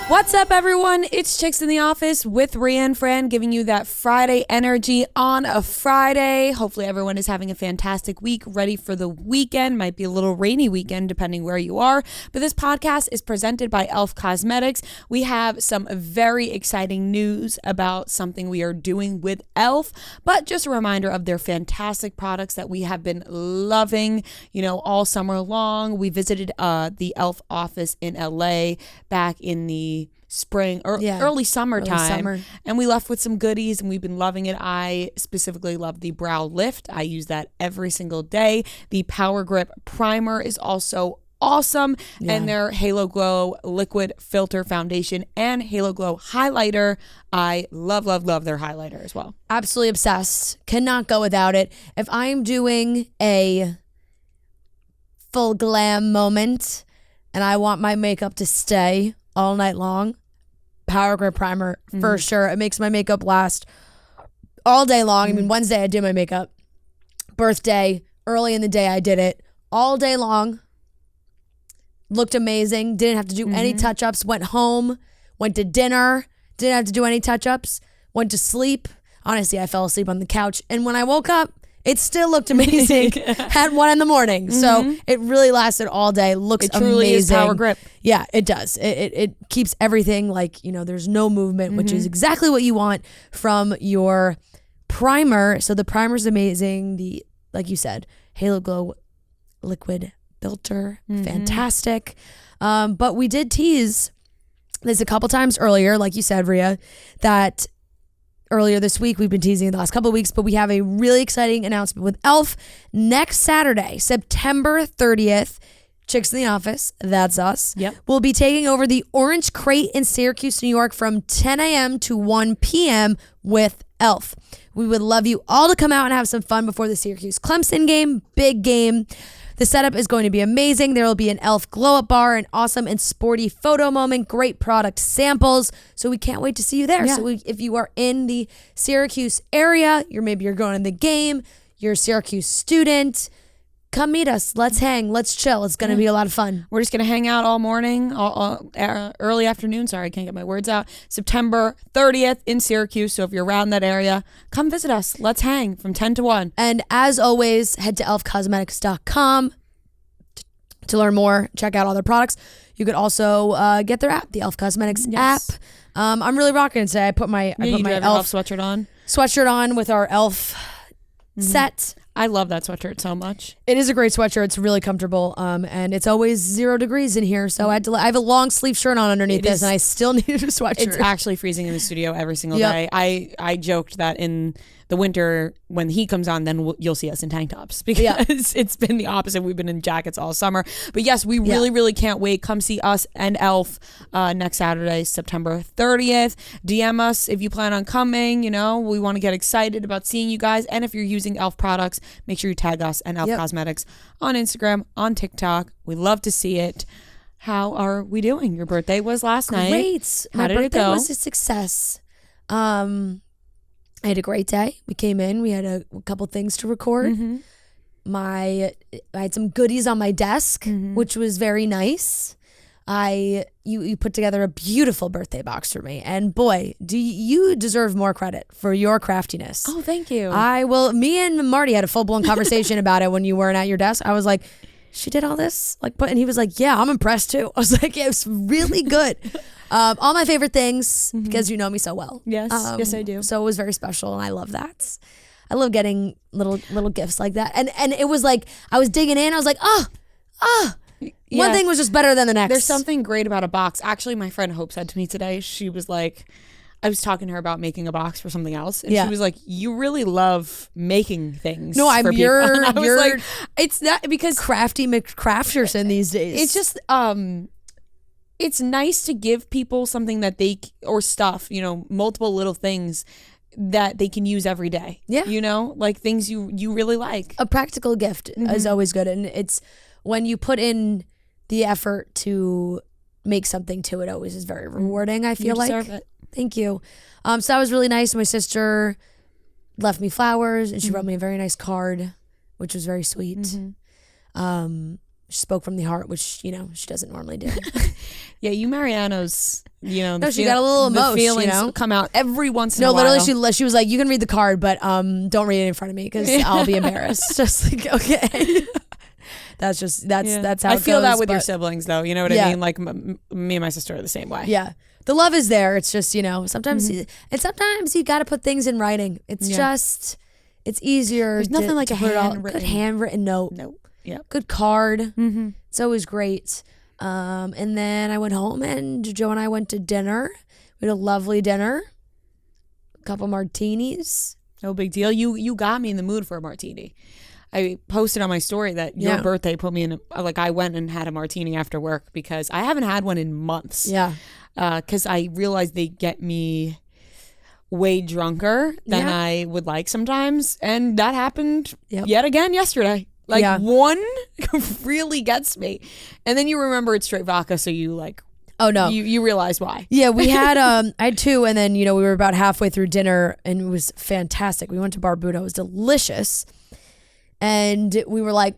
What's up, everyone? It's Chicks in the Office with Rhea and Fran, giving you that Friday energy on a Friday. Hopefully everyone is having a fantastic week, ready for the weekend. Might be a little rainy weekend depending where you are, but this podcast is presented by e.l.f. Cosmetics. We have some very exciting news about something we are doing with e.l.f., but just a reminder of their fantastic products that we have been loving, all summer long. We visited the e.l.f. office in LA back in the spring or early summertime, and we left with some goodies, and we've been loving it. I specifically love the brow lift. I use that every single day. The Power Grip Primer is also awesome, and their Halo Glow Liquid Filter Foundation and Halo Glow Highlighter. I love their highlighter as well. Absolutely obsessed. Cannot go without it. If I'm doing a full glam moment and I want my makeup to stay all night long, Power Grip Primer for sure. It makes my makeup last all day long. I mean, Wednesday I did my makeup. Birthday, early in the day I did it. All day long. Looked amazing. Didn't have to do any touch-ups. Went home. Went to dinner. Didn't have to do any touch-ups. Went to sleep. Honestly, I fell asleep on the couch. And when I woke up, it still looked amazing at 1 a.m. So it really lasted all day. Looks amazing. It truly is Power Grip. Yeah, it does. It keeps everything like, there's no movement, which is exactly what you want from your primer. So the primer's amazing. The, like you said, Halo Glow Liquid Filter, fantastic. But we did tease this a couple times earlier, like you said, Rhea, that earlier this week, we've been teasing it the last couple of weeks, but we have a really exciting announcement with e.l.f. next Saturday, September 30th. Chicks in the Office, that's us. Yep. We'll be taking over the Orange Crate in Syracuse, New York from 10 a.m. to 1 p.m. with e.l.f. We would love you all to come out and have some fun before the Syracuse-Clemson game. Big game. The setup is going to be amazing. There will be an e.l.f. glow-up bar, an awesome and sporty photo moment, great product samples. So we can't wait to see you there. Yeah. So if you are in the Syracuse area, maybe you're going to the game, you're a Syracuse student, come meet us. Let's hang. Let's chill. It's going to be a lot of fun. We're just going to hang out all morning, early afternoon. Sorry, I can't get my words out. September 30th in Syracuse. So if you're around that area, come visit us. Let's hang from 10 to 1. And as always, head to elfcosmetics.com to learn more. Check out all their products. You could also get their app, the e.l.f. Cosmetics app. I'm really rocking it today. I put my e.l.f. sweatshirt on. Sweatshirt on with our e.l.f. set. I love that sweatshirt so much. It is a great sweatshirt. It's really comfortable, and it's always 0 degrees in here. So I have a long sleeve shirt on underneath this, and I still needed a sweatshirt. It's actually freezing in the studio every single day. I joked that in the winter when the heat comes on, then you'll see us in tank tops because it's been the opposite. We've been in jackets all summer. But yes, we really can't wait. Come see us and e.l.f. Next Saturday, September 30th. DM us if you plan on coming. We want to get excited about seeing you guys. And if you're using e.l.f. products, make sure you tag us and e.l.f. Cosmetics on Instagram, on TikTok. We love to see it. How are we doing? Your birthday was last night. Great. How did it go? My birthday was a success. I had a great day. We came in. We had a couple things to record. I had some goodies on my desk, which was very nice. You put together a beautiful birthday box for me, and boy, do you deserve more credit for your craftiness. Oh, thank you. Me and Marty had a full-blown conversation about it when you weren't at your desk. I was like, she did all this? And he was like, yeah, I'm impressed too. I was like, yeah, it was really good. All my favorite things, because you know me so well. Yes, yes I do. So it was very special, and I love that. I love getting little gifts like that. And it was like, I was digging in. I was like, one thing was just better than the next. There's something great about a box. Actually, my friend Hope said to me today, she was like, I was talking to her about making a box for something else, and she was like, "You really love making things." No, I'm you're like, it's not because crafty McCrafterson these days. It's just it's nice to give people something that or stuff, multiple little things that they can use every day. Yeah, like things you really like. A practical gift is always good, and it's when you put in the effort to make something to it. Always is very rewarding. I feel you deserve it. Thank you. So that was really nice. My sister left me flowers, and she wrote me a very nice card, which was very sweet. She spoke from the heart, which she doesn't normally do. Yeah, you Marianos No, she got a little the emotion, feelings come out every once in a No, while. literally, she was like, "You can read the card, but don't read it in front of me because I'll be embarrassed." Just like, okay. That's how I it feel goes, that with your but- siblings, though. You know what I mean? Like me and my sister are the same way. Yeah. The love is there. It's just, sometimes sometimes you got to put things in writing. It's just, it's easier. There's nothing like a good handwritten note. Nope. Yeah. Good card. It's always great. And then I went home and Joe and I went to dinner. We had a lovely dinner. A couple martinis. No big deal. You got me in the mood for a martini. I posted on my story that your birthday put me in I went and had a martini after work because I haven't had one in months. Yeah. Because I realized they get me way drunker than I would like sometimes. And that happened yet again yesterday. One really gets me. And then you remember it's straight vodka, so you oh no, you realize why. Yeah, we had I had two, and then we were about halfway through dinner and it was fantastic. We went to Barbuda, it was delicious. And we were like,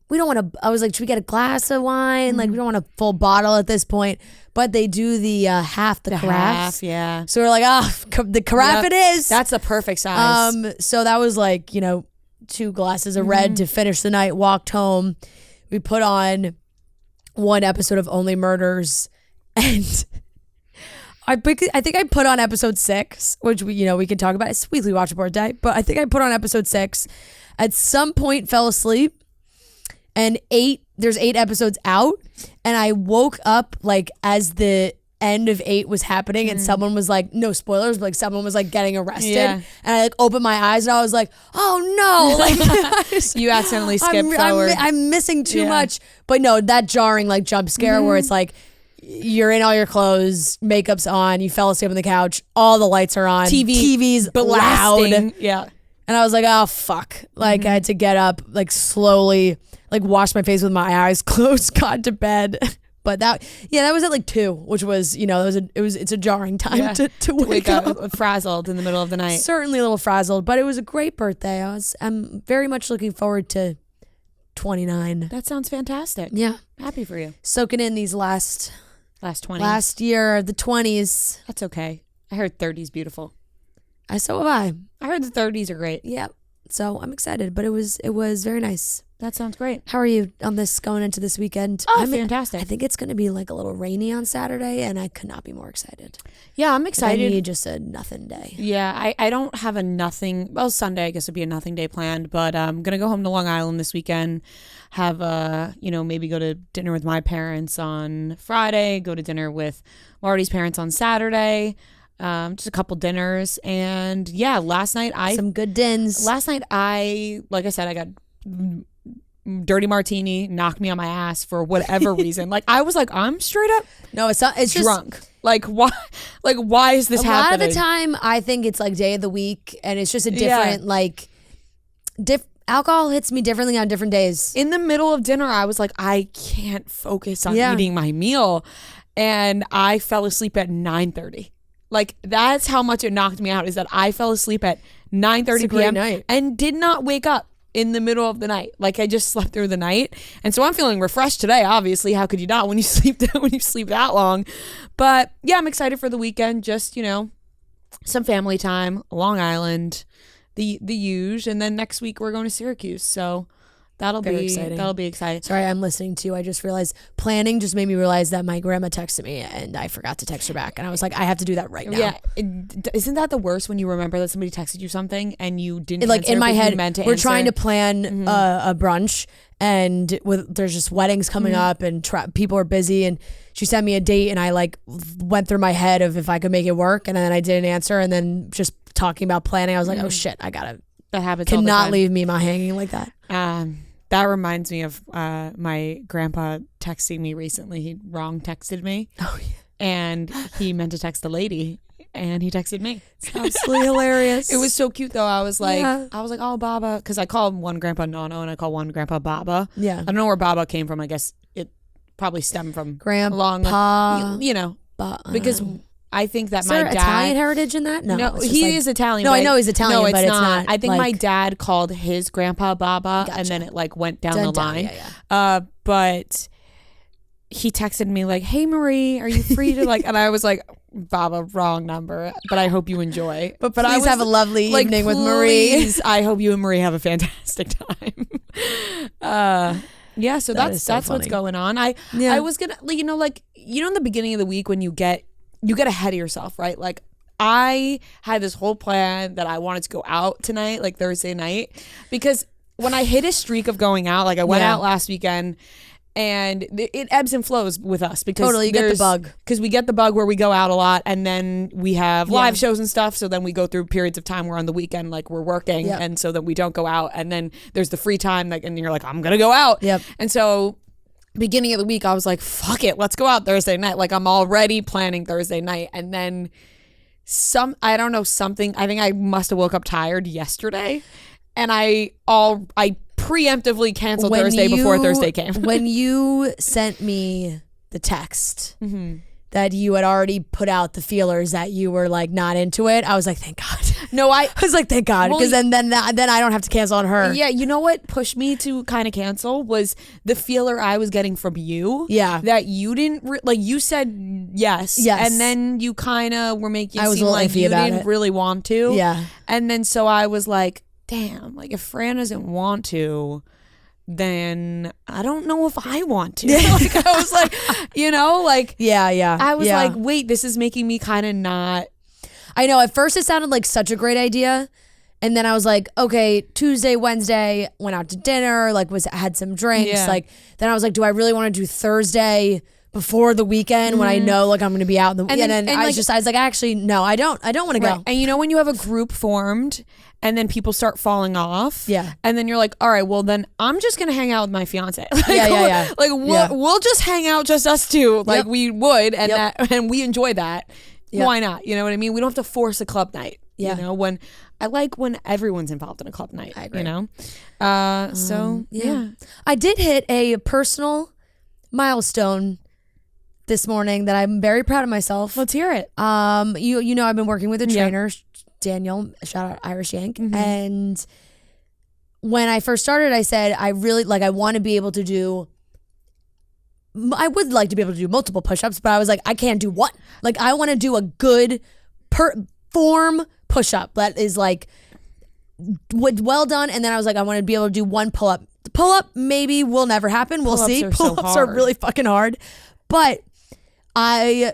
we don't want to, I was like, should we get a glass of wine? We don't want a full bottle at this point. But they do the half the carafe. Yeah. So we're like, the carafe it is. That's the perfect size. So that was 2 glasses of red to finish the night, walked home. We put on one episode of Only Murders and I think I put on episode 6, which we can talk about. It's weekly watch report day, but I think I put on episode 6. At some point, fell asleep, and there's 8 episodes out, and I woke up as the end of 8 was happening, and someone was like, no spoilers, but someone was getting arrested, and I opened my eyes, and I was like, oh no, you accidentally skipped forward. I'm missing too much, but no, that jarring jump scare where it's you're in all your clothes, makeup's on, you fell asleep on the couch, all the lights are on, TV's blasting. loud. Yeah. And I was like, oh fuck. I had to get up, slowly, wash my face with my eyes closed, got to bed. But that was at 2, which was, it's a jarring time to wake up. Frazzled in the middle of the night. Certainly a little frazzled, but it was a great birthday. I'm very much looking forward to 29. That sounds fantastic. Yeah. Happy for you. Soaking in these last 20. Last year, the 20s. That's okay. I heard 30's beautiful. So have I. I heard the 30's are great. Yeah. So I'm excited, but it was very nice. That sounds great. How are you on this going into this weekend? Oh, fantastic. I think it's going to be a little rainy on Saturday, and I could not be more excited. Yeah, I'm excited. I need just a nothing day. Yeah, I don't have a nothing. Well, Sunday I guess would be a nothing day planned, but I'm gonna go home to Long Island this weekend. Have maybe go to dinner with my parents on Friday. Go to dinner with Marty's parents on Saturday. Just a couple dinners, and last night some good dins. Last night I got dirty martini, knocked me on my ass for whatever reason. I was I'm straight up. No, it's not. It's drunk. Why is this happening? A lot of the time, I think it's day of the week, and it's just a different alcohol hits me differently on different days. In the middle of dinner, I was like, I can't focus on eating my meal, and I fell asleep at 9:30. That's how much it knocked me out. Is that I fell asleep at 9:30 p.m. and did not wake up in the middle of the night. I just slept through the night, and so I'm feeling refreshed today. Obviously, how could you not when you sleep that long? But yeah, I'm excited for the weekend. Just some family time, Long Island, the huge, and then next week we're going to Syracuse. So that'll be exciting. That'll be exciting. Sorry, I'm listening to you. I just realized planning just made me realize that my grandma texted me and I forgot to text her back. And I was like, I have to do that right now. Yeah. Isn't that the worst when you remember that somebody texted you something and you didn't answer, in my head, we're answer? trying to plan a brunch and there's just weddings coming up and people are busy, and she sent me a date and I went through my head of if I could make it work, and then I didn't answer, and then just talking about planning, I was like, oh shit, I gotta. That happens. Cannot leave me hanging like that. That reminds me of my grandpa texting me recently. He wrong texted me. Oh yeah. And he meant to text the lady, and he texted me. It's absolutely hilarious. It was so cute though. I was like, oh Baba, because I call one grandpa Nono and I call one grandpa Baba. Yeah. I don't know where Baba came from. I guess it probably stemmed from Grandpa. Because I think that is my there dad Italian heritage in that? No, he is Italian. No, I know he's Italian, no, but it's not. I think my dad called his grandpa Baba, and then it went down the line. Yeah. But he texted me like, "Hey Marie, are you free to like?" And I was like, "Baba, wrong number. But I hope you enjoy. But I please was have a lovely like, evening with Marie. please, I hope you and Marie have a fantastic time." Yeah, so That is so that's what's funny. going on. I was gonna, in the beginning of the week when you get ahead of yourself, right? Like I had this whole plan that I wanted to go out tonight, like Thursday night, because when I hit a streak of going out, like I went out last weekend. And it ebbs and flows with us because Totally, you get the bug. Because we get the bug where we go out a lot, and then we have live shows and stuff. So then we go through periods of time where on the weekend, like we're working, and so that we don't go out. And then there's the free time, like, and you're like, I'm gonna go out. Yep. And so beginning of the week, I was like, fuck it, let's go out Thursday night. Like I'm already planning Thursday night, and then I don't know, something. I think I must have woke up tired yesterday, and I preemptively canceled Thursday before Thursday came. When you sent me the text that you had already put out the feelers that you were like not into it, I was like, thank God. No, I was like, thank God, because then I don't have to cancel on her. Yeah, you know what pushed me to kind of cancel was the feeler I was getting from you. Yeah, that you didn't you said yes, and then you kind of were making it seem like you didn't really want to. Yeah, and then so I was like, damn, like if Fran doesn't want to, then I don't know if I want to. Like I was like, yeah. I was like, wait, this is making me kind of not. I know. At first, it sounded like such a great idea, and then I was like, okay, Tuesday, Wednesday, went out to dinner, had some drinks, then I was like, do I really want to do Thursday before the weekend when I know like I'm going to be out in the weekend? And I was like, actually, no, I don't want to go. And when you have a group formed and then people start falling off, and then you're like, all right, well then I'm just going to hang out with my fiance. We'll just hang out, just us two, like we would, and and we enjoy that. Why not? You know what I mean? We don't have to force a club night. You know, when everyone's involved in a club night. I agree. You know, I did hit a personal milestone this morning that I'm very proud of myself. Let's hear it. You know I've been working with a trainer, Daniel, shout out Irish Yank, and when I first started, I said I really I want to be able to do. I would like to be able to do multiple push-ups, but I was like, I can't do one. Like I want to do a good form push-up that is like well done, and then I was like, I want to be able to do one pull-up. The pull-up maybe will never happen. We'll see. Pull-ups are really fucking hard, but I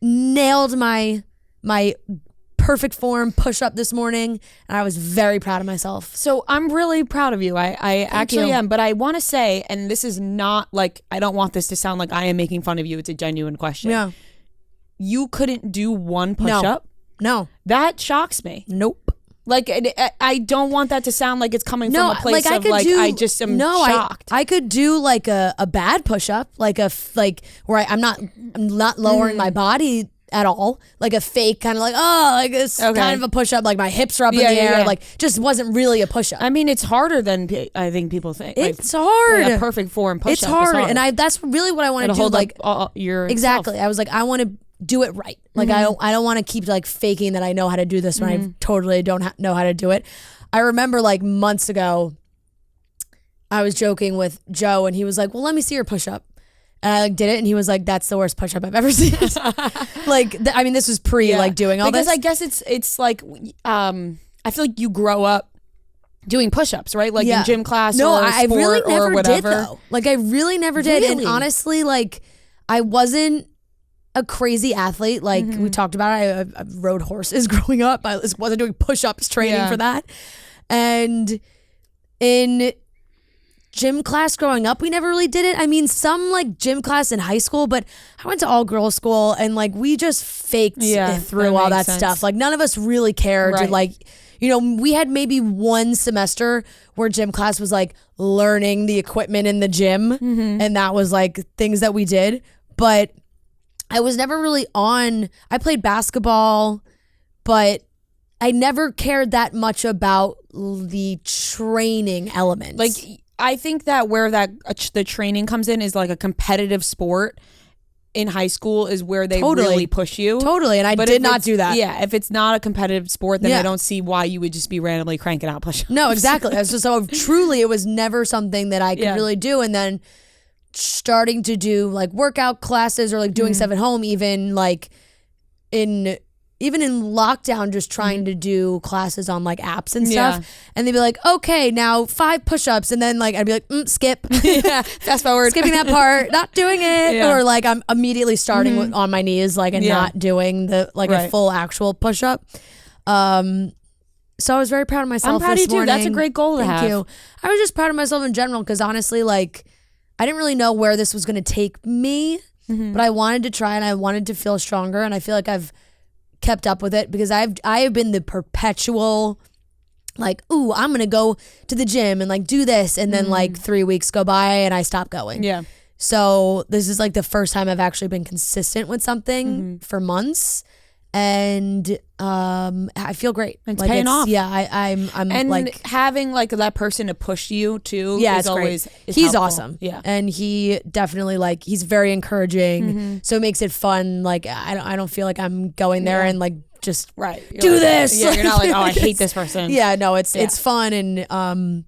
nailed my perfect form push-up this morning, and I was very proud of myself. So I'm really proud of you. I actually am, but I want to say, and this is not like, I don't want this to sound like I am making fun of you. It's a genuine question. Yeah. You couldn't do one push-up? No. That shocks me. Nope. Like, I don't want that to sound like it's coming from a place of I just am shocked. I could do like a bad push-up, where I'm not lowering my body at all, like a fake kind of kind of a push-up, like my hips are up in the air, like just wasn't really a push-up. I mean, it's harder than I think people think. It's hard. A perfect form push-up. It's hard, and that's really what I want to do. Hold like exactly. I was like, I want to do it right. Like I don't want to keep like faking that I know how to do this when I totally don't know how to do it. I remember like months ago, I was joking with Joe, and he was like, "Well, let me see your push-up." And I did it, and he was like, "That's the worst push-up I've ever seen." I mean, this was pre doing all because this. I guess it's like I feel like you grow up doing push-ups, right? Like in gym class or I sport really never or whatever. Did, though. Like I really never did, and honestly, like I wasn't a crazy athlete. Like we talked about it. I rode horses growing up. I wasn't doing push-ups training for that, and in gym class growing up, we never really did it. I mean, some like gym class in high school, but I went to all girls school, and like we just faked it through all that stuff. Like none of us really cared. Right. We had maybe one semester where gym class was like learning the equipment in the gym, and that was like things that we did. But I was never really on. I played basketball, but I never cared that much about the training element. Like, I think that where the training comes in is like a competitive sport in high school is where they really push you. Totally, and I did not do that. Yeah, if it's not a competitive sport, then I don't see why you would just be randomly cranking out push-ups. No, exactly. It's just so truly, it was never something that I could really do. And then starting to do like workout classes or like doing stuff at home, even like in lockdown, just trying to do classes on like apps and stuff. And they'd be like, okay, now 5 push-ups. And then like, I'd be like, skip. Fast forward. Skipping that part, not doing it. Or like I'm immediately starting on my knees, like, and not doing the like a full actual push-up. So I was very proud of myself. I'm proud of you too. That's a great goal to have. Thank you. I was just proud of myself in general because honestly, like, I didn't really know where this was going to take me, but I wanted to try and I wanted to feel stronger. And I feel like I've kept up with it because I have been the perpetual, like, ooh, I'm going to go to the gym and like do this. And then like 3 weeks go by and I stop going. Yeah. So this is like the first time I've actually been consistent with something for months. And I feel great. It's like paying off. Yeah, I'm and like having like that person to push you too. Yeah, is it's always great. is He's helpful. awesome. Yeah, and he definitely like he's very encouraging. So it makes it fun. Like I don't feel like I'm going there and like just You're do like, this. Yeah, you're not like, oh, I hate this person. Yeah, no, it's fun and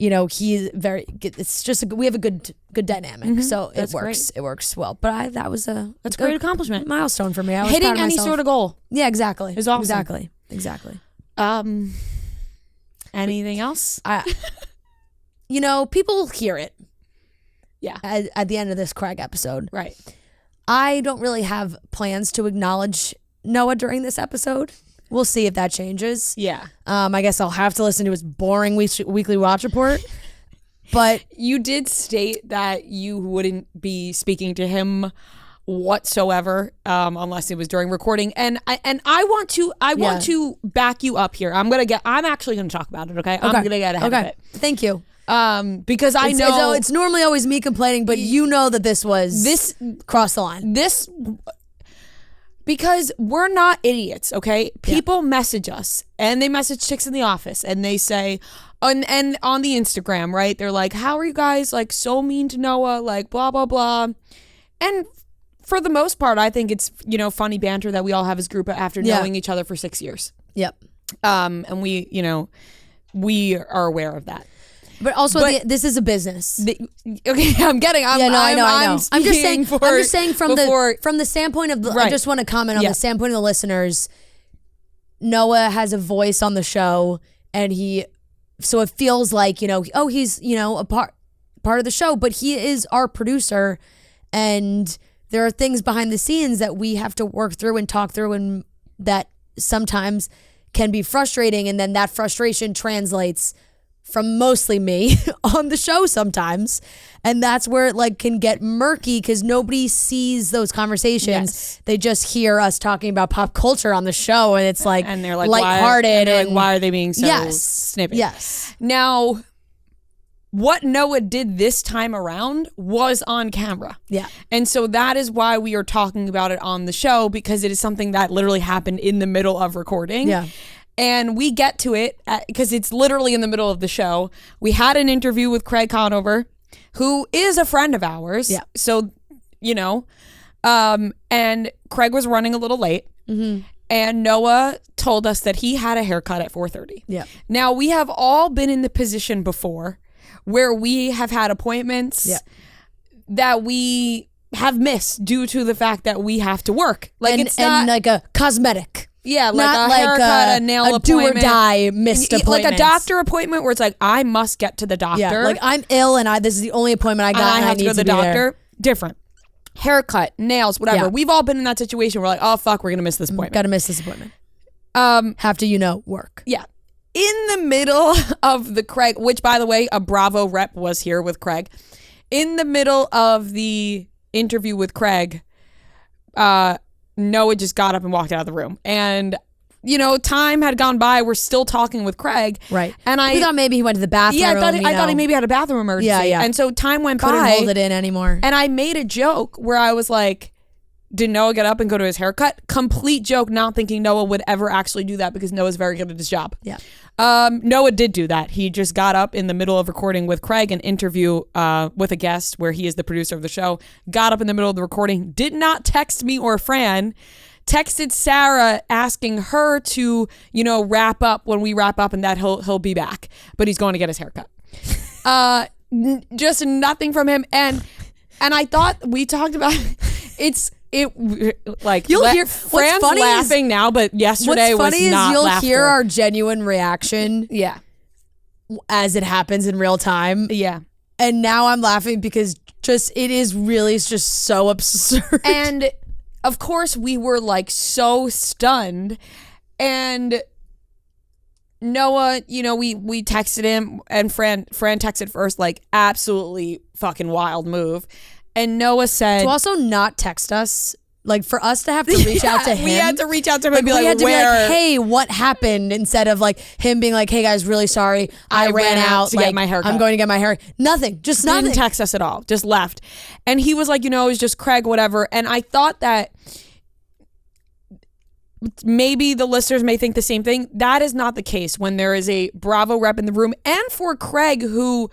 you know, he's very. It's just we have a good dynamic, so it works. Great. It works well. But that was a great accomplishment, milestone for me. I was hitting proud of any myself. sort of goal. Yeah, exactly. Is awesome. Exactly. Anything else? You know, people hear it. Yeah. At the end of this Craig episode, right? I don't really have plans to acknowledge Noah during this episode. We'll see if that changes. Yeah. I guess I'll have to listen to his boring weekly watch report. But you did state that you wouldn't be speaking to him whatsoever unless it was during recording. And I want to back you up here. I'm actually gonna talk about it, okay? I'm gonna get ahead of it. Thank you. Because I know it's normally always me complaining, but you know that this crossed the line. Because we're not idiots, okay? People message us, and they message chicks in the office, and they say, and on the Instagram, right? They're like, how are you guys, like, so mean to Noah, like, blah, blah, blah. And for the most part, I think it's, you know, funny banter that we all have as a group after knowing each other for 6 years. Yep. And we, you know, we are aware of that. But also, this is a business. Okay, I know. I'm just saying from the standpoint of I just want to comment on the standpoint of the listeners. Noah has a voice on the show, and so it feels like, you know, he's, you know, a part of the show, but he is our producer, and there are things behind the scenes that we have to work through and talk through, and that sometimes can be frustrating, and then that frustration translates from mostly me on the show sometimes, and that's where it like can get murky because nobody sees those conversations. They just hear us talking about pop culture on the show, and it's like, and they're like lighthearted, and why are they being so snippy? Yes. Now, what Noah did this time around was on camera. Yeah. And so that is why we are talking about it on the show, because it is something that literally happened in the middle of recording. Yeah. And we get to it because it's literally in the middle of the show. We had an interview with Craig Conover, who is a friend of ours. Yeah. So, you know, and Craig was running a little late. Mm-hmm. And Noah told us that he had a haircut at 4:30. Yeah. Now, we have all been in the position before where we have had appointments that we have missed due to the fact that we have to work. Like, it's not like a cosmetic. Yeah, like not a haircut, a nail appointment. Do or die missed appointment. Like a doctor appointment where it's like, I must get to the doctor. Yeah, like I'm ill and this is the only appointment I got, and I have to go to the doctor. There. Different. Haircut, nails, whatever. Yeah. We've all been in that situation. We're like, oh, fuck, we're going to miss this appointment. Got to miss this appointment. Have to, work. Yeah. In the middle of the Craig, which, by the way, a Bravo rep was here with Craig. In the middle of the interview with Craig, Noah just got up and walked out of the room. And, you know, time had gone by. We're still talking with Craig. Right. And we thought maybe he went to the bathroom. Yeah, I thought he maybe had a bathroom emergency. Yeah. And so time went Couldn't by. hold it in anymore. And I made a joke where I was like, did Noah get up and go to his haircut? Complete joke, not thinking Noah would ever actually do that because Noah's very good at his job. Yeah. Noah did do that. He just got up in the middle of recording with Craig, an interview with a guest where he is the producer of the show. Got up in the middle of the recording, did not text me or Fran, texted Sarah asking her to, wrap up when we wrap up and that he'll be back, but he's going to get his haircut. just nothing from him. And I thought we talked about you'll hear Fran's laughing now, but yesterday was not laughter. What's funny is you'll hear our genuine reaction. Yeah. As it happens in real time. Yeah. And now I'm laughing because it is really just so absurd. And of course we were like so stunned. And Noah, we texted him, and Fran texted first, like, absolutely fucking wild move. And Noah said, to also not text us, like, for us to have to reach out to him. We had to reach out to him and be we like, had to be like, hey, what happened? Instead of like him being like, hey guys, really sorry, I ran out to get my hair cut. I'm going to get my hair. Nothing, just nothing. Didn't text us at all, just left. And he was like, it was just Craig, whatever. And I thought that maybe the listeners may think the same thing. That is not the case when there is a Bravo rep in the room. And for Craig, who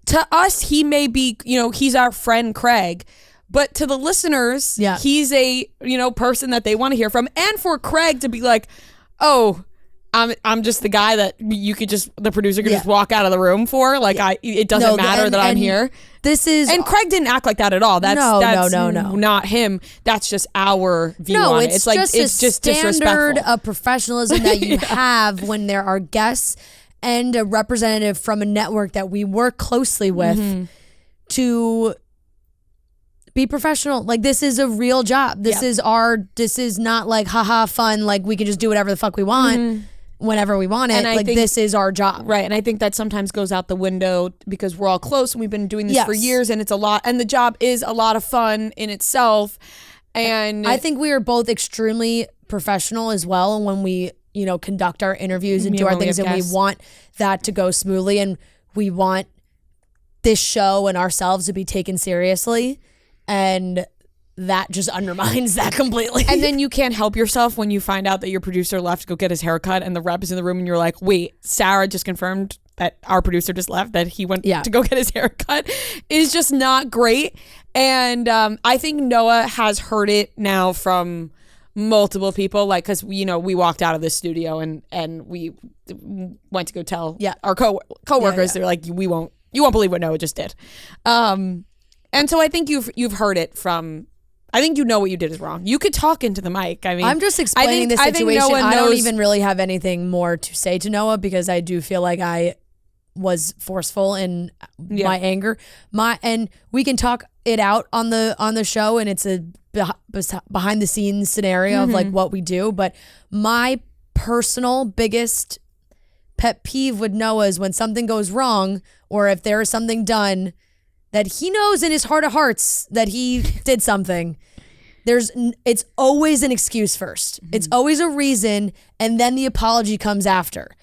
to us, he may be, he's our friend Craig, but to the listeners, he's a, person that they want to hear from. And for Craig to be like, oh, I'm just the guy that the producer could just walk out of the room for. Like, it doesn't matter that I'm here. And Craig didn't act like that at all. That's no. Not him. That's just our view on it. It's like, it's just disrespectful. Standard of professionalism that you have when there are guests and a representative from a network that we work closely with to be professional. Like, this is a real job. This is not like, haha, fun. Like, we can just do whatever the fuck we want. Whenever we want it. And like, this is our job. Right. And I think that sometimes goes out the window because we're all close and we've been doing this for years, and it's a lot, and the job is a lot of fun in itself. And I think we are both extremely professional as well when we, conduct our interviews and do our things, and we want that to go smoothly, and we want this show and ourselves to be taken seriously. And that just undermines that completely. And then you can't help yourself when you find out that your producer left to go get his haircut and the rep is in the room, and you're like, wait, Sarah just confirmed that our producer just left, that he went to go get his haircut, is just not great. And I think Noah has heard it now from multiple people, like, because we walked out of the studio and we went to go tell our co-workers. They're like, you won't believe what Noah just did. And so I think you've heard it from. I think you know what you did is wrong. You could talk into the mic. I mean, I'm just explaining the situation. I don't even really have anything more to say to Noah, because I do feel like I was forceful in my anger. And we can talk it out on the show, and it's a behind the scenes scenario of like what we do. But my personal biggest pet peeve with Noah is when something goes wrong, or if there is something done that he knows in his heart of hearts that he did something, it's always an excuse first. It's always a reason, and then the apology comes after.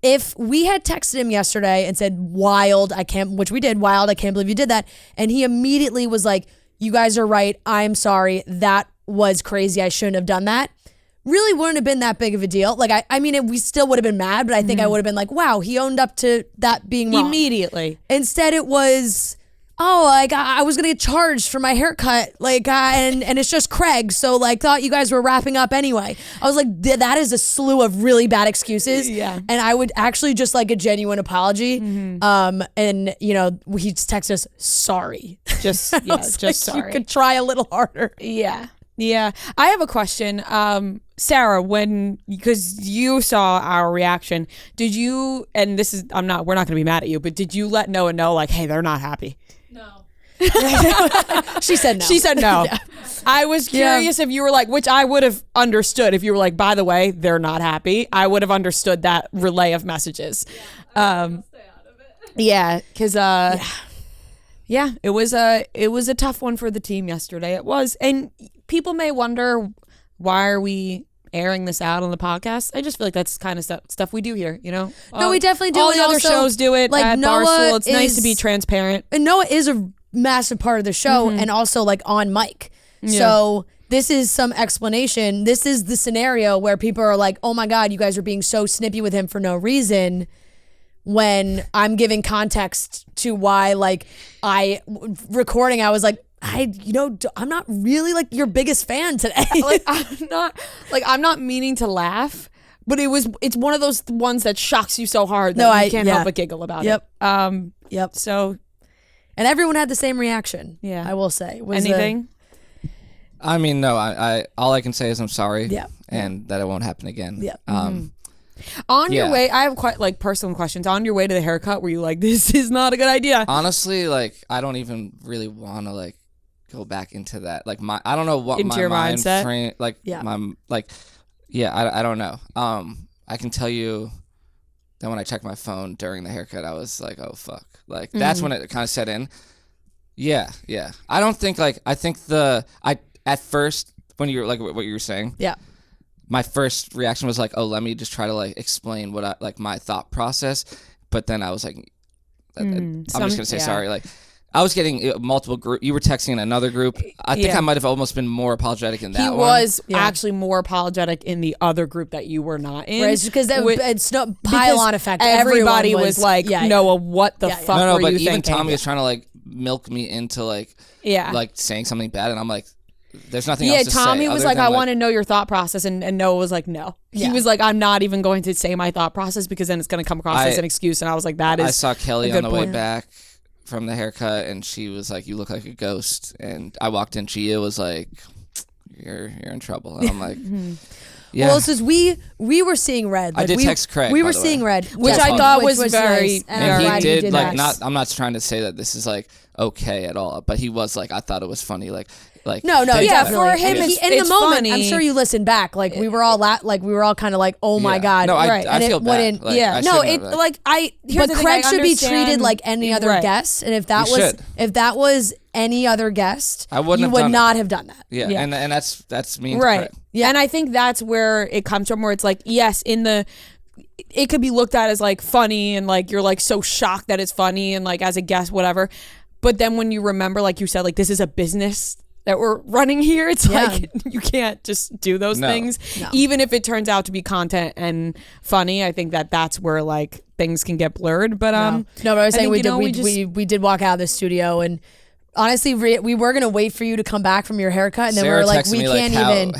If we had texted him yesterday and said, which we did, wild, I can't believe you did that, and he immediately was like, you guys are right, I'm sorry, that was crazy, I shouldn't have done that, really wouldn't have been that big of a deal. Like, I mean, we still would have been mad, but I think I would have been like, wow, he owned up to that being wrong. Immediately. Instead, it was, I was gonna get charged for my haircut, and it's just Craig, so thought you guys were wrapping up anyway. I was like, that is a slew of really bad excuses, and I would actually just like a genuine apology. And he just texted us, sorry, just sorry. You could try a little harder. Yeah. I have a question, Sarah. Because you saw our reaction, did you? And this is, we're not going to be mad at you, but did you let Noah know, like, hey, they're not happy? No. She said no. She said no. Yeah. I was curious if you were like, which I would have understood if you were like, by the way, they're not happy. I would have understood that relay of messages. Stay out of it. Yeah, because it was a tough one for the team yesterday. It was, and people may wonder, why are we airing this out on the podcast? I just feel like that's kind of stuff we do here, No, we definitely do. All the other shows do it. Like, at Barstool, it's nice to be transparent. And Noah is a massive part of the show, and also on mic. Yeah. So this is some explanation. This is the scenario where people are like, oh my God, you guys are being so snippy with him for no reason. When I'm giving context to why, I was like, I'm not really your biggest fan today. I'm not meaning to laugh, But it's one of those ones that shocks you so hard that you can't help but giggle about it. Yep. So, and everyone had the same reaction. Yeah. I will say. Anything? I mean, no. I all I can say is I'm sorry. Yeah. And that it won't happen again. Yeah. On your way, I have quite like personal questions. On your way to the haircut, were you like, this is not a good idea? Honestly, like I don't even really want to like go back into that. Like I don't know what into my your mind mindset. frame. Like I don't know. I can tell you that when I checked my phone during the haircut, I was like, oh fuck. Like that's when it kind of set in. Yeah. I don't think I think at first when you were like what you were saying. Yeah. My first reaction was like, oh, let me just try to like explain what I like my thought process. But then I was like, I'm just gonna say sorry. Like I was getting multiple group. You were texting in another group. I think I might have almost been more apologetic in that one. He was actually more apologetic in the other group that you were not in. Right, because it's no pile-on effect. Everybody was like, Noah, what the fuck no, were but you even thinking? Tommy was trying to like milk me into like saying something bad, and I'm like, there's nothing else to say. Yeah, Tommy was like, I want to know your thought process, and Noah was like, no. He was like, I'm not even going to say my thought process because then it's going to come across as an excuse, and I was like, I saw Kelly on the way back from the haircut, and she was like, you look like a ghost, and I walked in, Gia was like, you're in trouble, and I'm like, yeah. Well, it's just we were seeing red. Like, I did text Craig. We were seeing red, which I thought was very. Nice. And he did like not. I'm not trying to say that this is like okay at all, but he was like, I thought it was funny, like. No, definitely. for him, in it's the moment, funny. I'm sure you listened back. Like we were all kind of like, oh my god. No, right. I feel bad. Like, yeah, no, it like I. Here's But the thing, Craig I should be understand- treated like any other guest, and if that was any other guest, I wouldn't you have would done not it. have done that. Yeah, and that's me. Right. Craig. Yeah, and I think that's where it comes from. Where it's like, yes, it could be looked at as like funny, and like you're like so shocked that it's funny, and like as a guest, whatever. But then when you remember, like you said, like this is a business that we're running here, it's like you can't just do those things. No. Even if it turns out to be content and funny, I think that's where like things can get blurred. But no, but I was saying we did walk out of the studio, and honestly, we were gonna wait for you to come back from your haircut, and then Sarah we were like, texted we me, can't even.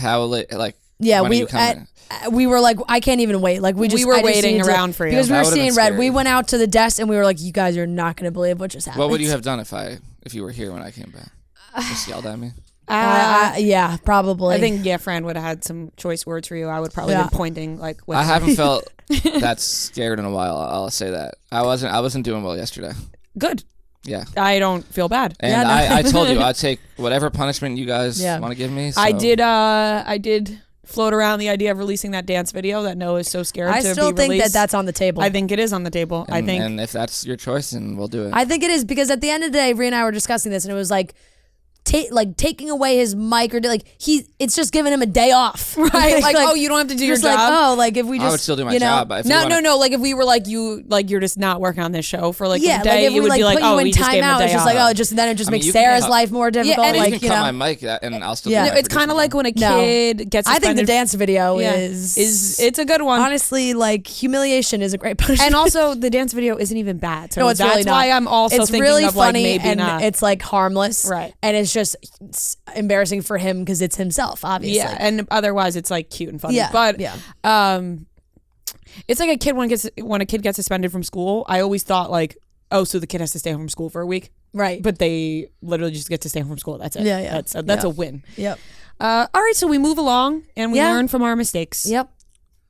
We were like, I can't even wait. Like we were waiting around for you because we were That would've seeing been red. scary. We went out to the desk and we were like, you guys are not gonna believe what just happened. What would you have done if you were here when I came back? Just yelled at me. Yeah, probably. I think Fran would have had some choice words for you. I would probably been pointing like. With I haven't felt that scared in a while. I'll say that. I wasn't doing well yesterday. Good. Yeah. I don't feel bad. And I told you I'd take whatever punishment you guys want to give me. So. I did float around the idea of releasing that dance video that Noah is so scared to be released. I still think that's on the table. I think it is on the table. And if that's your choice, then we'll do it. I think it is because at the end of the day, Rhea and I were discussing this, and it was like. Taking away his mic or it's just giving him a day off, right? like oh, you don't have to do your job. If we just I would still do my job. But no. Like if we were like you're just not working on this show for like a day, like if it would be like oh, we just gave him a day it's just off. like then it just makes Sarah's life more difficult. and you can cut my mic and I'll still. It's kind of like when a kid gets. I think the dance video is it's a good one. Honestly, like humiliation is a great punishment, and also the dance video isn't even bad. So no, it's that's really not. why I'm also it's thinking really of funny like maybe and not. It's like harmless, right? And it's just embarrassing for him because it's himself, obviously. Yeah, and otherwise it's like cute and funny. Yeah, but yeah. It's like a kid when a kid gets suspended from school. I always thought like, oh, so the kid has to stay home from school for a week, right? But they literally just get to stay home from school. That's it. Yeah. That's a win. Yep. All right, so we move along and we learn from our mistakes. Yep.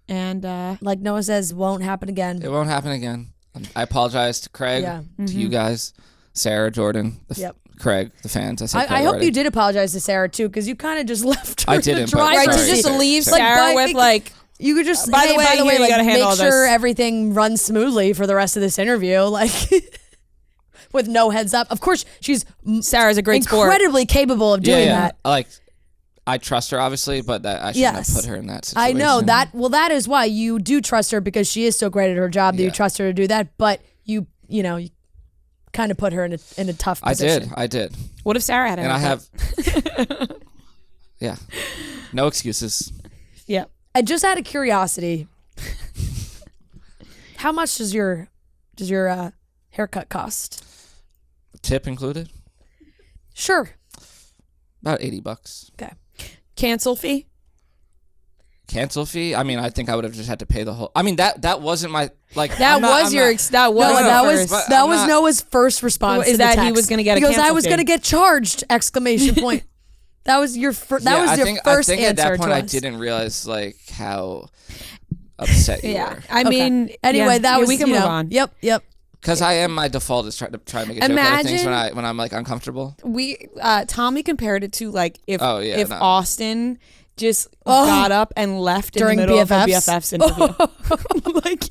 And like Noah says, won't happen again. It won't happen again. I apologize to Craig, to you guys, Sarah, Jordan, Craig, the fans. I hope you did apologize to Sarah too, because you kind of just left her I didn't, to dry. but right, sorry, to just Sarah. leave Sarah. Sarah with like. You could just by the way, you like, gotta handle make all sure this. everything runs smoothly for the rest of this interview, like with no heads up. Of course, she's Sarah's a great sport. incredibly capable of doing that. I trust her, obviously, but that I shouldn't have put her in that situation. I know that. Well, that is why you do trust her, because she is so great at her job that you trust her to do that. But you kind of put her in a tough position. I did. What if Sarah had it? And I have. Yeah. No excuses. Yeah. Just out of curiosity, how much does your haircut cost? Tip included? Sure. About $80. Okay. Cancel fee? cancel fee, I mean, I think I would have just had to pay the whole. I mean, that wasn't my like. That was your. That was that was Noah's first response. Is to that the he text. was going to get a because cancel I was fee. going to get charged! Exclamation point. That was your first. That was your first I think answer at that point to I us. didn't realize like how upset you were. I mean, Anyway, that was we can move on. Yep. Because I am, my default is try to make a joke out of things when I'm like uncomfortable. Tommy compared it to like if no. Austin just got up and left During in the middle BFFs? of a BFF's interview. Like,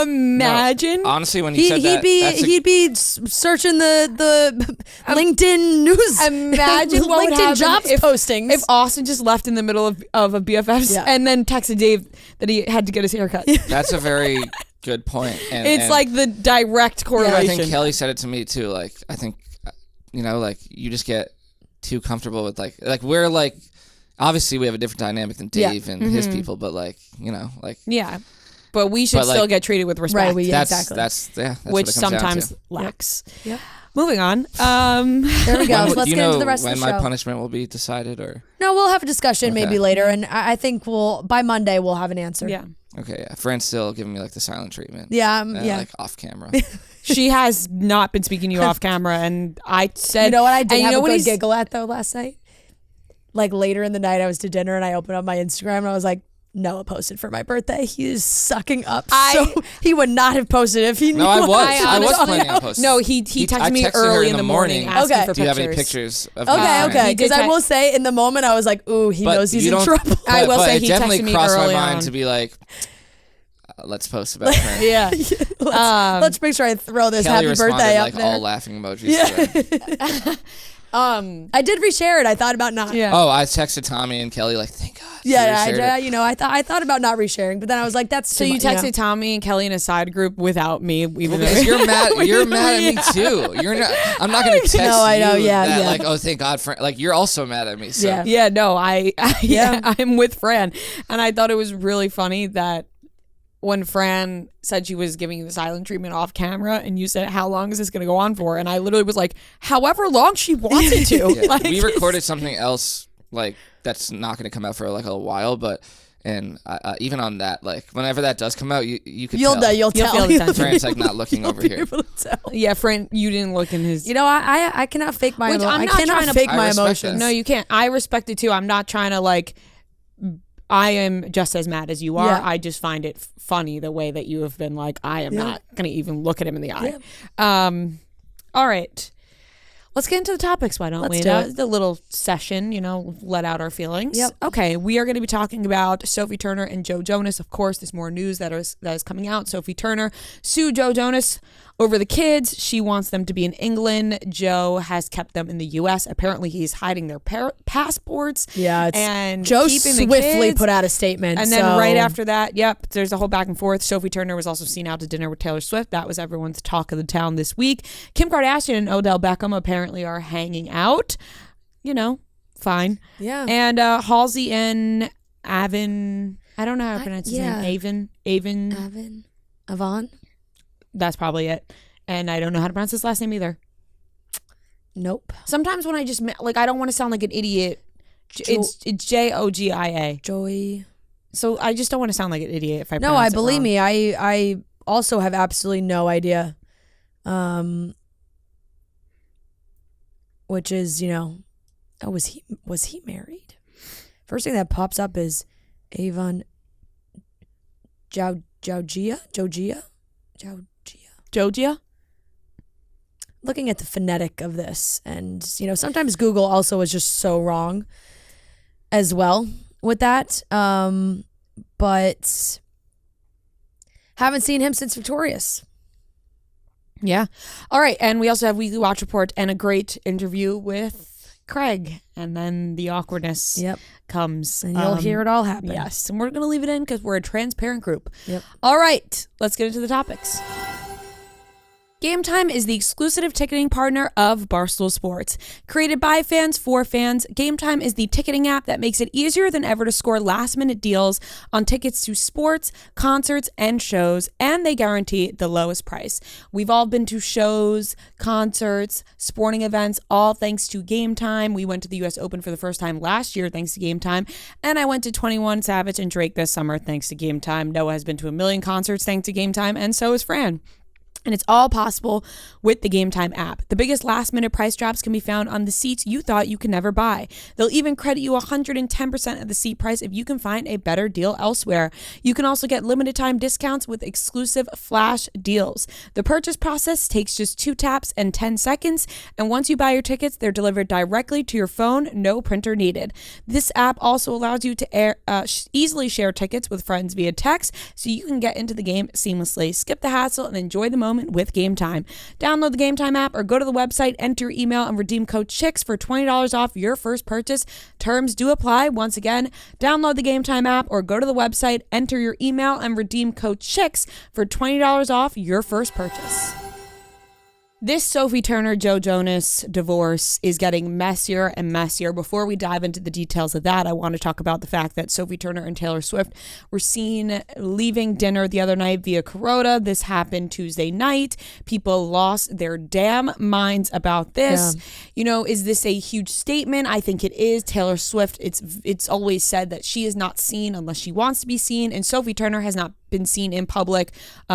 imagine. No, honestly, when you said he'd be searching the LinkedIn news. Imagine what would LinkedIn happen jobs postings. if Austin just left in the middle of a BFF's and then texted Dave that he had to get his hair cut. that's a very good point. And, it's like the direct correlation. I think Kelly said it to me too. Like, I think, like you just get too comfortable with like we're like, obviously we have a different dynamic than Dave and his people, but like, like. Yeah. But we should still get treated with respect. Right, exactly. That's which what it comes sometimes down to. lacks. Yep. Moving on. There we go. So let's get into the rest of when the show. my punishment will be decided, or No, we'll have a discussion maybe later, and I think by Monday we'll have an answer. Yeah. okay, yeah. Fran's still giving me like the silent treatment. Yeah. Like off camera. She has not been speaking to you off camera, and I said, You know what I did have a good he's- giggle at though last night? Like later in the night, I was to dinner and I opened up my Instagram and I was like, Noah posted for my birthday. He is sucking up. So he would not have posted if he knew. No, I was. I I was honestly- planning on posting. No, he texted me her early in the morning asking Okay. for Do you have any pictures. pictures of me? Okay. He did Because I will say in the moment I was like, ooh, he But knows he's you in don't- trouble. I will but say it he definitely texted me crossed my early mind on. to be like, let's post about Fran. Yeah. Let's make sure I throw this Kelly happy responded birthday like up there. all laughing emojis. to that. I did reshare it. I thought about not. Yeah. Oh, I texted Tommy and Kelly like, thank God. she Yeah, reshared it. I thought about not resharing, but then I was like, that's So too you much, texted Tommy and Kelly in a side group without me, even though Because you're mad. You're mad at me too. You're not. I'm not gonna text No, I know, you yeah, that yeah. like, oh, thank God, Fran. Like, you're also mad at me. So. Yeah. Yeah, no, I'm with Fran, and I thought it was really funny that when Fran said she was giving you the silent treatment off camera, and you said, "How long is this going to go on for?" And I literally was like, "However long she wants it to." Yeah. Like, We recorded something else like that's not gonna come out for like a while, but. And even on that, like whenever that does come out, you could You'll tell. know. You'll tell. feel the tension. Fran's like not looking over here. Able to tell. Yeah, Fran, you didn't look in his. You know, I cannot fake my Which emotions. I'm I not cannot trying to- fake I my respect emotions. that. No, you can't. I respect it too. I'm not trying to like. I am just as mad as you are. Yeah. I just find it funny the way that you have been like, I am not going to even look at him in the eye. All right. Let's get into the topics, why don't Let's we? do That it. was the little session, let out our feelings. Yep. Okay, we are going to be talking about Sophie Turner and Joe Jonas. Of course, there's more news that is coming out. Sophie Turner sued Joe Jonas over the kids. She wants them to be in England. Joe has kept them in the U.S. Apparently, he's hiding their passports. Yeah, and Joe keeping the swiftly kids. put out a statement. And then so- right after that, there's a whole back and forth. Sophie Turner was also seen out to dinner with Taylor Swift. That was everyone's talk of the town this week. Kim Kardashian and Odell Beckham apparently are hanging out. Fine. Yeah. And Halsey and Avan, I don't know how to pronounce his name. Avan? That's probably it. And I don't know how to pronounce his last name either. Nope. Sometimes when I just, I don't want to sound like an idiot. It's Jogia. Joy. So I just don't want to sound like an idiot if I No, pronounce I it believe wrong. me. I also have absolutely no idea. Which is, was he married? First thing that pops up is Avan Jogia. Jogia? Looking at the phonetic of this, and sometimes Google also is just so wrong as well with that. But haven't seen him since Victorious. Yeah. All right. And we also have Weekly Watch Report and a great interview with Craig. And then the awkwardness comes. And you'll hear it all happen. Yes. And we're going to leave it in because we're a transparent group. Yep. All right. Let's get into the topics. Game Time is the exclusive ticketing partner of Barstool Sports. Created by fans for fans, Game Time is the ticketing app that makes it easier than ever to score last-minute deals on tickets to sports, concerts, and shows, and they guarantee the lowest price. We've all been to shows, concerts, sporting events, all thanks to Game Time. We went to the U.S. Open for the first time last year thanks to Game Time, and I went to 21 Savage and Drake this summer thanks to Game Time. Noah has been to a million concerts thanks to Game Time, and so has Fran. And it's all possible with the Game Time app. The biggest last-minute price drops can be found on the seats you thought you could never buy. They'll even credit you 110% of the seat price if you can find a better deal elsewhere. You can also get limited-time discounts with exclusive flash deals. The purchase process takes just 2 taps and 10 seconds, and once you buy your tickets, they're delivered directly to your phone, no printer needed. This app also allows you to easily share tickets with friends via text, so you can get into the game seamlessly. Skip the hassle and enjoy the moment with Game Time. Download the Game Time app or go to the website, enter your email, and redeem code CHICKS for $20 off your first purchase. Terms do apply. Once again, download the Game Time app or go to the website, enter your email, and redeem code CHICKS for $20 off your first purchase. This Sophie Turner Joe Jonas divorce is getting messier and messier. Before we dive into the details of that, I want to talk about the fact that Sophie Turner and Taylor Swift were seen leaving dinner the other night via Corona. This happened Tuesday night. People lost their damn minds about this. Yeah. You know, is this a huge statement? I think it is. Taylor Swift, it's always said that she is not seen unless she wants to be seen, and Sophie Turner has not been seen in public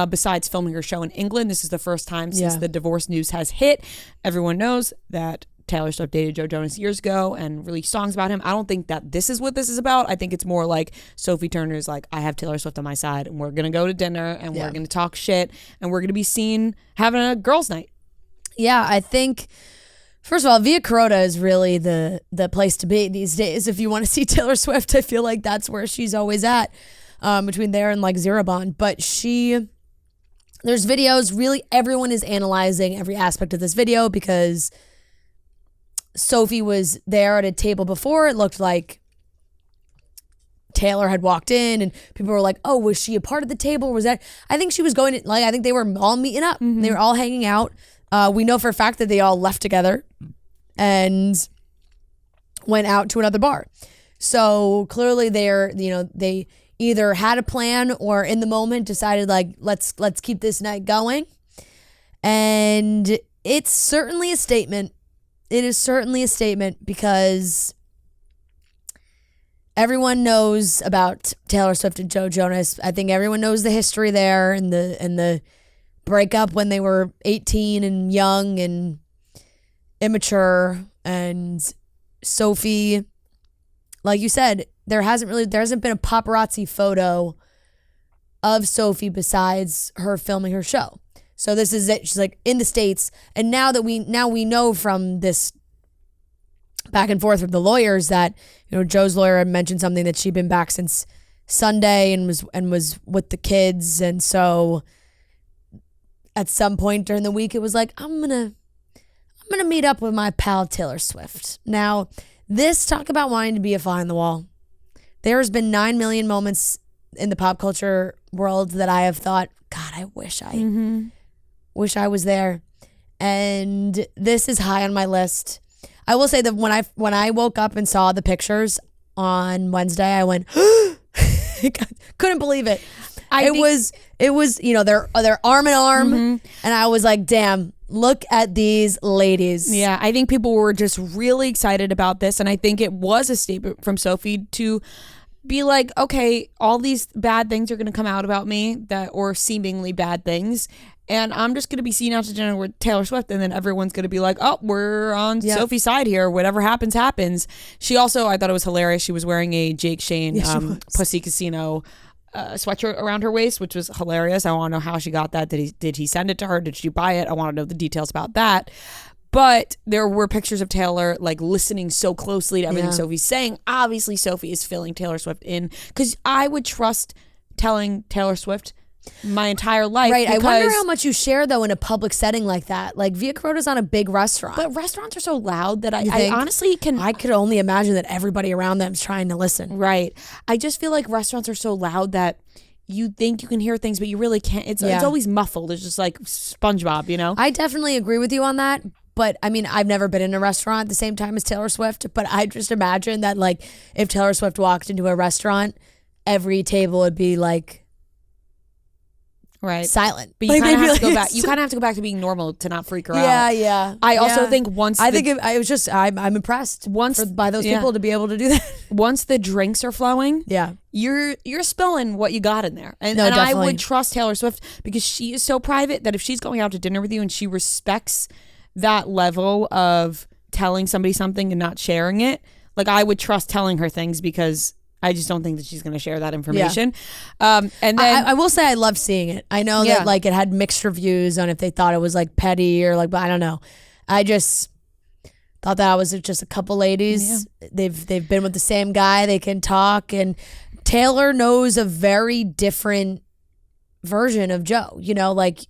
besides filming her show in England. This is the first time since the divorce news has hit. Everyone knows that Taylor Swift dated Joe Jonas years ago and released songs about him. I don't think that this is what this is about. I think it's more like Sophie Turner is like, I have Taylor Swift on my side and we're going to go to dinner and we're going to talk shit and we're going to be seen having a girls' night. Yeah, I think, first of all, Via Carota is really the place to be these days. If you want to see Taylor Swift, I feel like that's where she's always at. Between there and like Zerobon. But there's videos, really everyone is analyzing every aspect of this video because Sophie was there at a table before. It looked like Taylor had walked in and people were like, oh, was she a part of the table? Was that, I think she was going to, like, I think they were all meeting up. Mm-hmm. They were all hanging out. We know for a fact that they all left together and went out to another bar. So clearly they either had a plan or in the moment decided like, let's keep this night going. And it's certainly a statement. It is certainly a statement because everyone knows about Taylor Swift and Joe Jonas. I think everyone knows the history there and the breakup when they were 18 and young and immature. And Sophie, like you said, there hasn't been a paparazzi photo of Sophie besides her filming her show. So this is it. She's like in the States. And now we know from this back and forth with the lawyers that, you know, Joe's lawyer had mentioned something that she'd been back since Sunday and was with the kids. And so at some point during the week, it was like, I'm gonna meet up with my pal Taylor Swift. Now, this, talk about wanting to be a fly on the wall. There's been 9 million moments in the pop culture world that I have thought, God, I wish I was there. And this is high on my list. I will say that when I woke up and saw the pictures on Wednesday, I went, couldn't believe it. It was, you know, they're arm in arm, and I was like, damn, look at these ladies. Yeah, I think people were just really excited about this, and I think it was a statement from Sophie to be like, okay, all these bad things are going to come out about me, or seemingly bad things, and I'm just going to be seen out to dinner with Taylor Swift, and then everyone's going to be like, oh, we're on Sophie's side here. Whatever happens, happens. She also, I thought it was hilarious, she was wearing a Jake Shane Pussy Casino sweatshirt around her waist, which was hilarious. I want to know how she got that. Did he send it to her? Did she buy it? I want to know the details about that. But there were pictures of Taylor like listening so closely to everything Sophie's saying. Obviously, Sophie is filling Taylor Swift in, because I would trust telling Taylor Swift my entire life. Right. I wonder how much you share though in a public setting like that. Like Via Carota's on a big restaurant. But restaurants are so loud that I honestly I could only imagine that everybody around them is trying to listen. Right. I just feel like restaurants are so loud that you think you can hear things, but you really can't. It's always muffled. It's just like SpongeBob, you know? I definitely agree with you on that. But I mean, I've never been in a restaurant at the same time as Taylor Swift, but I just imagine that like if Taylor Swift walked into a restaurant, every table would be like silent. But you kind of have to go back. You kind of have to go back to being normal to not freak her out. Yeah. I also think I'm impressed by those people to be able to do that. Once the drinks are flowing, yeah, you're spilling what you got in there. And I would trust Taylor Swift because she is so private that if she's going out to dinner with you and she respects that level of telling somebody something and not sharing it, like I would trust telling her things because I just don't think that she's going to share that information. And then I will say I loved seeing it. I know that like it had mixed reviews on if they thought it was like petty or like, but I don't know. I just thought that was just a couple ladies. Yeah. They've been with the same guy. They can talk, and Taylor knows a very different version of Joe. You know, like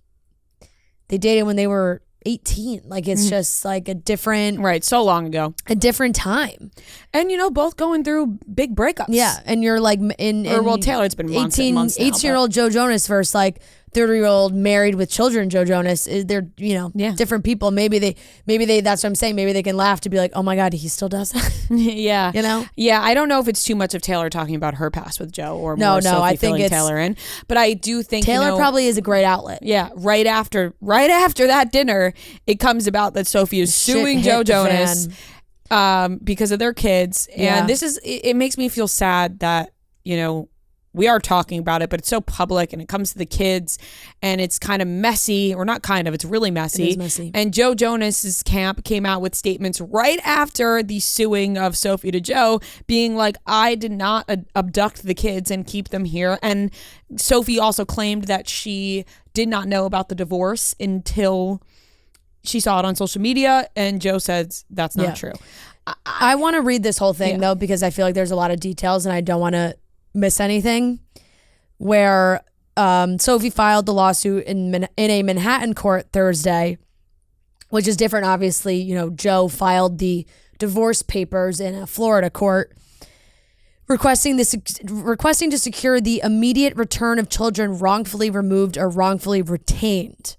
they dated when they were 18. Like it's just like a different so long ago, a different time, and you know, both going through big breakups. Yeah, and you're like Taylor, it's been months 18-year-old Joe Jonas versus like 30-year-old married with children Joe Jonas. They're different people. Maybe they that's what I'm saying. Maybe they can laugh to be like, oh my God, he still does that. Yeah, you know. Yeah, I don't know if it's too much of Taylor talking about her past with Joe or more Sophie I think filling it's Taylor in. But I do think Taylor probably is a great outlet. Yeah, right after that dinner, it comes about that Sophie is suing Joe Jonas because of their kids, and it makes me feel sad that we are talking about it, but it's so public and it comes to the kids and it's kind of messy, or not kind of, it's really messy. It is messy. And Joe Jonas's camp came out with statements right after the suing of Sophie to Joe being like, I did not abduct the kids and keep them here. And Sophie also claimed that she did not know about the divorce until she saw it on social media, and Joe says that's not true. I want to read this whole thing though, because I feel like there's a lot of details and I don't want to miss anything, where Sophie filed the lawsuit in a Manhattan court Thursday, which is different. Obviously, Joe filed the divorce papers in a Florida court, requesting to secure the immediate return of children wrongfully removed or wrongfully retained,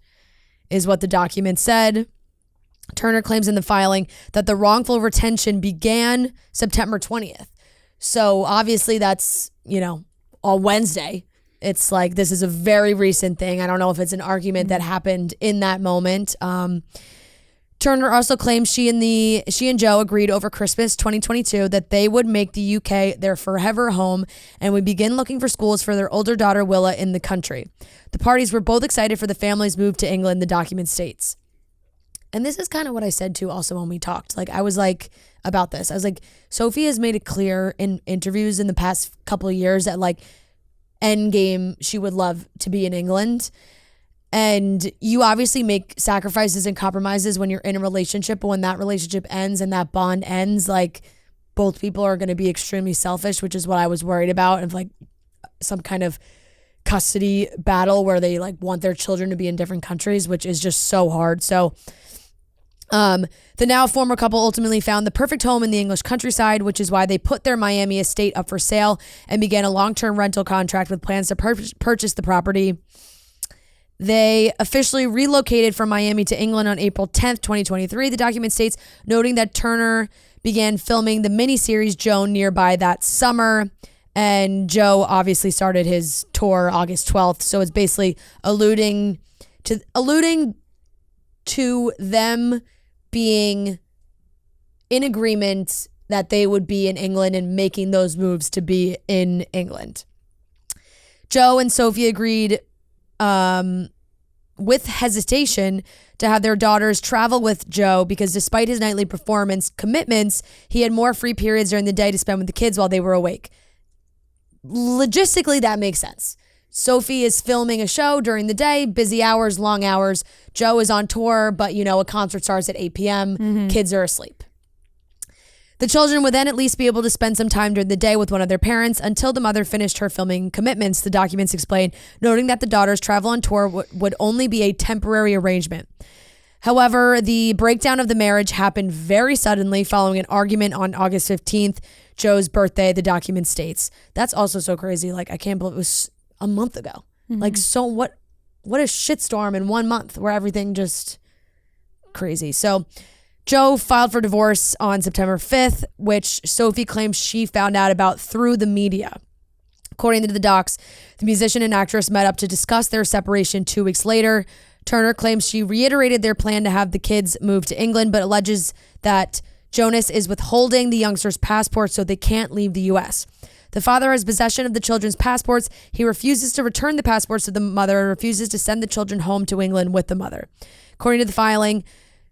is what the document said. Turner claims in the filing that the wrongful retention began September 20th. So obviously that's, on Wednesday. It's like, this is a very recent thing. I don't know if it's an argument that happened in that moment. Turner also claims she and Joe agreed over Christmas 2022 that they would make the UK their forever home and would begin looking for schools for their older daughter Willa in the country. The parties were both excited for the family's move to England, the document states. And this is kind of what I said too also when we talked. Like, I was like, about this, I was like, Sophie has made it clear in interviews in the past couple of years that like endgame, she would love to be in England. And you obviously make sacrifices and compromises when you're in a relationship, but when that relationship ends and that bond ends, like both people are going to be extremely selfish, which is what I was worried about, of like some kind of custody battle where they like want their children to be in different countries, which is just so hard. So the now former couple ultimately found the perfect home in the English countryside, which is why they put their Miami estate up for sale and began a long-term rental contract with plans to purchase the property. They officially relocated from Miami to England on April 10th, 2023, the document states, noting that Turner began filming the miniseries Joan nearby that summer, and Joe obviously started his tour August 12th, so it's basically alluding to them being in agreement that they would be in England and making those moves to be in England. Joe and Sophie agreed with hesitation to have their daughters travel with Joe because despite his nightly performance commitments, he had more free periods during the day to spend with the kids while they were awake. Logistically, that makes sense. Sophie is filming a show during the day, busy hours, long hours. Joe is on tour, but a concert starts at 8 p.m. Kids are asleep. The children would then at least be able to spend some time during the day with one of their parents until the mother finished her filming commitments, the documents explain, noting that the daughters' travel on tour would only be a temporary arrangement. However, the breakdown of the marriage happened very suddenly following an argument on August 15th, Joe's birthday, the document states. That's also so crazy. Like, I can't believe it was a month ago. Like, so what a shitstorm in 1 month where everything just crazy. So Joe filed for divorce on September 5th, which Sophie claims she found out about through the media. According to the docs, the musician and actress met up to discuss their separation 2 weeks later. Turner claims she reiterated their plan to have the kids move to England, but alleges that Jonas is withholding the youngsters' passports so they can't leave the U.S. The father has possession of the children's passports. He refuses to return the passports to the mother and refuses to send the children home to England with the mother. According to the filing,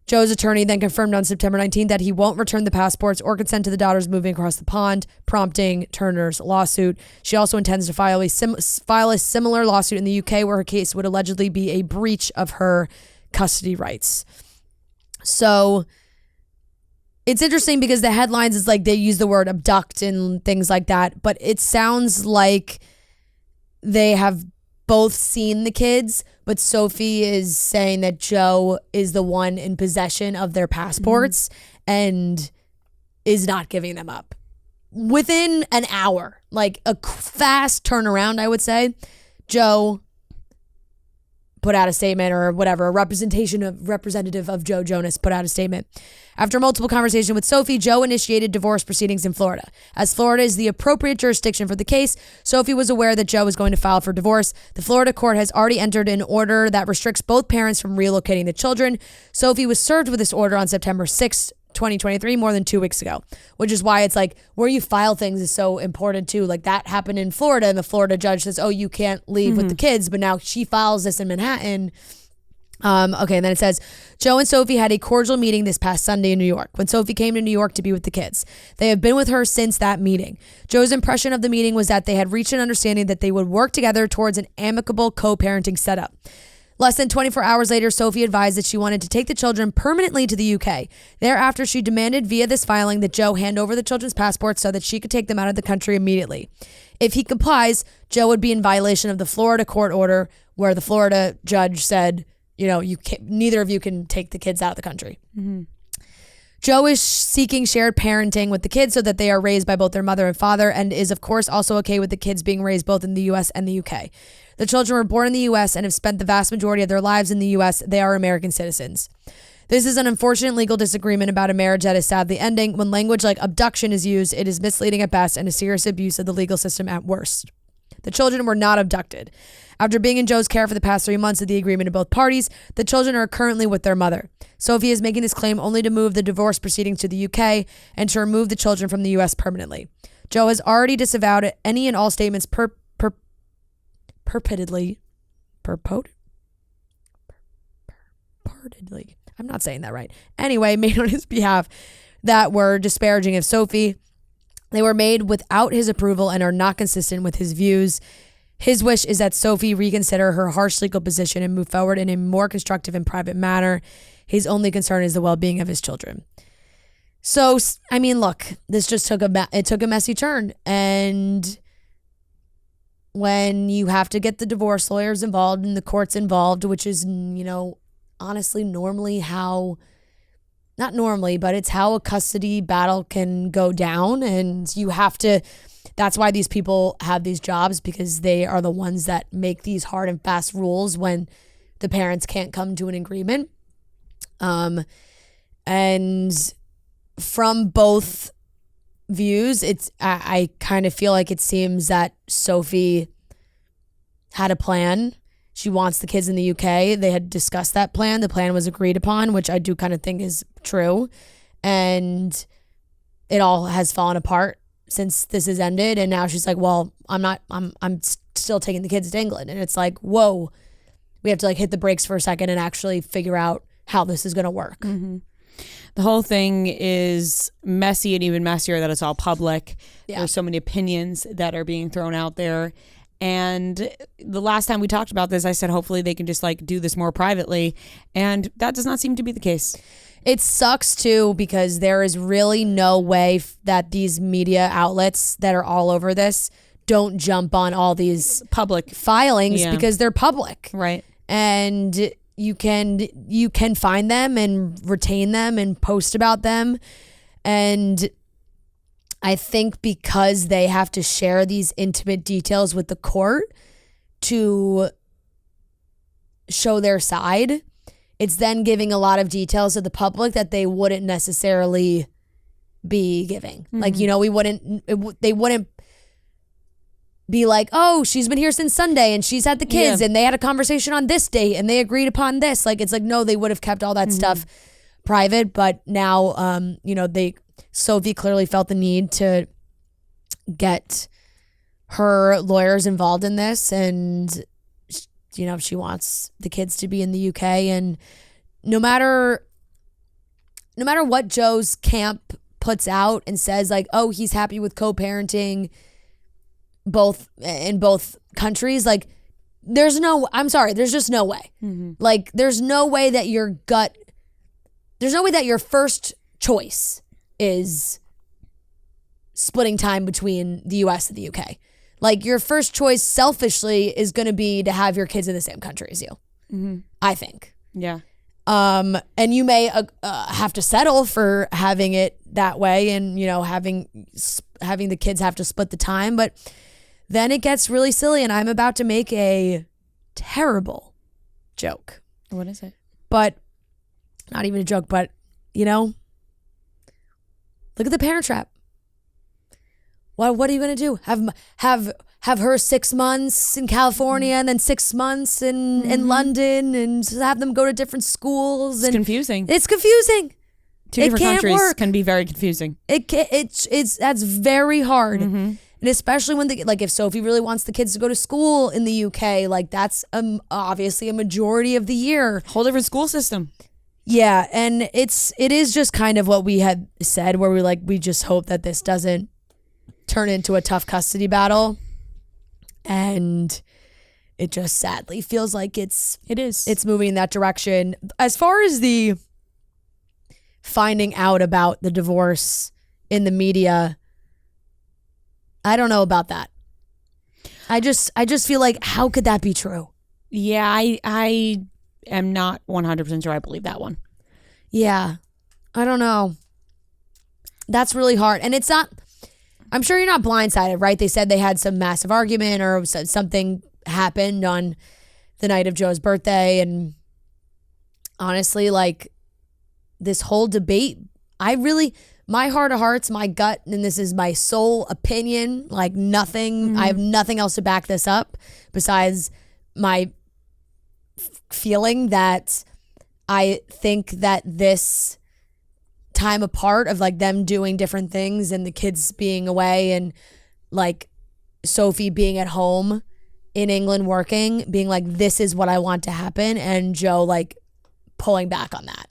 Joe's attorney then confirmed on September 19th that he won't return the passports or consent to the daughters moving across the pond, prompting Turner's lawsuit. She also intends to file a similar lawsuit in the UK where her case would allegedly be a breach of her custody rights. So it's interesting because the headlines is like they use the word abduct and things like that, but it sounds like they have both seen the kids, but Sophie is saying that Joe is the one in possession of their passports and is not giving them up. Within an hour, like a fast turnaround, I would say, Joe put out a statement or whatever, a representative of Joe Jonas put out a statement. After multiple conversations with Sophie, Joe initiated divorce proceedings in Florida. As Florida is the appropriate jurisdiction for the case, Sophie was aware that Joe was going to file for divorce. The Florida court has already entered an order that restricts both parents from relocating the children. Sophie was served with this order on September 6th, 2023, more than 2 weeks ago, which is why it's like where you file things is so important too. Like that happened in Florida and the Florida judge says, oh, you can't leave with the kids, but now she files this in Manhattan. Okay, and then it says, Joe and Sophie had a cordial meeting this past Sunday in New York when Sophie came to New York to be with the kids. They have been with her since that meeting. Joe's impression of the meeting was that they had reached an understanding that they would work together towards an amicable co-parenting setup. Less than 24 hours later, Sophie advised that she wanted to take the children permanently to the UK. Thereafter, she demanded via this filing that Joe hand over the children's passports so that she could take them out of the country immediately. If he complies, Joe would be in violation of the Florida court order where the Florida judge said, you know, neither of you can take the kids out of the country. Joe is seeking shared parenting with the kids so that they are raised by both their mother and father, and is of course also okay with the kids being raised both in the US and the UK. The children were born in the US and have spent the vast majority of their lives in the US. They are American citizens. This is an unfortunate legal disagreement about a marriage that is sadly ending. When language like abduction is used, it is misleading at best and a serious abuse of the legal system at worst. The children were not abducted. After being in Joe's care for the past 3 months of the agreement of both parties, the children are currently with their mother. Sophie is making this claim only to move the divorce proceedings to the UK and to remove the children from the US permanently. Joe has already disavowed any and all statements purportedly, I'm not saying that right. Anyway, made on his behalf that were disparaging of Sophie. They were made without his approval and are not consistent with his views. His wish is that Sophie reconsider her harsh legal position and move forward in a more constructive and private manner. His only concern is the well-being of his children. So, I mean, look, this just took a messy turn. And when you have to get the divorce lawyers involved and the courts involved, which is, you know, honestly, normally how, not normally, but it's how a custody battle can go down. And you have to, that's why these people have these jobs, because they are the ones that make these hard and fast rules when the parents can't come to an agreement. And from both views, I kind of feel like it seems that Sophie had a plan. She wants the kids in the UK. They had discussed that plan. The plan was agreed upon, which I do kind of think is true. And it all has fallen apart since this has ended. And now she's like, well, I'm still taking the kids to England. And it's like, whoa, we have to like hit the brakes for a second and actually figure out how this is going to work. Mm-hmm. The whole thing is messy, and even messier that it's all public. Yeah. There's so many opinions that are being thrown out there. And the last time we talked about this, I said, hopefully they can just like do this more privately. And that does not seem to be the case. It sucks too, because there is really no way that these media outlets that are all over this don't jump on all these public filings because they're public. Right. And you can find them and retain them and post about them. And I think because they have to share these intimate details with the court, to show their side, it's then giving a lot of details to the public that they wouldn't necessarily be giving. Like, you know, they wouldn't be like, oh, she's been here since Sunday and she's had the kids and they had a conversation on this date and they agreed upon this. Like, it's like, no, they would have kept all that stuff private. But now, you know, Sophie clearly felt the need to get her lawyers involved in this, and you know, she wants the kids to be in the UK, and no matter what Joe's camp puts out and says, like, oh, he's happy with co-parenting in both countries, like, there's just no way. Like, there's no way that your first choice is splitting time between the US and the UK. Like, your first choice selfishly is going to be to have your kids in the same country as you. I think. Yeah. And you may have to settle for having it that way, and, you know, having the kids have to split the time, but then it gets really silly, and I'm about to make a terrible joke. What is it? But not even a joke, but, you know, look at the Parent Trap. What are you gonna do? Have her 6 months in California and then 6 months in London, and have them go to different schools? It's confusing. It's confusing. Two different countries can be very confusing. That's very hard, and especially when if Sophie really wants the kids to go to school in the UK, like, that's obviously a majority of the year. Whole different school system. Yeah, and it is just kind of what we had said, where we just hope that this doesn't turn into a tough custody battle, and it just sadly feels like it's moving in that direction. As far as the finding out about the divorce in the media, I don't know about that. I just feel like, how could that be true? Yeah, I am not 100% sure I believe that one. Yeah, I don't know. That's really hard, and it's not. I'm sure you're not blindsided, right? They said they had some massive argument or something happened on the night of Joe's birthday. And honestly, like, this whole debate, my heart of hearts, my gut, and this is my sole opinion, like, nothing, I have nothing else to back this up besides my feeling that I think that this time apart of, like, them doing different things and the kids being away, and, like, Sophie being at home in England working, being like, this is what I want to happen, and Joe, like, pulling back on that.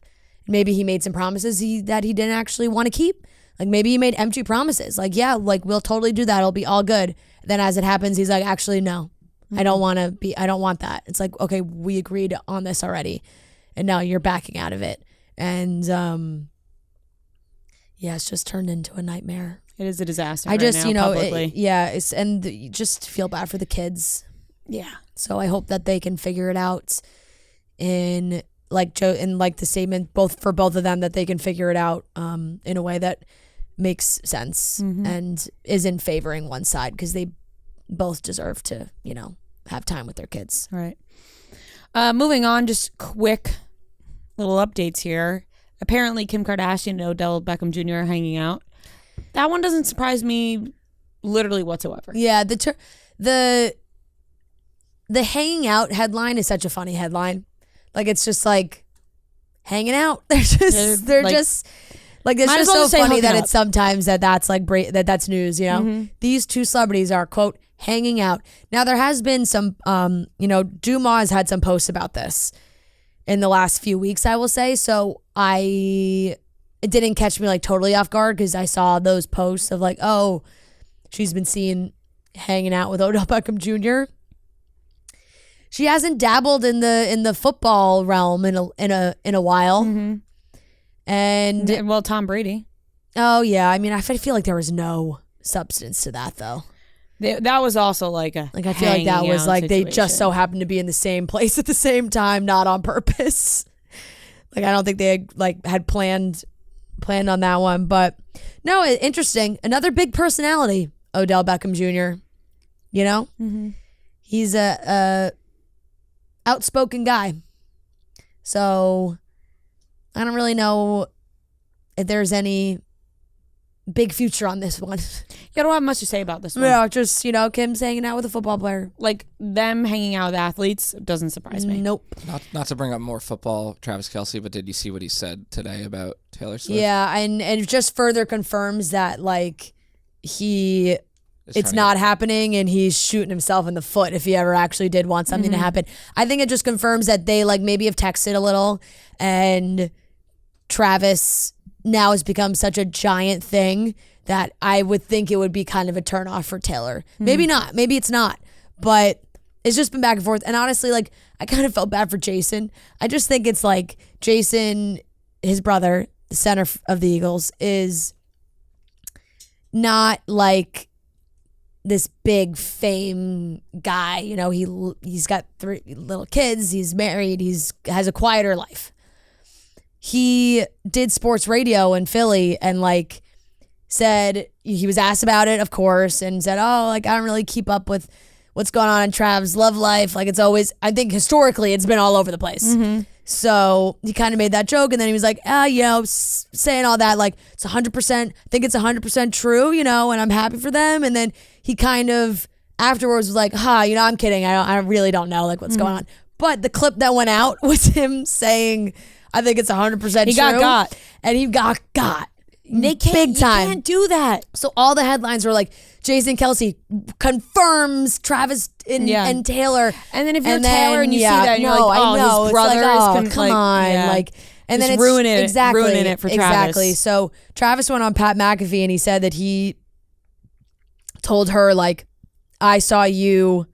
Maybe he made some promises that he didn't actually want to keep. Like, maybe he made empty promises, like, yeah, like, we'll totally do that, it'll be all good. Then as it happens, he's like, actually, no, I don't want that. It's like, okay, we agreed on this already, and now you're backing out of it. And yeah, it's just turned into a nightmare. It is a disaster. I just, right now, publicly. You just feel bad for the kids. Yeah. So I hope that they can figure it out in, like, Joe, in, like, the statement, for both of them, that they can figure it out in a way that makes sense and isn't favoring one side, because they both deserve to, you know, have time with their kids. Right. Moving on, just quick little updates here. Apparently, Kim Kardashian and Odell Beckham Jr. are hanging out. That one doesn't surprise me literally whatsoever. Yeah, the hanging out headline is such a funny headline. Like, it's just like hanging out. They're just so funny that it's sometimes that's like that's news. You know, these two celebrities are, quote, hanging out. Now, there has been some, Dumas has had some posts about this in the last few weeks, I will say. So it didn't catch me, like, totally off guard, because I saw those posts of, like, oh, she's been seen hanging out with Odell Beckham Jr. She hasn't dabbled in the football realm in a while. And well, Tom Brady. Oh yeah, I mean, I feel like there was no substance to that, though. That was also like a I feel like that was like situation. They just so happened to be in the same place at the same time, not on purpose. Like, I don't think they had planned on that one, but no, interesting. Another big personality, Odell Beckham Jr. You know, He's a outspoken guy. So I don't really know if there's any big future on this one. You don't have much to say about this one. Yeah, just, Kim's hanging out with a football player. Like, them hanging out with athletes doesn't surprise me. Nope. Not to bring up more football, Travis Kelce, but did you see what he said today about Taylor Swift? Yeah, and it just further confirms that, like, it's not happening, and he's shooting himself in the foot if he ever actually did want something to happen. I think it just confirms that they, like, maybe have texted a little, and Travis now has become such a giant thing that I would think it would be kind of a turnoff for Taylor. Maybe not. Maybe it's not. But it's just been back and forth. And honestly, like, I kind of felt bad for Jason. I just think it's like Jason, his brother, the center of the Eagles, is not like this big fame guy. He's got 3 little kids. He's married. Has a quieter life. He did sports radio in Philly and, like, said he was asked about it, of course, and said, I don't really keep up with what's going on in Trav's love life. Like, it's always, I think historically it's been all over the place. So he kind of made that joke, and then he was like, saying all that, like, it's 100%, I think it's 100% true, and I'm happy for them. And then he kind of afterwards was like, I'm kidding. I really don't know, like, what's going on. But the clip that went out was him saying, I think it's 100% true. He got. And he got. They can't, big time. You can't do that. So all the headlines were like, Jason Kelce confirms Travis and Taylor. And then if you're Taylor and you see that, and you're like, his brother is come on. Yeah. Like, and Just then it's ruining it for Travis. Exactly. So Travis went on Pat McAfee and he said that he told her, like, I saw you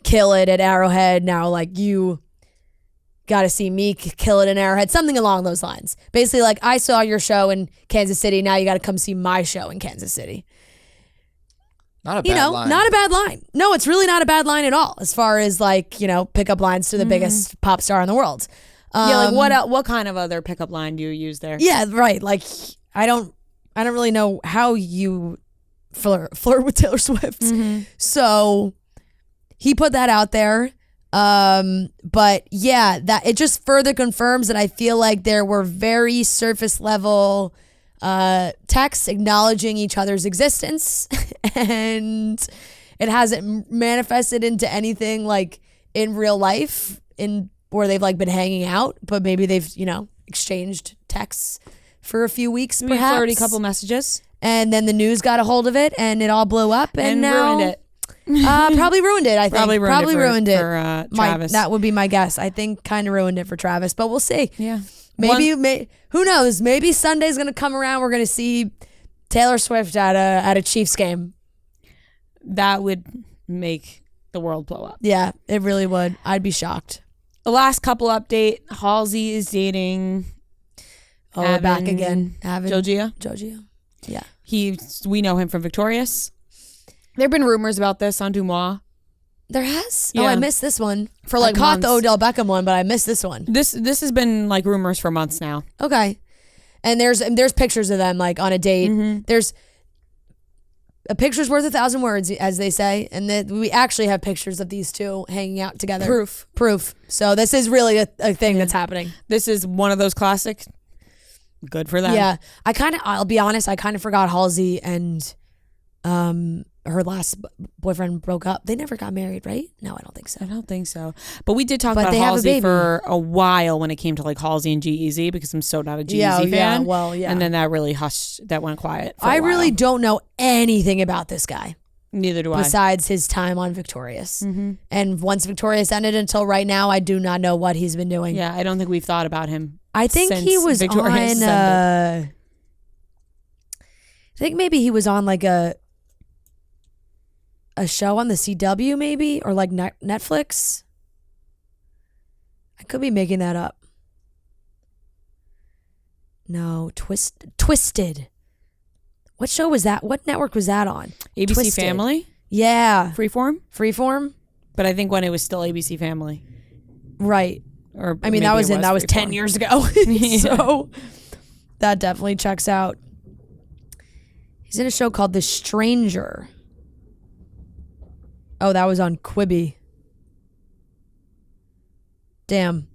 kill it at Arrowhead. Now, like, you got to see me kill it in Arrowhead. Something along those lines. Basically, like, I saw your show in Kansas City. Now you got to come see my show in Kansas City. Not a bad line. Not a bad line. No, it's really not a bad line at all. As far as, like, pickup lines to the biggest pop star in the world. What kind of other pickup line do you use there? Yeah, right. Like, I don't really know how you flirt with Taylor Swift. So he put that out there. But yeah, that it just further confirms that I feel like there were very surface level texts acknowledging each other's existence, and it hasn't manifested into anything like in real life where they've, like, been hanging out, but maybe they've exchanged texts for a few weeks, Maybe perhaps. flirty couple messages, and then the news got a hold of it and it all blew up and now ruined it. Probably ruined it. I think Probably ruined it for Travis. That would be my guess. I think kind of ruined it for Travis, but we'll see. Yeah. Maybe who knows? Maybe Sunday's gonna come around. We're gonna see Taylor Swift at a Chiefs game. That would make the world blow up. Yeah, it really would. I'd be shocked. The last couple update: Halsey is dating. We're back again. Jogia. Yeah. We know him from Victorious. There have been rumors about this on Dumois. There has? Yeah. Oh, I missed this one. For like I caught months. the Odell Beckham one, but I missed this one. This has been like rumors for months now. Okay. And there's pictures of them, like, on a date. There's a picture's worth 1,000 words, as they say, and we actually have pictures of these two hanging out together. Proof. So this is really a thing that's happening. This is one of those classic. Good for them. Yeah. I'll be honest, I kind of forgot Halsey and her last boyfriend broke up. They never got married, right? No, I don't think so. I don't think so. But we did talk But about they have a Halsey baby. for a while when it came to like Halsey and G-Eazy, because I'm so not a G-Eazy fan. Yeah, well, yeah. And then that really hushed, that went quiet for a I while. really don't know anything about this guy Neither do I. besides his time on Victorious. And once Victorious ended until right now, I do not know what he's been doing. Yeah, I don't think we've thought about him. I think he since was Victorious on ended. I think maybe he was on like a show on the CW, maybe, or like Netflix. I could be making that up. No, Twisted. What show was that? What network was that on? ABC Twisted. Family? Yeah. Freeform? But I think when it was still ABC Family. Right. Or I mean, maybe that was Freeform. 10 years ago. Yeah. So that definitely checks out. He's in a show called The Stranger. Oh, that was on Quibi. Damn.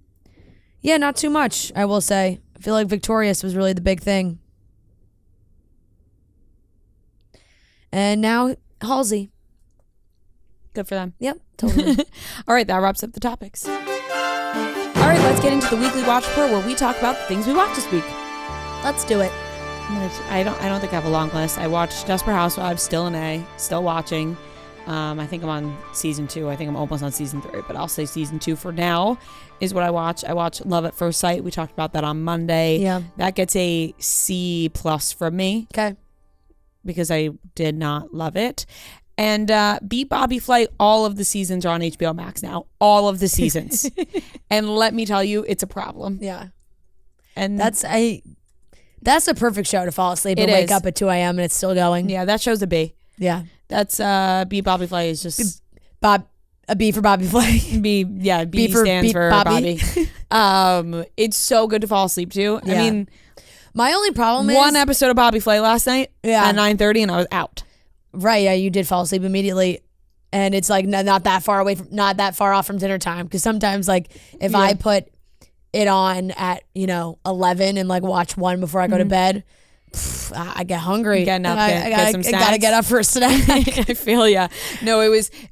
Yeah, not too much, I will say. I feel like Victorious was really the big thing. And now Halsey. Good for them. Yep, totally. All right, that wraps up the topics. All right, let's get into the weekly watch report where we talk about the things we watched this week. Let's do it. I don't think I have a long list. I watched Desperate Housewives, still an A, still watching. I think I'm on season 2. I think I'm almost on season 3, but I'll say season 2 for now is what I watch. I watch Love at First Sight. We talked about that on Monday. Yeah. That gets a C+ from me. Okay. Because I did not love it. And Beat Bobby Flight, all of the seasons are on HBO Max now. All of the seasons. And let me tell you, it's a problem. Yeah. And That's a perfect show to fall asleep and It wake is. up at 2 a.m. and it's still going. yeah, that show's a B. Yeah. That's Beat Bobby Flight is just A B for Bobby Flay. B. Yeah, B B for stands Beat for Bobby. Bobby. It's so good to fall asleep to. Yeah. I mean, My only problem is one episode of Bobby Flay last night Yeah. at 9:30 and I was out. right. Yeah, you did fall asleep immediately, and it's like not that far away from, not that far off from dinner time. Because sometimes, like, if I put it on at 11 and like watch one before I go to bed, I get hungry. Getting up, I get some gotta snacks. get up for a snack. I feel ya. No, it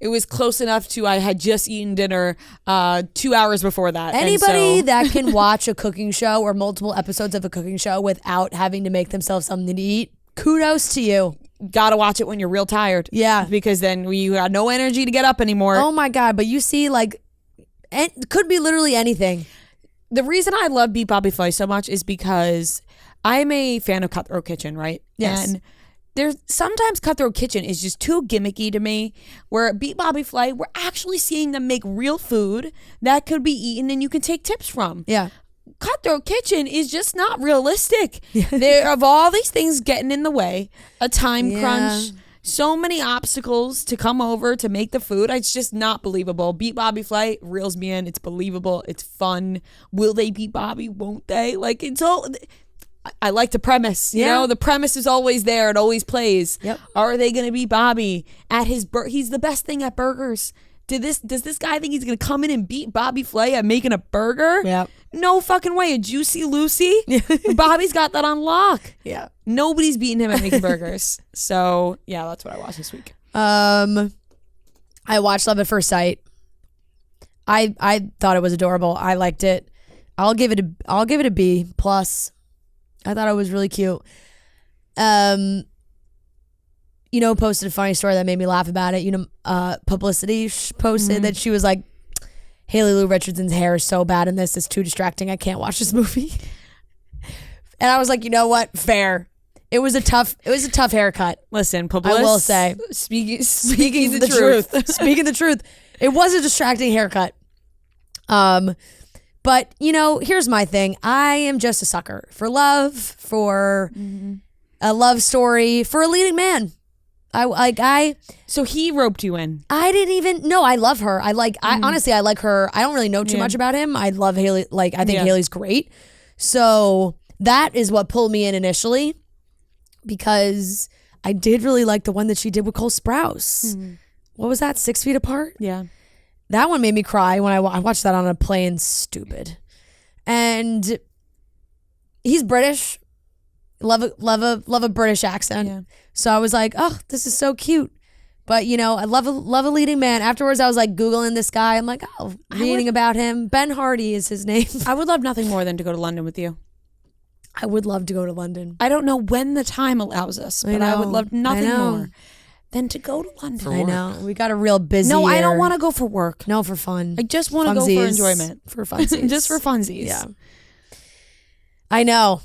was close enough to I had just eaten dinner 2 hours before that. And Anybody so- that can watch a cooking show or multiple episodes of a cooking show without having to make themselves something to eat, kudos to you. gotta watch it when you're real tired. Yeah. Because then you got no energy to get up anymore. Oh my God. But you see, like, it could be literally anything. The reason I love Beat Bobby Flay so much is because I'm a fan of Cutthroat Kitchen, right? Yes. And there's sometimes Cutthroat Kitchen is just too gimmicky to me, where Beat Bobby Flay, we're actually seeing them make real food that could be eaten and you can take tips from. Yeah. Cutthroat Kitchen is just not realistic. There of all these things getting in the way, a time Yeah. crunch, so many obstacles to come over to make the food. It's just not believable. Beat Bobby Flay reels me in. It's believable. It's fun. Will they beat Bobby? Won't they? Like, it's all. I like the premise. You Yeah. know, the premise is always there. It always plays. Yep. Are they going to beat Bobby at his? He's the best thing at burgers. Does this guy think he's going to come in and beat Bobby Flay at making a burger? Yep. No fucking way. A Juicy Lucy? Bobby's got that on lock. Yeah. Nobody's beating him at making burgers. So, yeah, that's what I watched this week. I watched Love at First Sight. I thought it was adorable. I liked it. I'll give it a B plus. I thought it was really cute. Posted a funny story that made me laugh about it. Publicity posted that she was like, Haley Lou Richardson's hair is so bad in this, it's too distracting. I can't watch this movie. And I was like, you know what? Fair. It was a tough haircut. Listen, Publis, I will say. speaking the truth. Speaking the truth. It was a distracting haircut. But here's my thing. I am just a sucker for love, for a love story, for a leading man. So he roped you in. I didn't even know. I love her. I honestly, I like her. I don't really know too much about him. I love Haley. I think Haley's great. So that is what pulled me in initially, because I did really like the one that she did with Cole Sprouse. What was that? 6 Feet Apart? Yeah. That one made me cry when I watched that on a plane. Stupid. And he's British. Love a British accent. Yeah. So I was like, oh, this is so cute. But I love a leading man. Afterwards, I was like Googling this guy. I'm like, reading about him. Ben Hardy is his name. I would love nothing more than to go to London with you. I would love to go to London. I don't know when the time allows us, but I would know. love nothing I know. more than to go to London. I know. We got a real busy No, I year. don't want to go for work. No, for fun. I just want to go for Funsies. enjoyment. For funsies. Just for funsies. Yeah. I know.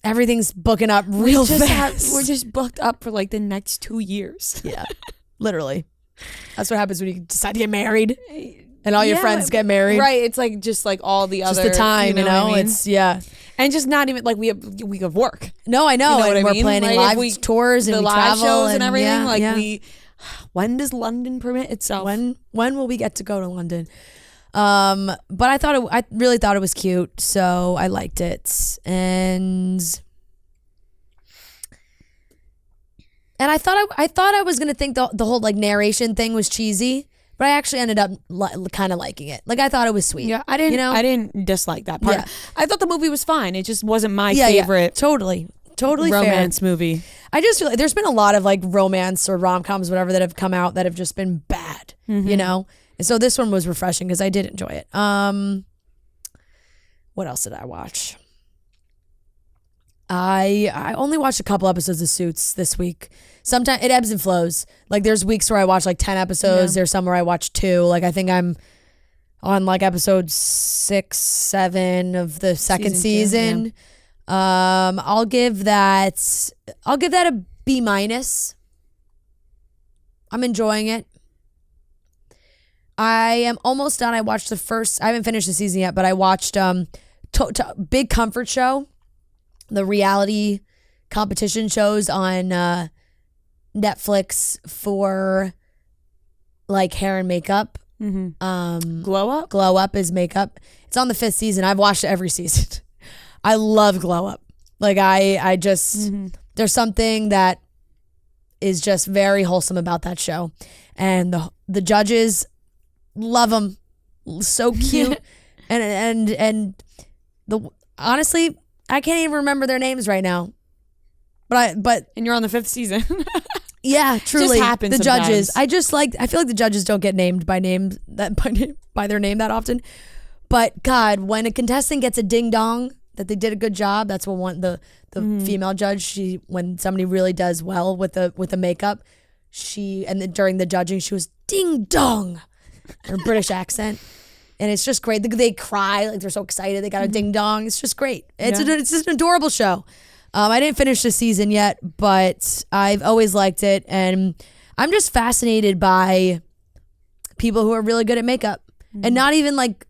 Everything's booking up real fast. We're just booked up for like the next 2 years. Yeah, literally. That's what happens when you decide to get married and all your friends get married. Right. It's like just like all the Just other the time, what I mean? It's and just not even like we have work. No, I know. You know what and I we're mean? planning Like, if live tours and the we live travel shows and everything. yeah, like yeah. when does London permit itself? When will we get to go to London? But I really thought it was cute, so I liked it, and I thought I was gonna think the whole like narration thing was cheesy, But I actually ended up kind of liking it. Like I thought it was sweet. Yeah, I didn't. You know? I didn't dislike that part. Yeah. I thought the movie was fine. It just wasn't my favorite Totally romance fair. movie. I just feel like there's been a lot of like romance or rom-coms, whatever, that have come out that have just been bad, you know? And so this one was refreshing because I did enjoy it. What else did I watch? I only watched a couple episodes of Suits this week. Sometimes it ebbs and flows. Like there's weeks where I watch like 10 episodes. There's some where I watch 2. Like I think I'm on like episode 6, 7 of the second season. 2, I'll give that a B-. I'm enjoying it. I am almost done. I watched I haven't finished the season yet, but I watched Big Comfort Show, the reality competition shows on Netflix for like hair and makeup. Glow Up is makeup. It's on the 5th season. I've watched it every season. I love Glow Up. Like I just there's something that is just very wholesome about that show, and the judges love them. So cute, and honestly, I can't even remember their names right now. But and you're on the 5th season. yeah, truly, happens the sometimes. judges. I feel like the judges don't get named by their name that often. But God, when a contestant gets a ding dong that they did a good job, that's what the female judge, when somebody really does well with the makeup, during the judging she was ding dong, her British accent. And it's just great. They cry like they're so excited they got a ding dong. It's just great. It's just an adorable show. I didn't finish the season yet, but I've always liked it, and I'm just fascinated by people who are really good at makeup, and not even like,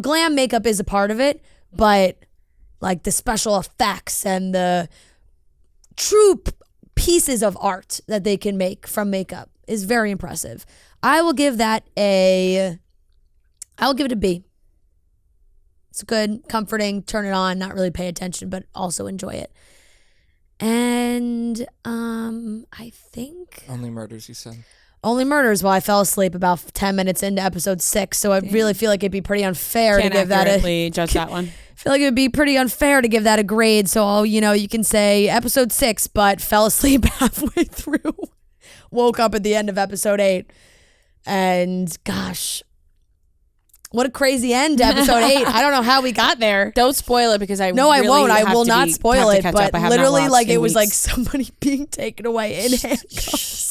glam makeup is a part of it, but like the special effects and the true pieces of art that they can make from makeup is very impressive. I'll give it a B. It's good, comforting, turn it on, not really pay attention, but also enjoy it. And I think Only Murders, you said? Only Murders. Well, I fell asleep about 10 minutes into episode 6, so I really feel like it'd be pretty unfair Can't to give accurately judge that one. I feel like it would be pretty unfair to give that a grade. So, you can say episode 6, but fell asleep halfway through. Woke up at the end of episode 8. And gosh, what a crazy end to episode 8. I don't know how we got there. Don't spoil it because I No, I really won't. I have will to not be- spoil have to it. catch But up. I have not literally, watched like, in it was like weeks. somebody being taken away in handcuffs.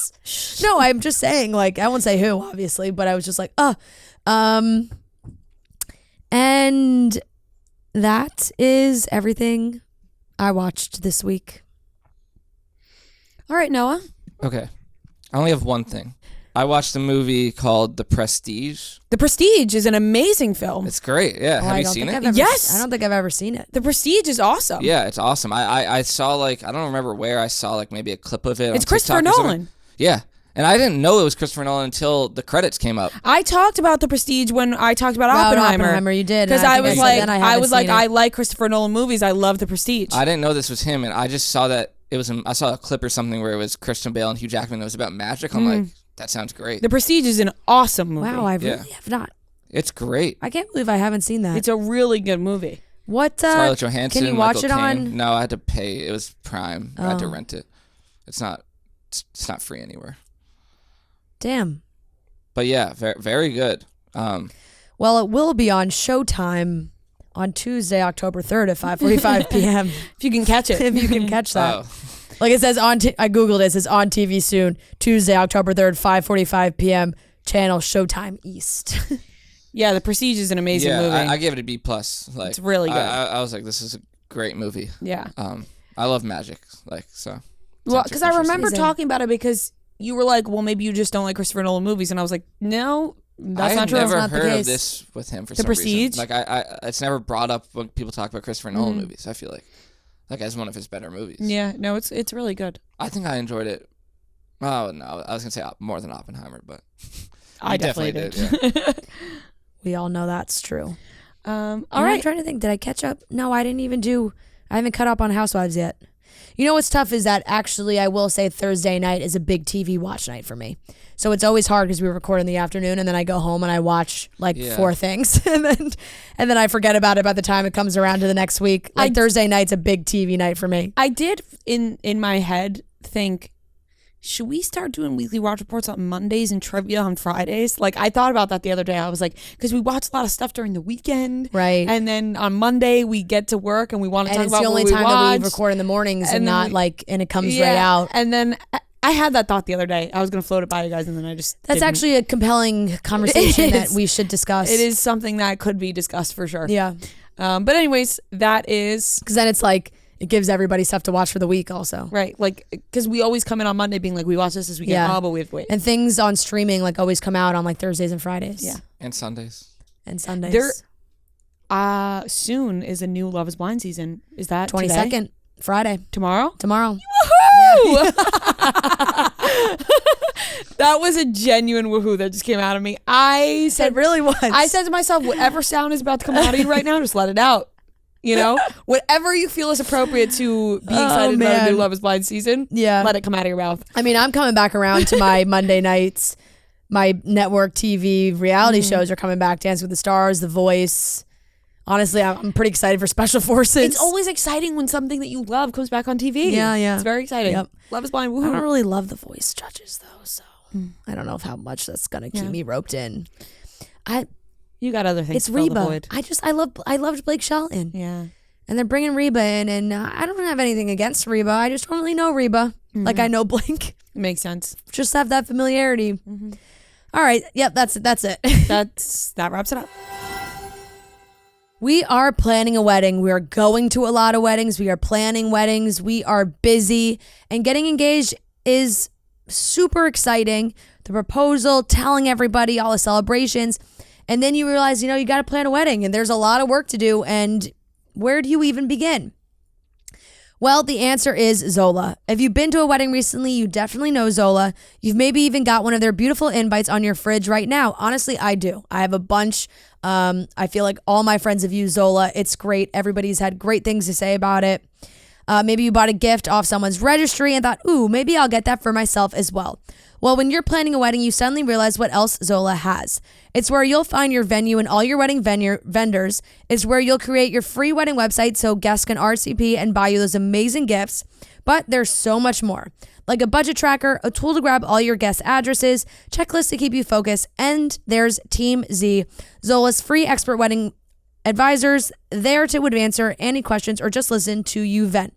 No, I'm just saying, like, I won't say who, obviously, but I was just like, and that is everything I watched this week. All right, Noah. Okay. I only have one thing. I watched a movie called The Prestige. The Prestige is an amazing film. It's great. Yeah. Have you seen it? Yes. I don't think I've ever seen it. The Prestige is awesome. Yeah, it's awesome. I saw like, I don't remember where I saw like maybe a clip of it. It's on Christopher TikTok or something. Nolan. Yeah. And I didn't know it was Christopher Nolan until the credits came up. I talked about The Prestige when I talked about About Oppenheimer. you did. Because and I think was said like, then I haven't was like, seen it. I like Christopher Nolan movies. I love The Prestige. I didn't know this was him, and I just saw that it was. I saw a clip or something where it was Christian Bale and Hugh Jackman. That was about magic. I'm like, that sounds great. The Prestige is an awesome movie. Wow, I really have not. It's great. I can't believe I haven't seen that. It's a really good movie. What? Scarlett Johansson. Can you watch Michael it Caine. on? No, I had to pay. It was Prime. I had to rent it. It's not free anywhere. Damn. But yeah, very, very good. Well, it will be on Showtime on Tuesday, October 3rd at 5:45 p.m. If you can catch it. if you can catch that. Oh, Like it says I Googled it. It says on TV soon, Tuesday, October 3rd, 5:45 p.m. Channel Showtime East. Yeah, The Prestige is an amazing yeah, movie. I gave it a B+. Like, It's really good. I was like, this is a great movie. yeah. I love magic. Like, so. Well, because I remember Amazing. talking about it because you were like, well, maybe you just don't like Christopher Nolan movies. And I was like, no, that's not true. I've never not the heard case. of this with him for The some Prestige? reason. Like, it's never brought up when people talk about Christopher Nolan movies, I feel like as one of his better movies. Yeah, no, it's really good. I think I enjoyed it. Oh, no, I was going to say more than Oppenheimer, but I you definitely did. Yeah. We all know that's true. All I'm right. trying to think. Did I catch up? No, I haven't cut up on Housewives yet. You know what's tough is that actually I will say Thursday night is a big TV watch night for me. So it's always hard because we record in the afternoon and then I go home and I watch like 4 things and then I forget about it by the time it comes around to the next week. Like Thursday night's a big TV night for me. I did in my head think, should we start doing weekly watch reports on Mondays and trivia on Fridays? Like I thought about that the other day. I was like, because we watch a lot of stuff during the weekend, right? And then on Monday we get to work and we want to talk about what we watch. And it's the only time that we record in the mornings and not and it comes right out. And then I had that thought the other day. I was going to float it by you guys and then I just That's didn't. actually a compelling conversation that we should discuss. It is something that could be discussed for sure. Yeah. But anyways, that is... Because then it's like, it gives everybody stuff to watch for the week also. Right. Like, because we always come in on Monday being like, we watch this weekend. Yeah. Oh, but we have to wait. And things on streaming like always come out on like Thursdays and Fridays. Yeah. And Sundays. And Sundays. There, soon is a new Love is Blind season. Is that 22nd, today? Friday. Tomorrow? Woohoo! That was a genuine woohoo that just came out of me. I said, It really was. I said to myself, whatever sound is about to come out of you right now, just let it out. You know, whatever you feel is appropriate to be excited about a new Love is Blind season. Yeah. Let it come out of your mouth. I mean, I'm coming back around to my Monday nights. My network TV reality shows are coming back. Dance with the Stars, The Voice. Honestly, I'm pretty excited for Special Forces. It's always exciting when something that you love comes back on TV. Yeah, yeah. It's very exciting. Yep. Love is Blind. I Woohoo. don't really love The Voice judges though, so I don't know how much that's gonna keep me roped in. You got other things It's to fill the Reba. void. I loved Blake Shelton. Yeah. And they're bringing Reba in, and I don't have anything against Reba. I just don't really know Reba like I know Blake. Makes sense. Just have that familiarity. All right. Yep. That's it. That wraps it up. We are planning a wedding. We are going to a lot of weddings. We are planning weddings. We are busy. And getting engaged is super exciting. The proposal, telling everybody, all the celebrations. And then you realize, you got to plan a wedding and there's a lot of work to do. And where do you even begin? Well, the answer is Zola. If you've been to a wedding recently, you definitely know Zola. You've maybe even got one of their beautiful invites on your fridge right now. Honestly, I do. I have a bunch. I feel like all my friends have used Zola. It's great. Everybody's had great things to say about it. Maybe you bought a gift off someone's registry and thought, ooh, maybe I'll get that for myself as well. Well, when you're planning a wedding, you suddenly realize what else Zola has. It's where you'll find your venue and all your wedding vendors. It's where you'll create your free wedding website so guests can RSVP and buy you those amazing gifts. But there's so much more. Like a budget tracker, a tool to grab all your guest addresses, checklists to keep you focused, and there's Team Z, Zola's free expert wedding advisors there to answer any questions or just listen to you vent.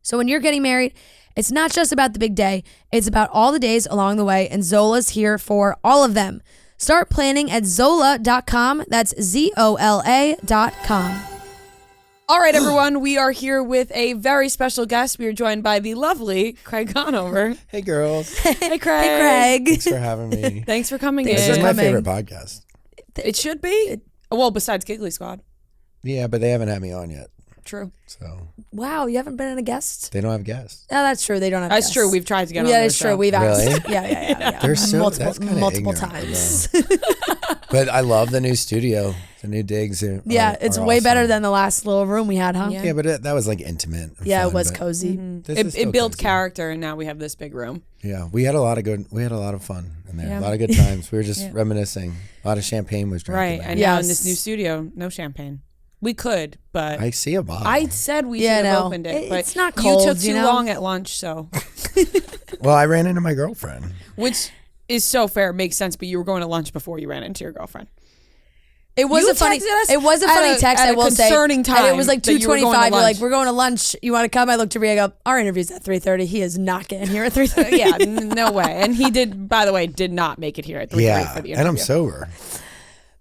So when you're getting married, it's not just about the big day, it's about all the days along the way, and Zola's here for all of them. Start planning at Zola.com. That's ZOLA.com. All right, everyone. We are here with a very special guest. We are joined by the lovely Craig Conover. Hey, girls. Hey, Craig. Hey, Craig. Thanks for having me. Thanks for coming This in. is my coming. favorite podcast. It should be. Well, besides Giggly Squad. Yeah, but they haven't had me on yet. True. So Wow, you haven't been a guest? they don't have guests. No, that's true. They don't have That's guests. true. We've tried to get on Yeah, their that's true. show. We've Really? asked. Yeah. They're so multiple that's kinda multiple ignorant of times. But I love the new studio. The new digs. Yeah, it's way better than the last little room we had, huh? Yeah, but that was like intimate. and Yeah, it fun, was but cozy. this is still It built cozy. character, and now we have this big room. Yeah, we had a lot of fun in there. A lot of good times. We were just reminiscing. A lot of champagne was drank. Right. in there. And now in this new studio, no champagne. We could, but I see a bottle. I said we Yeah, should have no. opened it. But It's not cold, You took too you know? long at lunch, so Well, I ran into my girlfriend. which is so fair, makes sense. But you were going to lunch before you ran into your girlfriend. It was You a funny. texted us It was a at funny a- text. at I a will say. concerning And it was like time that you were going to 2:25. You're like, lunch. we're going to lunch. You want to come? I looked at Rhea. I go, our interview's at 3:30. He is not getting here at 3:30. Yeah, no way. And he did, by the way, did not make it here at 3:30 Yeah, for the and I'm interview. sober.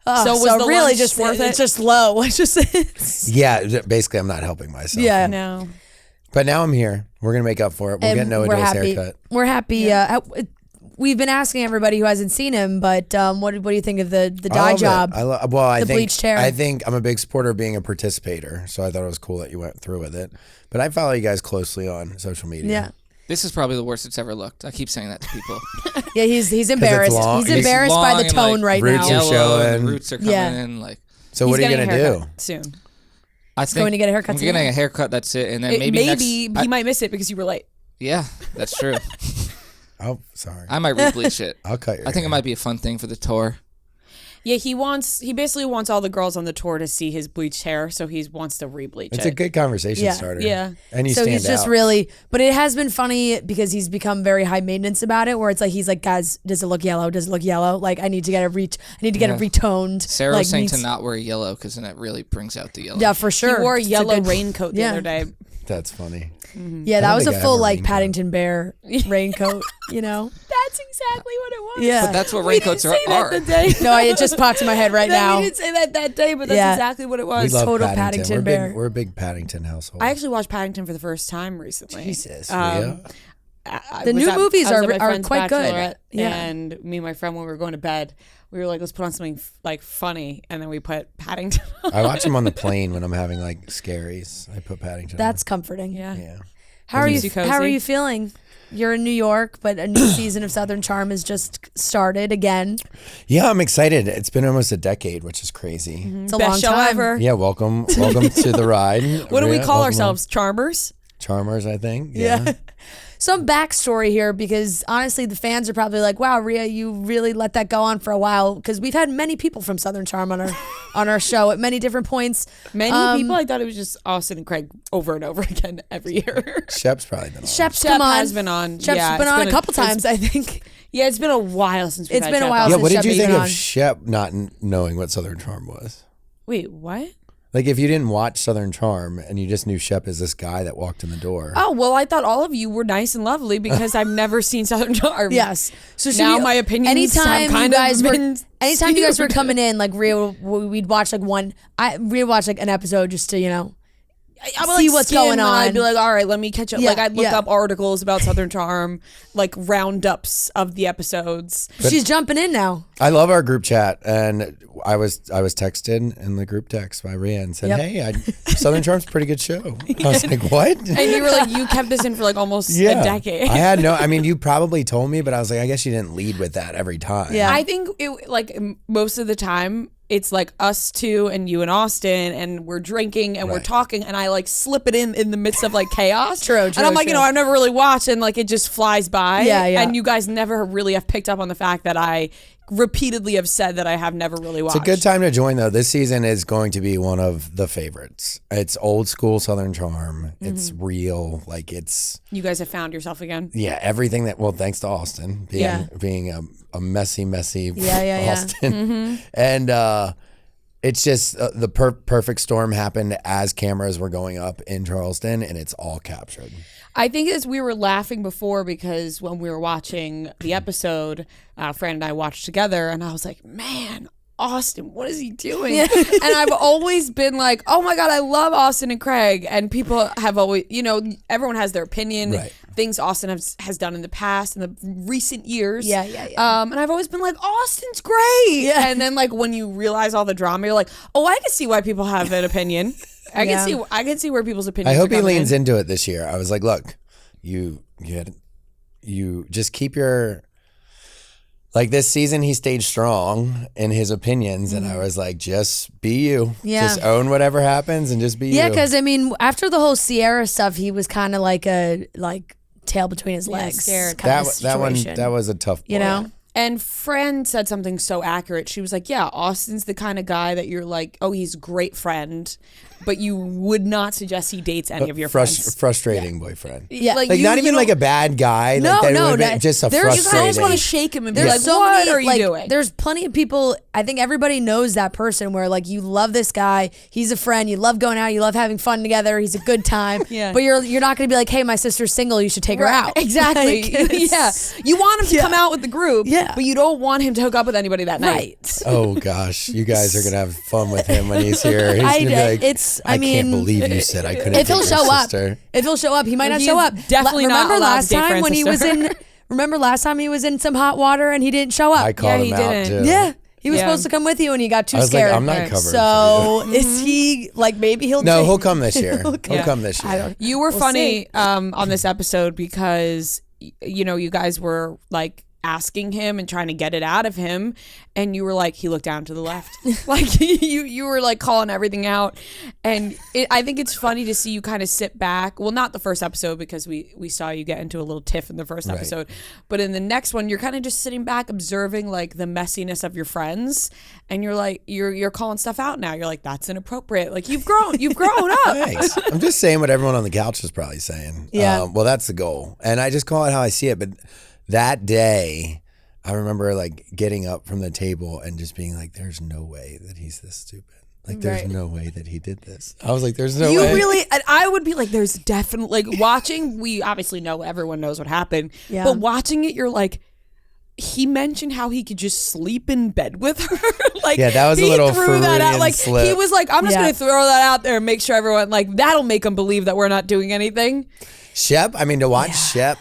So was the really lunch just worth it's it? just low. It's just Yeah, basically, I'm not helping myself. Yeah. No. But now I'm here. We're gonna make up for it. We'll get Noah we're Joe's happy. haircut. We're happy. We've been asking everybody who hasn't seen him, but what do you think of the I dye love it. job? I The think bleached hair. I think I'm a big supporter of being a participator, so I thought it was cool that you went through with it. But I follow you guys closely on social media. Yeah. This is probably the worst it's ever looked. I keep saying that to people. Yeah, he's embarrassed. long. He's It's embarrassed by the long and, tone like, right roots now. are Yellow and showing. the roots are coming Yeah. in. Like So what are you He's gonna getting a do? haircut soon. I think going to get a haircut I'm getting a haircut. That's it, and then maybe he might miss it because you were late. Yeah, that's true. Oh, sorry. I might re-bleach it. I'll cut your I think it hair. might be a fun thing for the tour. Yeah, he basically wants all the girls on the tour to see his bleached hair, so he wants to re-bleach It's it. a good conversation Yeah. starter. Yeah. And you So stand he's just out. really, but it has been funny because he's become very high maintenance about it. Where it's like he's like, guys, does it look yellow? Does it look yellow? Like I need to get it retoned. Sarah like, was saying needs- to not wear yellow because then it really brings out the yellow. Yeah, for sure. He wore a It's yellow good- raincoat the Yeah. other day. That's funny. Yeah, I that don't was a think I full have a like raincoat. Paddington Bear raincoat. You know. That's exactly what it was. Yeah. But that's what raincoats We didn't say are. that the day. No, it just popped in my head right now. We didn't say that day, but that's Yeah. exactly what it We was. love total Paddington. Paddington we're Bear. Big, we're a big Paddington household. I actually watched Paddington for the first time recently. Jesus. Um, yeah. The new movies I was are- at my are friend's quite good. bachelorette, Yeah. And me and my friend, when we were going to bed, we were like, let's put on something like funny, and then we put Paddington on. I watch them on the plane when I'm having like scaries. I put Paddington That's comforting. Yeah. on. Yeah. How are Makes you? you cozy. How are you feeling? You're in New York, but a new season of Southern Charm has just started again. Yeah, I'm excited. It's been almost a decade, which is crazy. It's a Best long show time. ever. Yeah, welcome to the ride. What do we Rhea, call welcome ourselves? Charmers? home. Charmers, I think. Yeah. Some backstory here because honestly, the fans are probably like, "Wow, Rhea, you really let that go on for a while." Because we've had many people from Southern Charm on our show at many different points. Many people. I thought it was just Austin and Craig over and over again every year. Shep's probably been on. Shep's Shep come on. has been on. Shep's Yeah, been it's on been a a- couple it's- times, I think. Yeah, it's been a while since we've It's had been a Shep while on. Yeah, since what did Shep you has think been of on. Shep not knowing what Southern Charm was? Wait, what? Like, if you didn't watch Southern Charm and you just knew Shep as this guy that walked in the door. Oh, well, I thought all of you were nice and lovely because I've never seen Southern Charm. Yes. So Now my opinions anytime have kind you of guys been were, anytime you guys were skewed. coming in, like we'd watch like Rhea watch like an episode just to I would, see like, what's skim going and on. I'd be like, all right, let me catch up. Yeah, Like, I'd look yeah. up articles about Southern Charm, like roundups of the episodes. She's jumping in now. I love our group chat, and I was texted in the group text by Rhea and said, Yep. "Hey, Southern Charm's a pretty good show." I was like, "What?" And you were like, you kept this in for like almost a decade. I had no. I mean, you probably told me, but I was like, I guess you didn't lead with that every time. Yeah. I think it, like most of the time it's like us two and you and Austin and we're drinking and we're Right. talking and I like slip it in the midst of like chaos. True, And I'm like, you true. know, I've never really watched and like it just flies by. Yeah, yeah. And you guys never really have picked up on the fact that I repeatedly have said that I have never really watched. It's a good time to join, though. This season is going to be one of the favorites. It's old school Southern Charm. It's real. Like, it's, You guys have found yourself again. yeah, everything that, well, thanks to Austin being a messy Yeah. Austin. And it's just the perfect storm happened as cameras were going up in Charleston, and it's all captured. I think as we were laughing before because when we were watching the episode, Fran and I watched together, and I was like, man, Austin, what is he doing? And I've always been like, oh my God, I love Austin and Craig. And people have always, you know, everyone has their opinion. Right. Things Austin has done in the past, in the recent years. Yeah. And I've always been like, Austin's great. Yeah. And then like when you realize all the drama, you're like, oh, I can see why people have an opinion. I can see where people's opinions. I hope are he coming leans in. into it this year. I was like, look, you just keep your, like, this season he stayed strong in his opinions, and I was like, just be you. Yeah. Just own whatever happens and just be Yeah, you. because I mean, after the whole Sierra stuff, he was kind of like a tail between his legs. scared. kind of that one situation, that was a tough you part. know. And Fran said something so accurate. She was like, yeah, Austin's the kind of guy that you're like, oh, he's a great friend, but you would not suggest he dates any of your friends. Frustrating boyfriend. Yeah. Like, you- not you even like don't- a bad guy. No, like, that no, would've been that- just a there's- you frustrating. I just want to shake him and be There's like, so what many, are you like, doing? There's plenty of people. I think everybody knows that person where like you love this guy. He's a friend. You love going out. You love having fun together. He's a good time. Yeah. But you're not going to be like, hey, my sister's single. You should take her out. Exactly. Like, Yeah. You want him to come out with the group, Yeah. but you don't want him to hook up with anybody that night. Right. Oh gosh, you guys are gonna have fun with him when he's here. He's gonna be like, I can't mean, believe you said I couldn't. if he'll date your show up, sister. he might not He show is up. definitely not remember allowed last to date time when he was Francis. in. Remember last time he was in some hot water and he didn't show up. I called he him out didn't. too. Yeah, he was Yeah. supposed to come with you and he got too I was scared. like, I'm not Right. covering. So for is he like maybe he'll? you. No, date- he'll come this year. He'll Yeah. come this year. You were We'll funny see. on this episode because you know you guys were like asking him and trying to get it out of him, and you were like, he looked down to the left. Like you were like calling everything out. And I think it's funny to see you kind of sit back. Well, not the first episode, because we saw you get into a little tiff in the first episode, but in the next one, you're kind of just sitting back observing like the messiness of your friends, and you're like, you're calling stuff out now. You're like, that's inappropriate. Like you've grown up. Thanks. I'm just saying what everyone on the couch is probably saying. Yeah. Well, that's the goal, and I just call it how I see it. But that day, I remember like getting up from the table and just being like, "There's no way that he's this stupid. Like, there's no way that he did this." I was like, "There's no way." You really, and I would be like, "There's definitely," like watching. We obviously know, everyone knows what happened, but watching it, you're like, he mentioned how he could just sleep in bed with her. Like, yeah, that was a he little threw that out. Freudian Like slip. he was like, "I'm just gonna throw that out there and make sure everyone like that'll make them believe that we're not doing anything." Shep. I mean, to watch Shep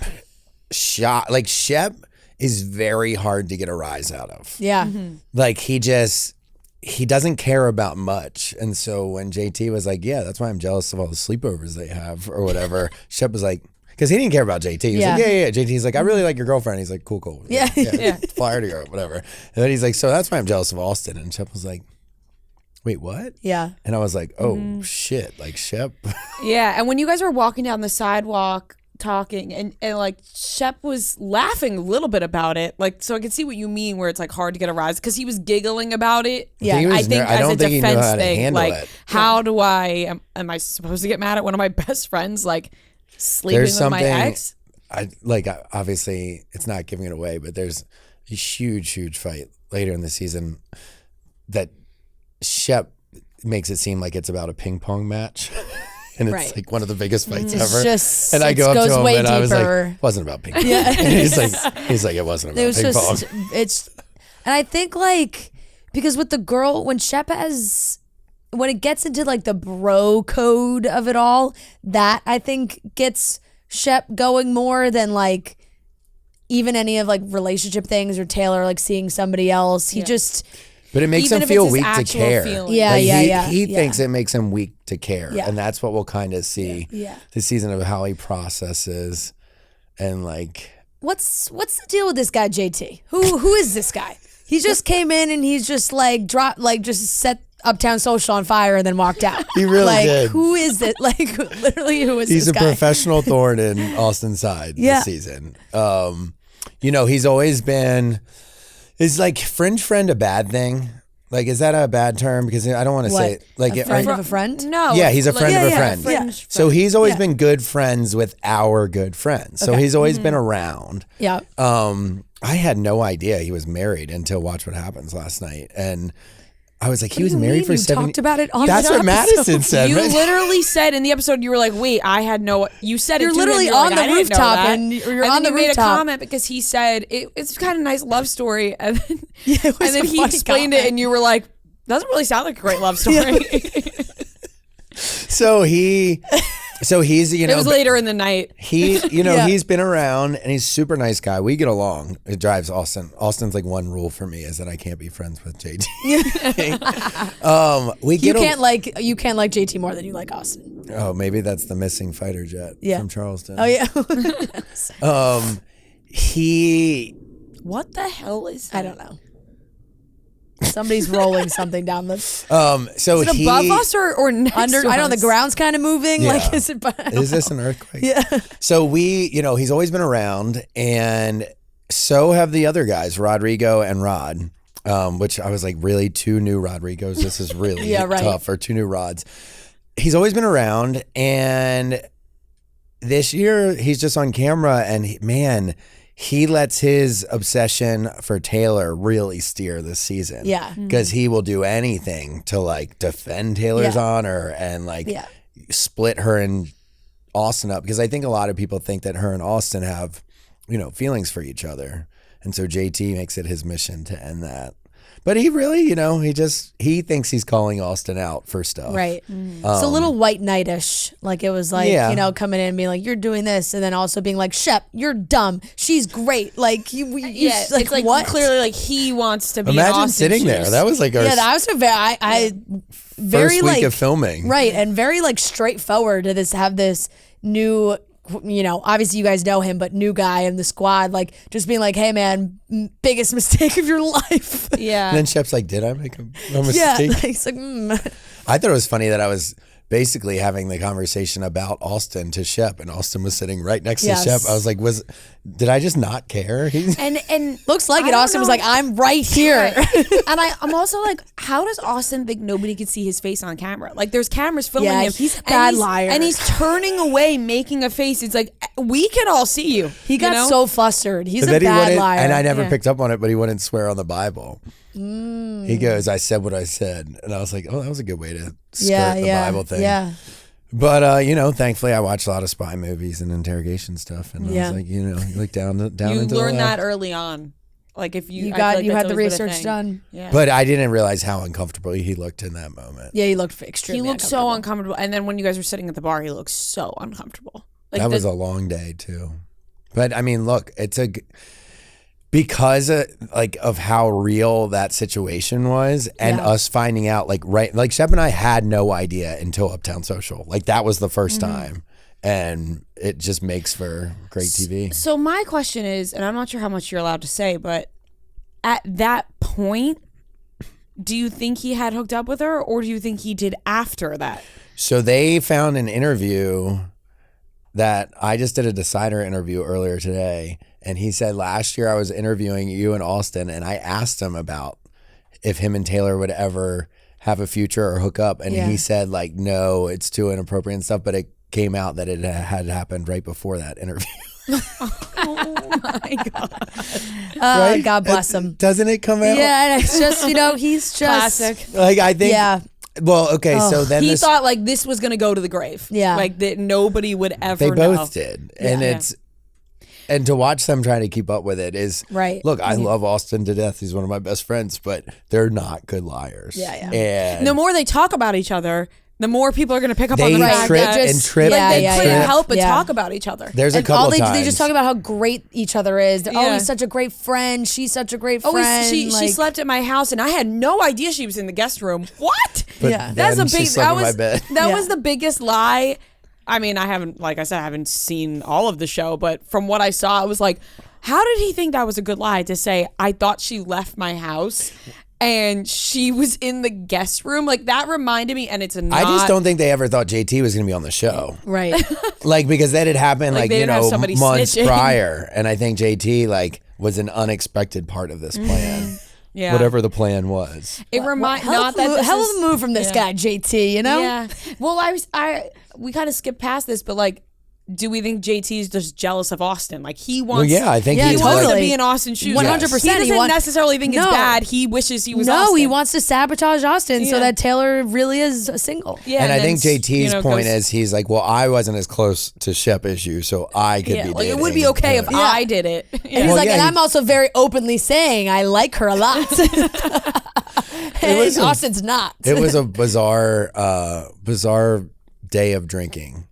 Shep is very hard to get a rise out of. Yeah. Like he doesn't care about much. And so when JT was like, "Yeah, that's why I'm jealous of all the sleepovers they have," or whatever, Shep was like, because he didn't care about JT. He was like, yeah. JT's like, "I really like your girlfriend." He's like, cool. Yeah. Fly her to Europe, whatever. And then he's like, "So that's why I'm jealous of Austin." And Shep was like, "Wait, what?" Yeah. And I was like, "Oh shit, like Shep." Yeah, and when you guys were walking down the sidewalk talking, and like Shep was laughing a little bit about it, like, so I could see what you mean where it's like hard to get a rise, because he was giggling about it. Yeah, I think I as don't a think he knew defense how to thing, handle like it. how do I am I supposed to get mad at one of my best friends like sleeping There's with my something- ex? Obviously it's not giving it away, but there's a huge fight later in the season that Shep makes it seem like it's about a ping pong match. And it's like one of the biggest fights ever. Just, and I go up goes to him way and I was like, deeper. "It wasn't about ping pong." Yeah. And he's like, "It wasn't about It was ping just, pong." and I think like, because with the girl, when it gets into like the bro code of it all, that I think gets Shep going more than like even any of like relationship things or Taylor like seeing somebody else. He just, But it makes Even him if feel it's his weak to actual care. feeling. Yeah, Like, he yeah. thinks it makes him weak to care. Yeah. And that's what we'll kind of see this season of how he processes and like. what's the deal with this guy JT? Who is this guy? He just came in and he's just like just set Uptown Social on fire and then walked out. He really like, did. Who is it? Like literally, who is He's this a guy? professional thorn in Austin's side this season. He's always been. Is like fringe friend a bad thing? Like, is that a bad term? Because I don't want to say like a friend of a friend. No. Yeah, he's a friend of a friend. fringe So he's always been good friends with our good friends. So he's always Mm-hmm. been around. Yeah. I had no idea he was married until Watch What Happens last night, and I was like, he was married for 7 talked about it on That's the what Madison said. You right? literally said in the episode, you were like, "Wait, I had no." You said You're it to literally him, you were on like, the "I didn't know rooftop that." and you're and on then the you made a rooftop. comment because he said it's kind of a nice love story, and then, it was and then a he funny explained it, comment. and you were like, "Doesn't really sound like a great love story." So he's It was later in the night. He's been around and he's a super nice guy. We get along. It drives Austin. Austin's like one rule for me is that I can't be friends with JT. You can't like JT more than you like Austin. Oh, maybe that's the missing fighter jet from Charleston. Oh yeah. What the hell is that? I don't know. Somebody's rolling something down the So Is it above us or next under. to I don't know. us? The ground's kind of moving. Yeah. Like is it? Is this an earthquake? Yeah. So he's always been around, and so have the other guys, Rodrigo and Rod. Which I was like, really, 2 new Rodrigos? This is really tough, or 2 new Rods. He's always been around, and this year he's just on camera, and he lets his obsession for Taylor really steer this season. Yeah. Because he will do anything to like defend Taylor's honor and like split her and Austin up. Because I think a lot of people think that her and Austin have, feelings for each other. And so JT makes it his mission to end that. But he really, he thinks he's calling Austin out for stuff. Right. It's a little white knight-ish. Like it was like, coming in and being like, "You're doing this," and then also being like, "Shep, you're dumb. She's great." Like It's like what? clearly like he wants to be. in Imagine Austin's sitting there. shoes. That was like our that was I very first week like of filming. right, and very like straightforward to have this new you know, obviously you guys know him, but new guy in the squad, like just being like, hey man, biggest mistake of your life. Yeah. And then Shep's like, did I make a Yeah, mistake? he's like, I thought it was funny that I was basically having the conversation about Austin to Shep, and Austin was sitting right next Yes. to Shep. I was like, did I just not care? And looks like I it. don't Austin was know. like, I'm right here. and I'm also like, how does Austin think nobody could see his face on camera? Like, there's cameras filming Yeah, him. he's a and bad liar. And he's turning away, making a face. It's like, we can all see you. He got you know? so flustered. He's But a then he bad wouldn't, liar. and I never Yeah. picked up on it, but he wouldn't swear on the Bible. He goes, I said what I said. And I was like, oh, that was a good way to skirt the Bible thing. Yeah. But, you know, thankfully I watched a lot of spy movies and interrogation stuff. And I Yeah. was like, you know, you look down You into the learned left. that early on. Like, if you, You I feel like you that's had the always been a research thing. done. Yeah. But I didn't realize how uncomfortable he looked in that moment. Yeah, he looked He extremely looked so uncomfortable. And then when you guys were sitting at the bar, he looked so uncomfortable. Like, That was a long day too. But I mean, look, because of how real that situation was, and Yeah. us finding out like Shep and I had no idea until Uptown Social. Like that was the first Mm-hmm. time, and it just makes for great TV. So my question is, and I'm not sure how much you're allowed to say, but at that point, do you think he had hooked up with her, or do you think he did after that? So they found an interview that I just did a Decider interview earlier today, and he said last year I was interviewing you and Austin, and I asked him about if him and Taylor would ever have a future or hook up, and he said like, no, it's too inappropriate and stuff, but it came out that it had happened right before that interview. Oh my god! Right? God bless him. Doesn't it come out? Yeah, and it's just, you know, he's just Classic. Like I think. Yeah. Well, okay, so then He this, thought like this was gonna go to the grave. Yeah. like that nobody would ever. they know. both did, and Yeah. and to watch them trying to keep up with it is Right. Look, I love Austin to death. He's one of my best friends, but they're not good liars. Yeah, yeah. And The more they talk about each other, the more people are gonna pick up on they the fact trip that and trip Yeah, and they yeah, trip. couldn't yeah. help but Yeah. talk about each other. There's a and couple all they times. just talk about how great each other is. Oh, Yeah. he's such a great friend. She's such a great Oh, friend. she like, slept at my house, and I had no idea she was in the guest room. What? But Yeah. That's then a she big. slept That in my was bed. that Yeah. was the biggest lie. I mean, I haven't, like I said, I haven't seen all of the show, but from what I saw, it was like, how did he think that was a good lie to say? I thought she left my house, and she was in the guest room. Like that reminded me, and it's not. I just don't think they ever thought JT was going to be on the show. right. Like, because that had happened Like, like, they you didn't have know, somebody months snitching. prior. And I think JT like was an unexpected part of this plan. Yeah. Whatever the plan was. It reminds hell not of, that a, this hell is, of a move from this guy, JT. You know. Yeah. Well, we kind of skipped past this, but like, do we think JT's just jealous of Austin? Like he wants. Well, yeah, I think Yeah, He he's wants like, to totally. be in Austin's shoes. 100%. He doesn't necessarily think it's No. bad. He wishes he was. No, Austin. he wants to sabotage Austin so Yeah. that Taylor really is single. Yeah, and I think then, JT's you know, point goes- is he's like, well, I wasn't as close to Shep as you, so I could yeah, be like, dating. it would be okay if him. I did it. And Yeah. he's Well, like, yeah, and he- I'm also very openly saying I like her a lot. was a- Austin's not. It was a bizarre day of drinking.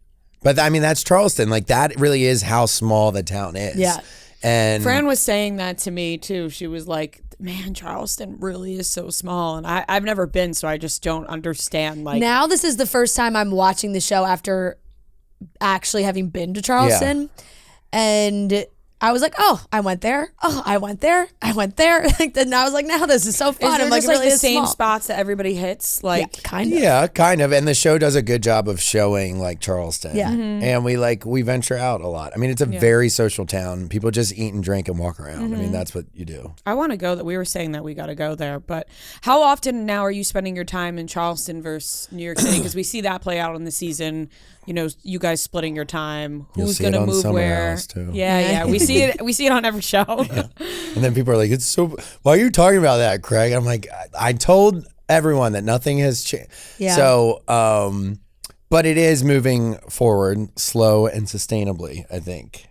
But I mean, that's Charleston. Like that really is how small the town is. Yeah. And Fran was saying that to me too. She was like, "Man, Charleston really is so small," and I've never been, so I just don't understand. Like, Now this is the first time I'm watching the show after actually having been to Charleston. And I was like, oh, I went there. Oh, I went there. I went there. Like, then I was like, now this is so fun. is there I'm like, just it really like the is same small. spots that everybody hits? Like, Yeah, kind of. yeah, kind of. And the show does a good job of showing like Charleston. Yeah. And we venture out a lot. I mean, it's a very social town. People just eat and drink and walk around. I mean, that's what you do. I want to go. That we were saying that we got to go there, but how often now are you spending your time in Charleston versus New York City? Because we see that play out in the season. You know, you guys splitting your time. You'll Who's see it gonna on move Summer where? House, too. Yeah. We see it. We see it on every show. And then people are like, it's so, why are you talking about that, Craig? I'm like, I told everyone that nothing has changed. Yeah. So, but it is moving forward slow and sustainably, I think.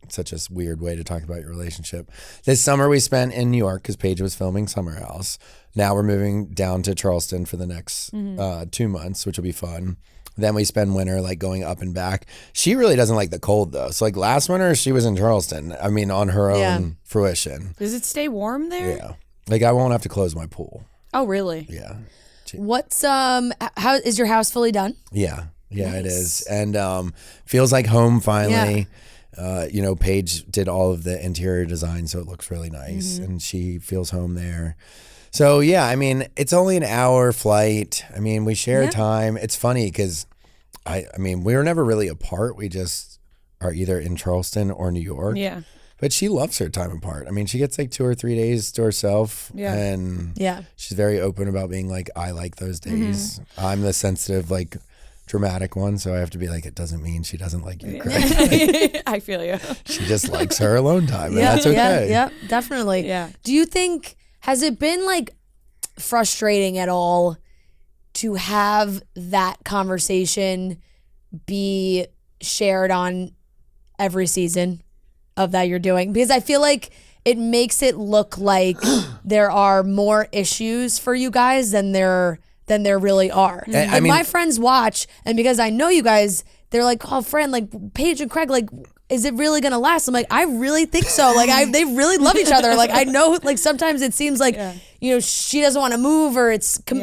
It's such a weird way to talk about your relationship. This summer we spent in New York because Paige was filming Summer House. Now we're moving down to Charleston for the next 2 months, which will be fun. Then we spend winter like going up and back. She really doesn't like the cold though. So like last winter she was in Charleston. I mean, on her own fruition. Does it stay warm there? Yeah. Like I won't have to close my pool. Oh, really? Yeah. What's how is your house fully done? Yeah. Yeah, it is. And feels like home finally. Paige did all of the interior design, so it looks really nice. And she feels home there. So, yeah, I mean, it's only an hour flight. I mean, we share time. It's funny because, I mean, we were never really apart. We just are either in Charleston or New York. Yeah. But she loves her time apart. I mean, she gets like 2 or 3 days to herself. Yeah. And she's very open about being like, I like those days. I'm the sensitive, like, dramatic one, so I have to be like, it doesn't mean she doesn't like you, Craig. I feel you. She just likes her alone time, and that's okay. Yeah, definitely. Yeah. Do you think, has it been like frustrating at all to have that conversation be shared on every season of that you're doing? Because I feel like it makes it look like there are more issues for you guys than there really are. I Like mean, my friends watch, and because I know you guys, they're like, oh, friend, like Paige and Craig, like, is it really gonna last? I'm like, I really think so. Like, they really love each other. Like, I know, like sometimes it seems like, she doesn't want to move, or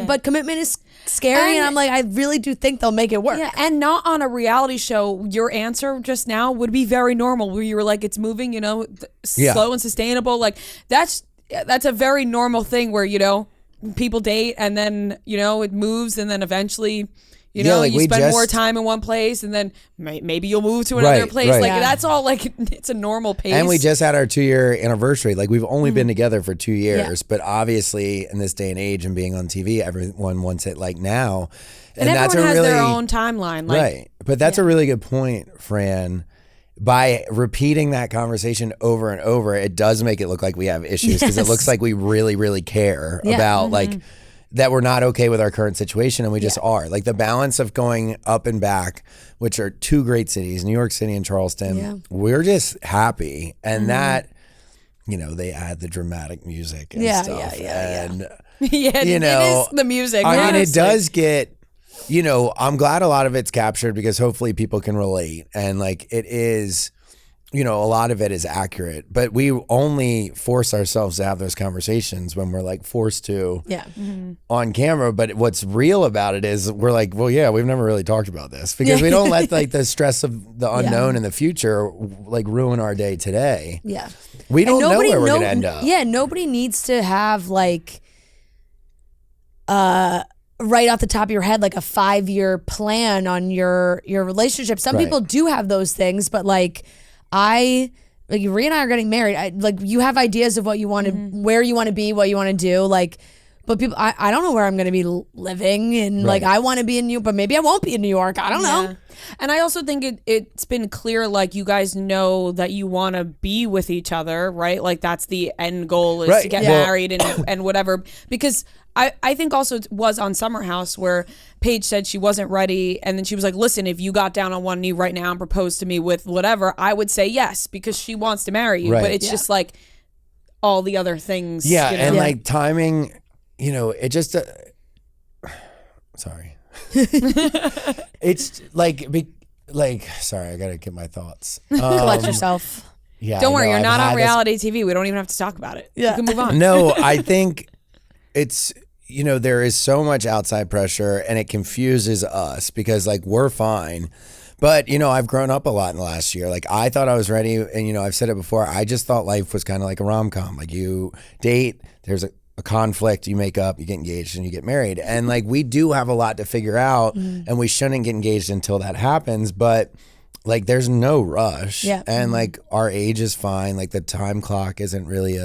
but commitment is scary, and I'm like, I really do think they'll make it work. Yeah, and not on a reality show. Your answer just now would be very normal, where you were like, it's moving, slow and sustainable. Like that's a very normal thing where, people date and then, it moves, and then eventually, you spend more time in one place, and then maybe you'll move to another place. Right. Like that's all, like, it's a normal pace. and we just had our 2-year anniversary. Like, we've only been together for 2 years, but obviously in this day and age and being on TV, everyone wants it like now. and that's everyone has really, their own timeline. Like, right. But that's a really good point, Fran. By repeating that conversation over and over, it does make it look like we have issues, because it looks like we really, really care about like that we're not okay with our current situation, and we just are. Like, the balance of going up and back, which are 2 great cities, New York City and Charleston, we're just happy. And that, they add the dramatic music and stuff. And, it is the music. I mean, it honestly. does get, I'm glad a lot of it's captured, because hopefully people can relate. And like, it is, a lot of it is accurate, but we only force ourselves to have those conversations when we're like forced to on camera. But what's real about it is we're like, well, yeah, we've never really talked about this, because we don't let like the stress of the unknown in the future like ruin our day today. Yeah. We don't know where we're going to end up. Yeah, nobody needs to have like right off the top of your head like a 5-year plan on your relationship. Some people do have those things, but like Rhea and I are getting married. Like, you have ideas of what you want to, where you want to be, what you want to do. Like, but people, I don't know where I'm going to be living, and like, I want to be in New York, but maybe I won't be in New York. I don't know. And I also think it's been clear, like, you guys know that you want to be with each other, right? Like, that's the end goal, is to get married and whatever. Because I think also it was on Summer House where Paige said she wasn't ready, and then she was like, listen, if you got down on one knee right now and proposed to me with whatever, I would say yes, because she wants to marry you. But it's just like all the other things. And like timing, it just sorry. It's like sorry, I gotta get my thoughts. Collect yourself. Yeah, Don't worry, you're not on reality TV. We don't even have to talk about it. You can move on. No, I think it's, there is so much outside pressure, and it confuses us, because like, we're fine. But, I've grown up a lot in the last year. Like, I thought I was ready, and, I've said it before, I just thought life was kind of like a rom-com. Like, you date, there's a conflict, you make up, you get engaged, and you get married. And like, we do have a lot to figure out, and we shouldn't get engaged until that happens. But like, there's no rush. And like, our age is fine. Like, the time clock isn't really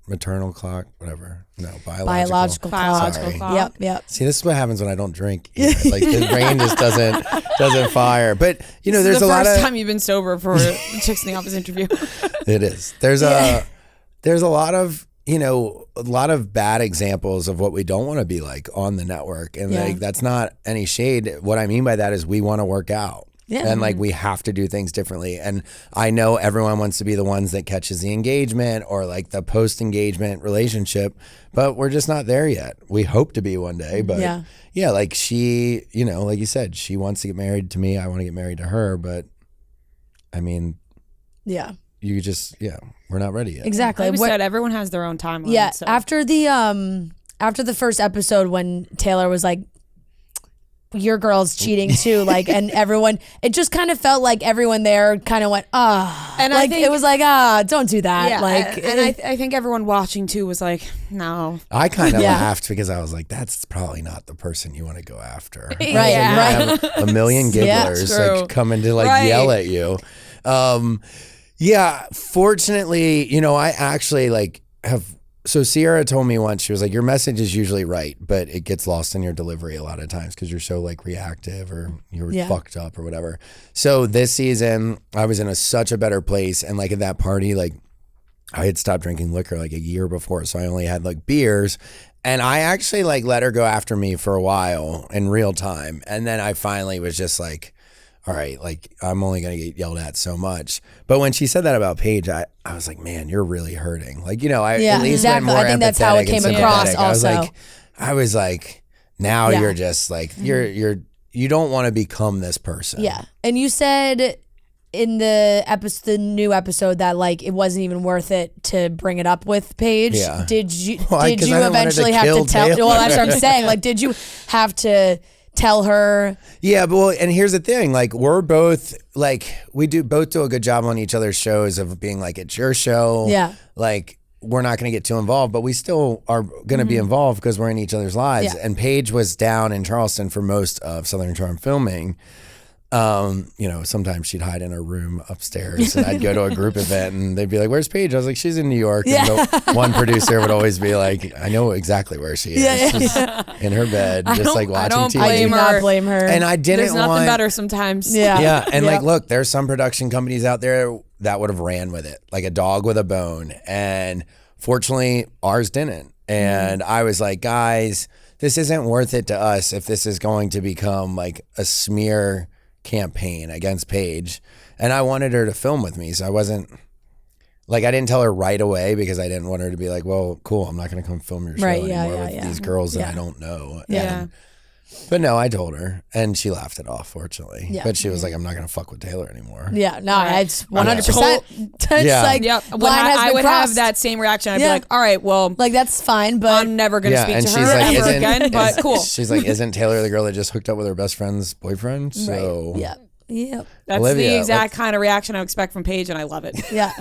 maternal clock, whatever. No, biological clock. Sorry. Yep. See, this is what happens when I don't drink. Like, the brain just doesn't fire. But there's a lot of the first time you've been sober for a Chicks in the Office interview. It is. There's a lot of a lot of bad examples of what we don't want to be like on the network, and like, that's not any shade. What I mean by that is we want to work out. And like, we have to do things differently. And I know everyone wants to be the ones that catches the engagement or like the post-engagement relationship, but we're just not there yet. We hope to be one day, but like, she, like you said, she wants to get married to me. I want to get married to her, but I mean, you just, we're not ready yet. Exactly. Like we said, everyone has their own timeline. Yeah. So. After the first episode, when Taylor was like, your girl's cheating too, like, and everyone, it just kind of felt like everyone there kind of went, and like, it was like, don't do that. Yeah, like, and I think everyone watching too was like, no. I kind of laughed because I was like, that's probably not the person you want to go after. Right, right. Have a million gigglers like coming to like yell at you. Yeah, fortunately, you know, I actually like so Sierra told me once, she was like, your message is usually right, but it gets lost in your delivery a lot of times because you're so like reactive or you're fucked up or whatever. So this season, I was in such a better place. And like at that party, like I had stopped drinking liquor like a year before. So I only had like beers. And I actually like let her go after me for a while in real time. And then I finally was just like, all right, like I'm only going to get yelled at so much. But when she said that about Paige, I was like, man, you're really hurting. Like, you know, I at least went more I think that's how it came across also. I was like, now you're just like, you don't want to become this person. Yeah. And you said in the new episode that like it wasn't even worth it to bring it up with Paige. Yeah. Did you eventually have to tell? Taylor. Well, that's what I'm saying. Like, did you have to tell her? Yeah, but well, and here's the thing, like we're both like we both do a good job on each other's shows of being like, it's your show. Yeah. Like we're not going to get too involved, but we still are going to be involved because we're in each other's lives. Yeah. And Paige was down in Charleston for most of Southern Charm filming. You know, sometimes she'd hide in her room upstairs and I'd go to a group event and they'd be like, where's Paige? I was like, she's in New York. And one producer would always be like, I know exactly where she is. She's in her bed, just like watching TV. I do not blame her. And I didn't There's nothing better sometimes. Yeah. Yeah. And like, look, there's some production companies out there that would have ran with it, like a dog with a bone. And fortunately, ours didn't. And I was like, guys, this isn't worth it to us if this is going to become like a smear campaign against Paige. And I wanted her to film with me. So I wasn't like, I didn't tell her right away because I didn't want her to be like, well, cool, I'm not going to come film your show anymore with these girls that I don't know. Yeah. But no, I told her and she laughed it off, fortunately. Yeah. But she was like, I'm not going to fuck with Taylor anymore. Yeah, no, it's 100%. It's Yeah. like, When I would have that same reaction. I'd be like, all right, well, like that's fine, but I'm never going to speak and to she's her like, ever again, but cool. She's like, isn't Taylor the girl that just hooked up with her best friend's boyfriend? So Yep. That's Olivia, the exact kind of reaction I expect from Paige, and I love it. Yeah.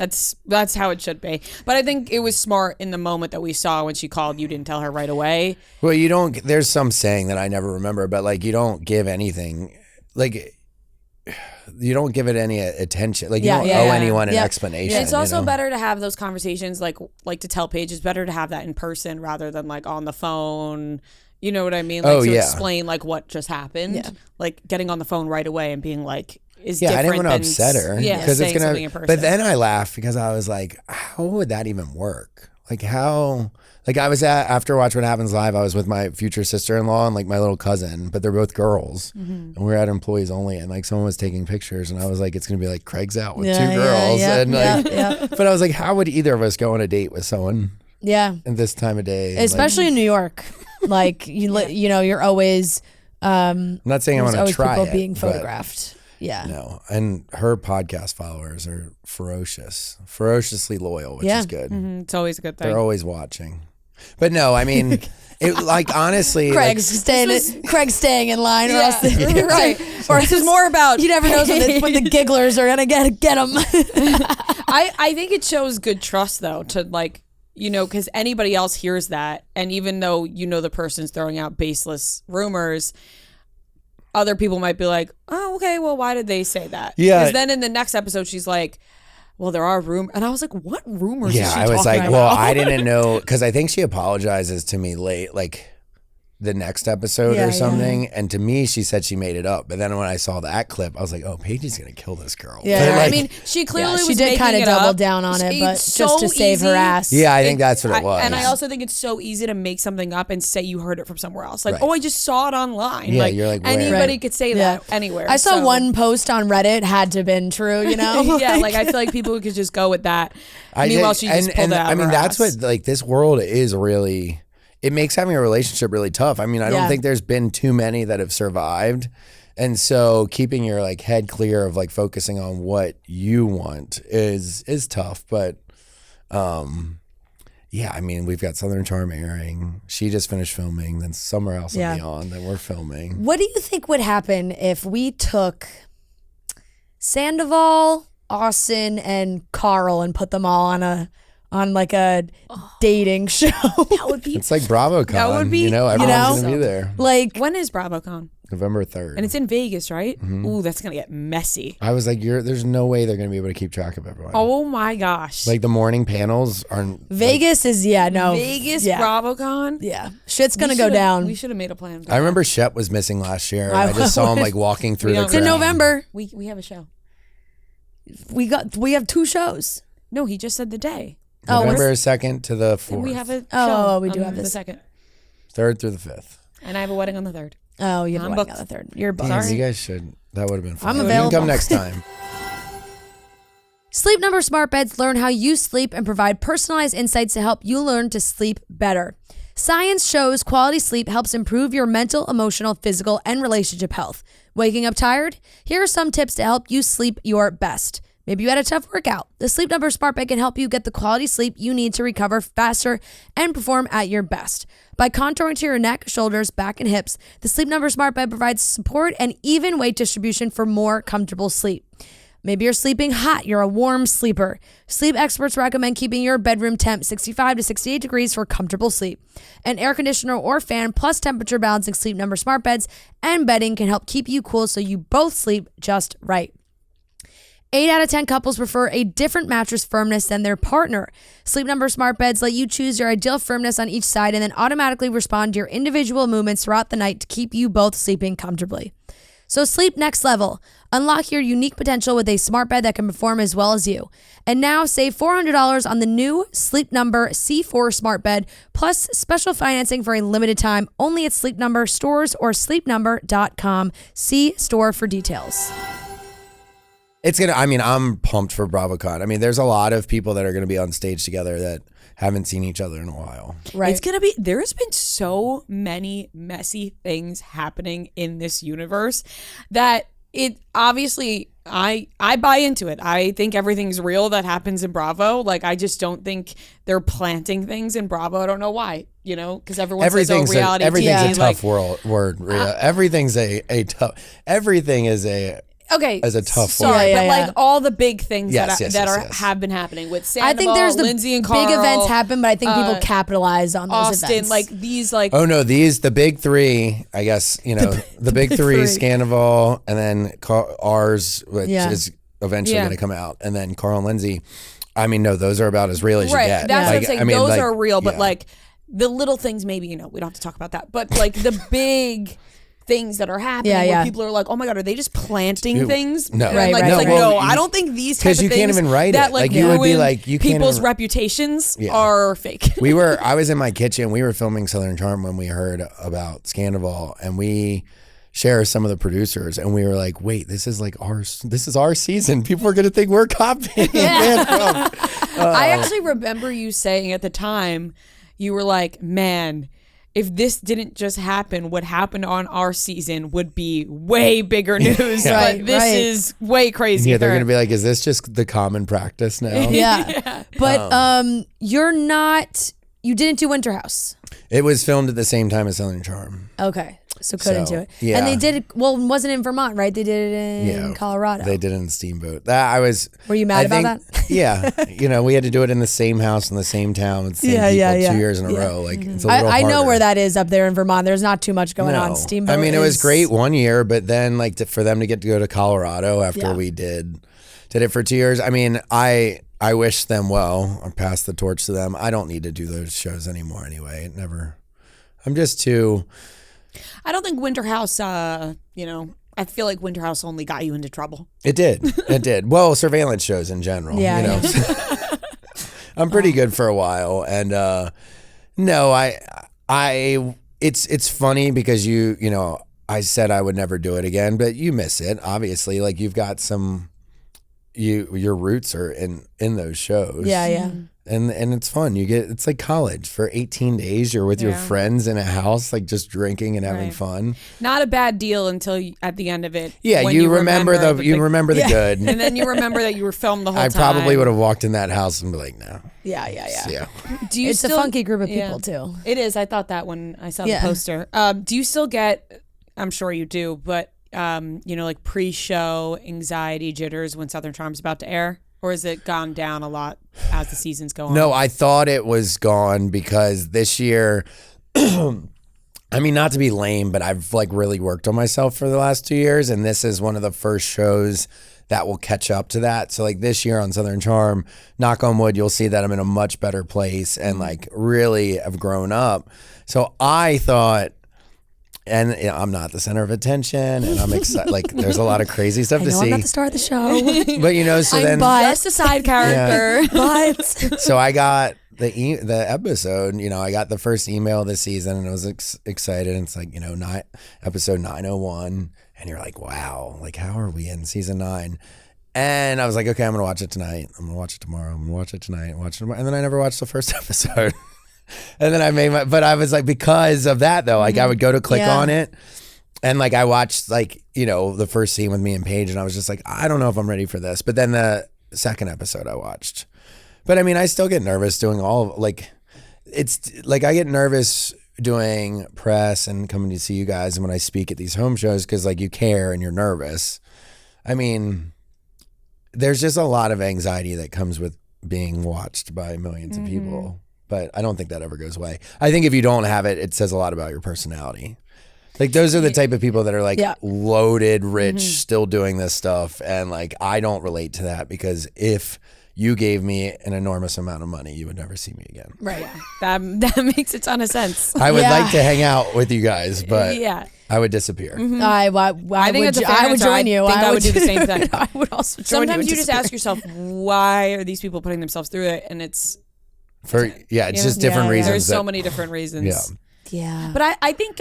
That's how it should be. But I think it was smart in the moment that we saw when she called. You didn't tell her right away. Well, you don't. There's some saying that I never remember, but like you don't give anything, like you don't give it any attention. Like you don't owe anyone an explanation. It's also better to have those conversations, like to tell Paige. It's better to have that in person rather than like on the phone. You know what I mean? Like to explain like what just happened. Yeah. Like getting on the phone right away and being like, is different. I didn't want to than, upset her. Yeah, because it's gonna. in person. But then I laughed because I was like, how would that even work? Like how? Like I was after Watch What Happens Live, I was with my future sister-in-law and like my little cousin, but they're both girls, and we were at employees only, and like someone was taking pictures, and I was like, it's gonna be like Craig's out with two girls, and like, but I was like, how would either of us go on a date with someone? Yeah, at this time of day, especially in New York. Like you know, you're always. I'm not saying I want to try people it, being photographed. Yeah. No, and her podcast followers are ferociously loyal, which is good. Mm-hmm. It's always a good thing. They're always watching. But no, I mean, it like honestly, Craig's staying in line, or else right. Or this is more about you never know when the gigglers are gonna get them. I think it shows good trust though to like. You know, because anybody else hears that, and even though you know the person's throwing out baseless rumors, other people might be like, "Oh, okay, well, why did they say that?" Yeah. Because then in the next episode, she's like, "Well, there are rumors," and I was like, "What rumors?" Yeah, is she I was talking like, about? "Well, I didn't know," because I think she apologizes to me late, like the next episode or something. And to me, she said she made it up. But then when I saw that clip, I was like, "Oh, Paige is gonna kill this girl." Yeah, but like, I mean, she clearly she was did kind of double up. down on it, but It's just so to save her easy. ass. Yeah, I think that's what it was. And I also think it's so easy to make something up and say you heard it from somewhere else. Like, Right. oh, I just saw it online. Yeah, you're like, where? anybody Right. could say that anywhere. I saw So- one post on Reddit had to have been true, you know? yeah, like I feel like people could just go with that. Meanwhile, she just pulled it out. I mean, of her that's ass. what like this world is really. It makes having a relationship really tough. I mean, I don't think there's been too many that have survived. And so keeping your like head clear of like focusing on what you want is tough. But yeah, I mean, we've got Southern Charm airing. She just finished filming. Then somewhere else will be on that we're filming. What do you think would happen if we took Sandoval, Austin, and Carl and put them all on like a dating show? That would be. It's like BravoCon. That would be- everyone's gonna be there. Like, When is BravoCon? November 3rd. And it's in Vegas, right? Ooh, that's gonna get messy. I was like, there's no way they're gonna be able to keep track of everyone. Oh my gosh. Like the morning panels are Vegas is Vegas yeah. BravoCon. Yeah, shit's gonna We go should've- down. We should have made a plan. I remember Shep was missing last year. And I just saw him like walking through the don't- It's in crowd. November. We have a show. We have 2 shows. No, he just said the day. November 2nd to the 4th. And we have a show. Oh, we do on have the this. 2nd. 3rd through the 5th. And I have a wedding on the 3rd. Oh, you have I'm a wedding on booked. the 3rd. You're booked. Damn, you guys should. That would have been fun. I'm You can available. come next time. Sleep Number smart beds learn how you sleep and provide personalized insights to help you learn to sleep better. Science shows quality sleep helps improve your mental, emotional, physical, and relationship health. Waking up tired? Here are some tips to help you sleep your best. Maybe you had a tough workout. The Sleep Number smart bed can help you get the quality sleep you need to recover faster and perform at your best. By contouring to your neck, shoulders, back, and hips, the Sleep Number smart bed provides support and even weight distribution for more comfortable sleep. Maybe you're sleeping hot, you're a warm sleeper. Sleep experts recommend keeping your bedroom temp 65 to 68 degrees for comfortable sleep. An air conditioner or fan plus temperature balancing Sleep Number smart beds and bedding can help keep you cool so you both sleep just right. 8 out of 10 couples prefer a different mattress firmness than their partner. Sleep Number smart beds let you choose your ideal firmness on each side and then automatically respond to your individual movements throughout the night to keep you both sleeping comfortably. So sleep next level. Unlock your unique potential with a smart bed that can perform as well as you. And now save $400 on the new Sleep Number C4 smart bed plus special financing for a limited time only at Sleep Number stores or sleepnumber.com. See store for details. I'm pumped for BravoCon. I mean, there's a lot of people that are going to be on stage together that haven't seen each other in a while. Right. It's gonna be. There's been so many messy things happening in this universe that it obviously I buy into it. I think everything's real that happens in Bravo. Like I just don't think they're planting things in Bravo. I don't know why. You know, because everyone says, "Oh, reality everything's TV." a tough word. Everything's a tough. Everything is a. Okay, as a tough sorry, word. but Yeah, like yeah. all the big things Yes, that have been happening with Sandoval, I think there's the Lindsay and Carl, big events happen, but I think people capitalize on those Austin, events. like these, like Oh no, the big three. I guess the big three: Sandoval, and then ours, which is eventually Yeah. going to come out, and then Carl and Lindsay. I mean, no, those are about as real as you right. get. That's what I'm Like, saying. I mean, Those like, are real, but yeah. like the little things, maybe we don't have to talk about that. But like the big things that are happening, where people are like, "Oh my god, are they just planting things?" No. And Right, like, right, it's like, right. no, I don't think these type of 'cause you things can't even write that it. like Like, you would be ruin like, you can't people's even- reputations Yeah. are fake. I was in my kitchen. We were filming Southern Charm when we heard about Sandoval, and we share some of the producers, and we were like, "Wait, this is our season. People are gonna think we're copying." I actually remember you saying at the time, you were like, "Man, if this didn't just happen, what happened on our season would be way bigger news." Right, but this right. is way crazy. Yeah, they're gonna be like, "Is this just the common practice now?" yeah. But you didn't do Winter House. It was filmed at the same time as Southern Charm. Okay. So couldn't So, do it. yeah. And they did it, wasn't it in Vermont, right? They did it in Yeah, Colorado. They did it in Steamboat. Were you mad about that? Yeah, we had to do it in the same house in the same town with the same people 2 years in a row. Like it's a little I know harder. where that is up there in Vermont. There's not too much going on. Steamboat. I mean, it was is- great one year, but then for them to get to go to Colorado after we did it for 2 years. I mean, I wish them well. I passed the torch to them. I don't need to do those shows anymore anyway. I'm just too. I don't think Winter House, I feel like Winter House only got you into trouble. It did. Well, surveillance shows in general. Yeah, I'm pretty good for a while, and no, it's funny because I said I would never do it again, but you miss it obviously. Like you've got your roots are in those shows. Yeah, yeah. And it's fun. It's like college for 18 days. You're with your friends in a house, like just drinking and having fun. Not a bad deal until at the end of it. Yeah, when you remember the good. And then you remember that you were filmed the whole I time. probably would have walked in that house and be like, no. Yeah. Do you It's a funky group of people too. It is. I thought that when I saw the poster. Do you still get, I'm sure you do, but like pre-show anxiety jitters when Southern Charm's about to air? Or has it gone down a lot as the seasons go on? No, I thought it was gone because this year, I mean, not to be lame, but I've like really worked on myself for the last 2 years. And this is one of the first shows that will catch up to that. So like this year on Southern Charm, knock on wood, you'll see that I'm in a much better place and like really have grown up. So I thought, and I'm not the center of attention, and I'm excited. Like, there's a lot of crazy stuff to see. I'm not the star of the show. But so then, just a side character. But so I got the episode. I got the first email of the season, and I was excited. And it's like episode 901, and you're like, wow, like how are we in season 9? And I was like, okay, I'm gonna watch it tonight. I'm gonna watch it tomorrow. I'm gonna watch it tonight. Watch it tomorrow. And then I never watched the first episode. And then but I was like, because of that though, like I would go to click on it and like I watched like, the first scene with me and Paige and I was just like, I don't know if I'm ready for this. But then the second episode I watched. But I mean, I still get nervous doing it's like I get nervous doing press and coming to see you guys and when I speak at these home shows because like you care and you're nervous. I mean, there's just a lot of anxiety that comes with being watched by millions of people. But I don't think that ever goes away. I think if you don't have it, it says a lot about your personality. Like those are the type of people that are like loaded, rich, still doing this stuff. And like, I don't relate to that because if you gave me an enormous amount of money, you would never see me again. Right. That makes a ton of sense. I would like to hang out with you guys, but I would disappear. I think it's a fair I would answer. join you. I would do the same thing. I would also join Sometimes you. you just ask yourself, why are these people putting themselves through it? And it's it's just different reasons. There's so many different reasons. Yeah. But I think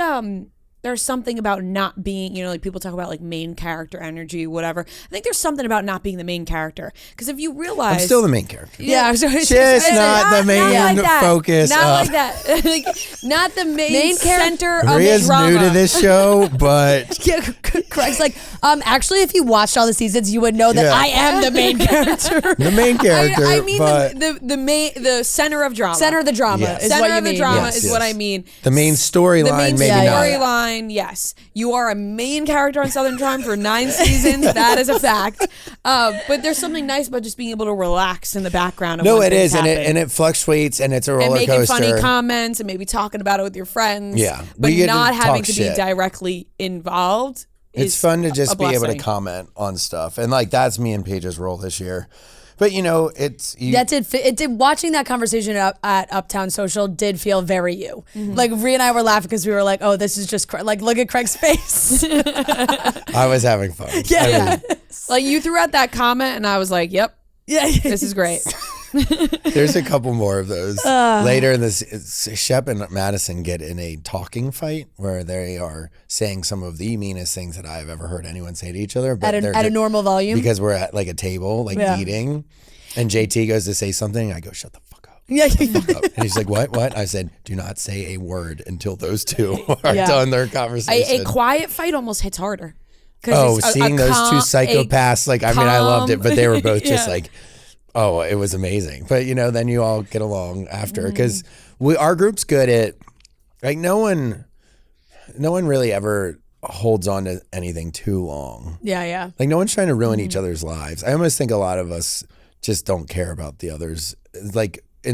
there's something about not being, like people talk about like main character energy, whatever. I think there's something about not being the main character. Because if you realize. I'm still the main character. Yeah. I'm sorry. Just not the main focus. Not like that. Like, not the main center of the Maria's drama. new to this show, but. Craig's like, actually, if you watched all the seasons, you would know that I am the main character. The main character. I mean but the center of drama. Center of the drama is what you mean. Is what I mean. The main storyline, maybe not. Storyline, yes. You are a main character on Southern Charm for 9 seasons. That is a fact. But there's something nice about just being able to relax in the background. Of it is, and it fluctuates, and it's a roller and coaster. making funny comments and maybe talking about it with your friends. Yeah, but not having talk to be directly involved. It's fun to just be able to blessing. comment on stuff, and like that's me and Paige's role this year. But it's that's it. It did. Watching that conversation at Uptown Social did feel very you. Like Rhea and I were laughing because we were like, "Oh, this is just like look at Craig's face." I was having fun. Yeah. Like you threw out that comment, and I was like, "Yep, this is great." There's a couple more of those later in this. Shep and Madison get in a talking fight where they are saying some of the meanest things that I've ever heard anyone say to each other. But at a normal volume because we're at like a table, like eating, and JT goes to say something. I go, "Shut the fuck up." Yeah. And he's like, "What?" I said, "Do not say a word until those two are done their conversation." A quiet fight almost hits harder. Oh, seeing those two psychopaths, I loved it, but they were both just like. Oh, it was amazing. But, then you all get along after because our group's good at like no one really ever holds on to anything too long. Yeah. Like no one's trying to ruin each other's lives. I almost think a lot of us just don't care about the others. Like I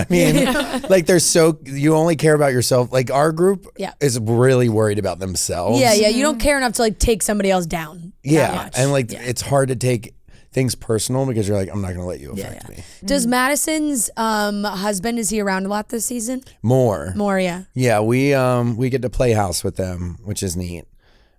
mean, like you only care about yourself. Like our group is really worried about themselves. Yeah. You don't care enough to like take somebody else down. Yeah. And like it's hard to take things personal because you're like, I'm not going to let you affect me. Does Madison's husband, is he around a lot this season? More, yeah. Yeah, we get to play house with them, which is neat.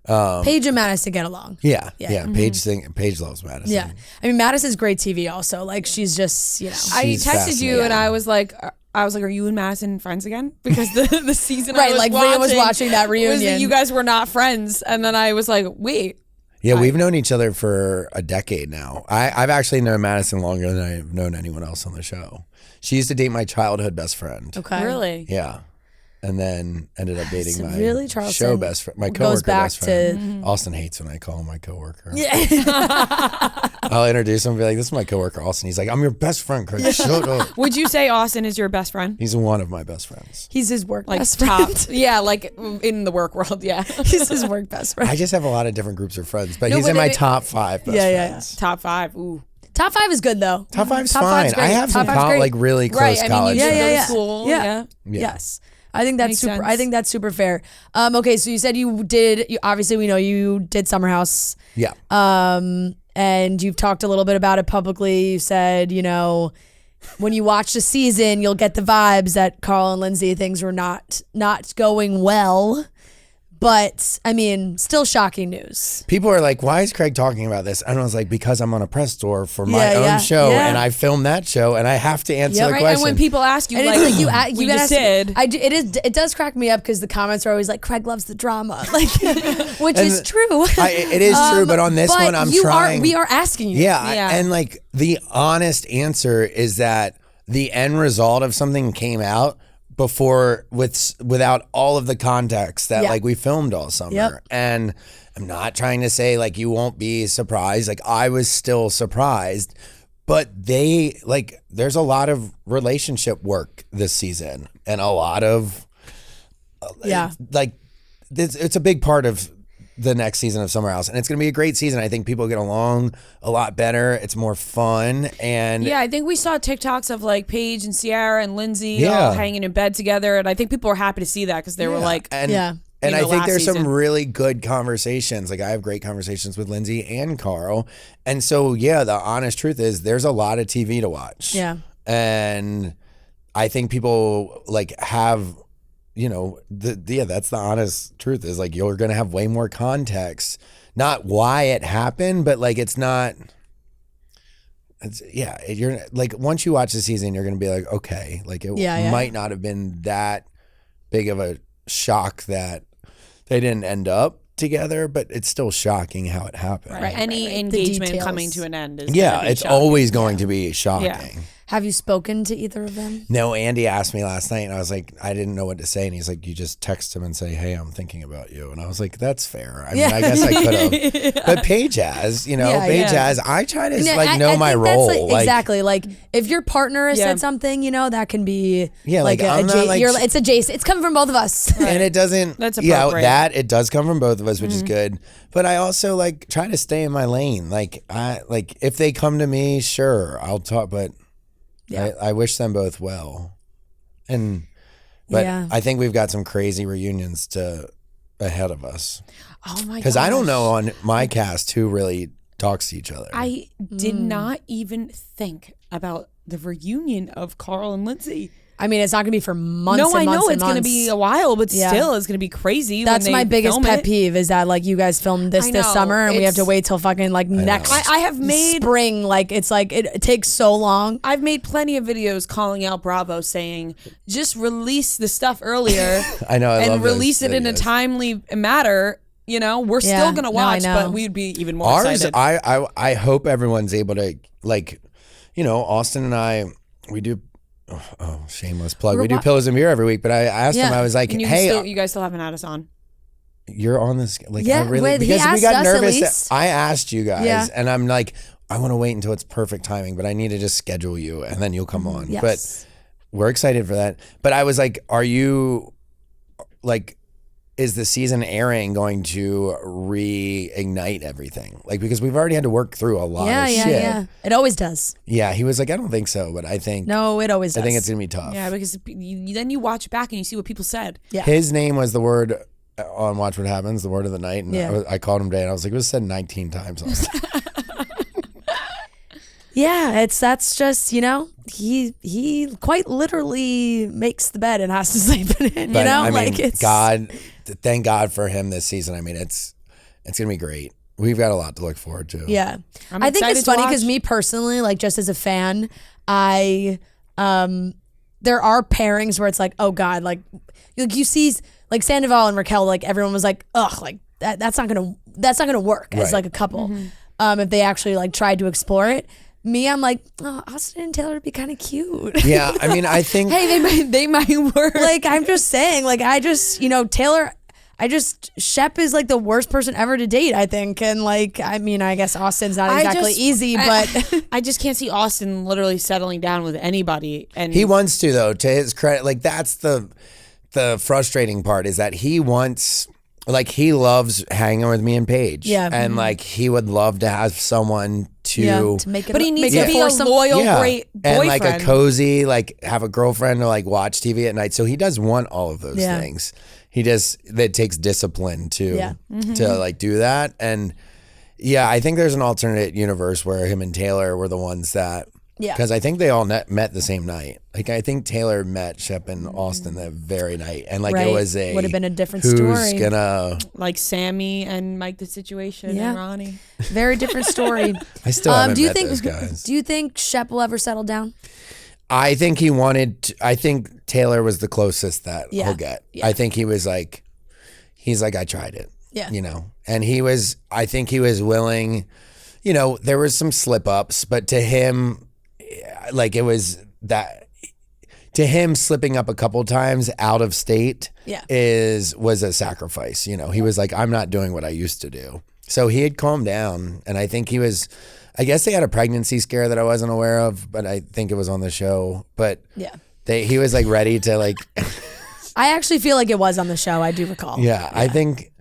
Paige and Madison get along. Yeah. Paige loves Madison. Yeah. I mean, Madison's great TV also. Like she's just, I texted you and I was like, are you and Madison friends again? Because the season right, I was like watching Rhea was watching that reunion. Was that you guys were not friends. And then I was like, wait. Yeah, we've known each other for a decade now. I've actually known Madison longer than I've known anyone else on the show. She used to date my childhood best friend. Okay. Really? Yeah. And then ended up dating So my really, Charleston show best friend, my goes coworker back best friend. to- Austin hates when I call him my coworker. Yeah. I'll introduce him and be like, this is my coworker, Austin. He's like, I'm your best friend, Craig. Shut up. Would you say Austin is your best friend? He's one of my best friends. He's his work Like best top, friend. yeah, like in the work world, yeah. He's his work best friend. I just have a lot of different groups of friends, but No, he's but in my it- top 5 best Yeah, yeah, friends. Top 5. Ooh. Top 5 is good though. Top 5's Top fine. five's great. I have some Top five's great. like really close Right. I mean, college you Yeah, should friends. go yeah, to school. yeah. Yeah. Yeah. Yes. I think that's Makes super. sense. I think that's super fair. Okay, so you said you obviously we know you did Summer House. Yeah. And you've talked a little bit about it publicly. You said, when you watch the season, you'll get the vibes that Carl and Lindsay, things were not going well. But I mean, still shocking news. People are like, why is Craig talking about this? And I was like, because I'm on a press tour for my Yeah, own yeah, show yeah. and I filmed that show and I have to answer the Right. question. And when people ask you, And like, it's like we you just gotta did. It does crack me up because the comments are always like, Craig loves the drama, like, which is true. it is true, but on this one, I'm trying. We are asking you. Yeah, Yeah. and like the honest answer is that the end result of something came out before without all of the context that Yeah. like we filmed all summer. Yep. And I'm not trying to say like you won't be surprised. Like I was still surprised, but there's a lot of relationship work this season and a lot of Yeah. like it's a big part of the next season of Summer House, and it's going to be a great season. I think people get along a lot better. It's more fun, and Yeah, I think we saw TikToks of like Paige and Sierra and Lindsay Yeah. all hanging in bed together, and I think people were happy to see that because they were like, and Yeah. and you I know, think last there's some season. really good conversations. Like I have great conversations with Lindsay and Carl, and so yeah, the honest truth is there's a lot of TV to watch. Yeah. and I think people like have. That's the honest truth is like you're gonna have way more context, not why it happened, but like you're like once you watch the season, you're gonna be like, okay, like it Yeah. might not have been that big of a shock that they didn't end up together, but it's still shocking how it happened. right, any The engagement details. coming to an end is Yeah, gonna be it's shocking. always going to be shocking. Yeah. Have you spoken to either of them? No, Andy asked me last night, and I was like, I didn't know what to say, and he's like, you just text him and say, hey, I'm thinking about you, and I was like, that's fair. I mean, I guess I could have, but Paige has, Yeah, Paige yeah. has. I try to Yeah, like know I my think role. that's exactly like if your partner has Yeah. said something, that can be Yeah, like, I'm not, like, it's adjacent. It's coming from both of us. And it doesn't. That's yeah, appropriate. that it does come from both of us, which is good. But I also like try to stay in my lane. Like if they come to me, sure, I'll talk. But I wish them both well. But Yeah. I think we've got some crazy reunions ahead of us. Oh my god! Because I don't know on my cast who really talks to each other. I did not even think about the reunion of Carl and Lindsay. I mean, it's not going to be for months. No, I and months know and it's going to months. be a while, but Yeah. still, it's going to be crazy. That's when my they biggest film pet it. peeve is that like you guys filmed this I this know. summer and we have to It's- wait till fucking like next. I have made spring. Like it's like it takes so long. I've made plenty of videos calling out Bravo, saying just release the stuff earlier. I know. I love and those release it in a videos. timely manner. We're Yeah. still gonna No, I watch, know. but we'd be even more Ours, excited. I hope everyone's able to like, Austin and I, we do. Oh, shameless plug. We do Pillows and Beer every week. But I asked him, I was like, And hey, you guys still haven't had us on. you're on this. Like, Yeah, I really wait, he because we asked got us at nervous. least. I asked you guys, Yeah. and I'm like, I want to wait until it's perfect timing, but I need to just schedule you, and then you'll come on. Yes. But we're excited for that. But I was like, are you like? Is the season airing going to reignite everything? Like, because we've already had to work through a lot of shit. Yeah. It always does. Yeah, he was like, I don't think so, but I think No, it always does. I think it's gonna be tough. Yeah, because then you watch it back and you see what people said. Yeah. His name was the word on Watch What Happens, the word of the night, and Yeah. I called him today, and I was like, it was said 19 times. I was like, Yeah, that's just he quite literally makes the bed and has to sleep in it. but, I mean, like it's thank God for him this season. I mean, it's gonna be great. We've got a lot to look forward to. Yeah. I'm I think excited it's to funny because watch. me personally, like just as a fan, there are pairings where it's like, oh God, like you see like Sandoval and Raquel, like everyone was like, ugh, like that's not gonna work as Right. like a couple. If they actually like tried to explore it. Me, I'm like, oh, Austin and Taylor would be kind of cute. Yeah, I mean, I think Hey, they might work. Like, I'm just saying, like, I just, Taylor, Shep is like the worst person ever to date, I think. And like, I mean, I guess Austin's not exactly easy, but I just can't see Austin literally settling down with anybody. And he wants to, though, to his credit. Like, that's the frustrating part, is that he wants, like, he loves hanging with me and Paige. Yeah. And like, he would love to have someone to make it. but he needs make to it be a foursome. loyal, great and boyfriend. like a cozy, like have a girlfriend to like watch TV at night. So he does want all of those Yeah. things. He just, that takes discipline to Yeah. to like do that. And yeah, I think there's an alternate universe where him and Taylor were the ones that, Yeah. because I think they all met the same night. Like, I think Taylor met Shep and Austin that very night, and like Right. it was Would have been a different who's story. gonna. like Sammy and Mike the Situation Yeah. and Ronnie. Very different story. I still haven't do you met think? those guys. Do you think Shep will ever settle down? I think he wanted. I think Taylor was the closest that Yeah. he'll get. Yeah. I think he was like, he's like, I tried it. Yeah. And he was. I think he was willing. There was some slip ups, but to him, like it was that. To him, slipping up a couple times out of state Yeah. was a sacrifice. He was like, I'm not doing what I used to do. So he had calmed down, and I think he was. I guess they had a pregnancy scare that I wasn't aware of, but I think it was on the show. But Yeah. he was like ready to like. I actually feel like it was on the show. I do recall. Yeah, I think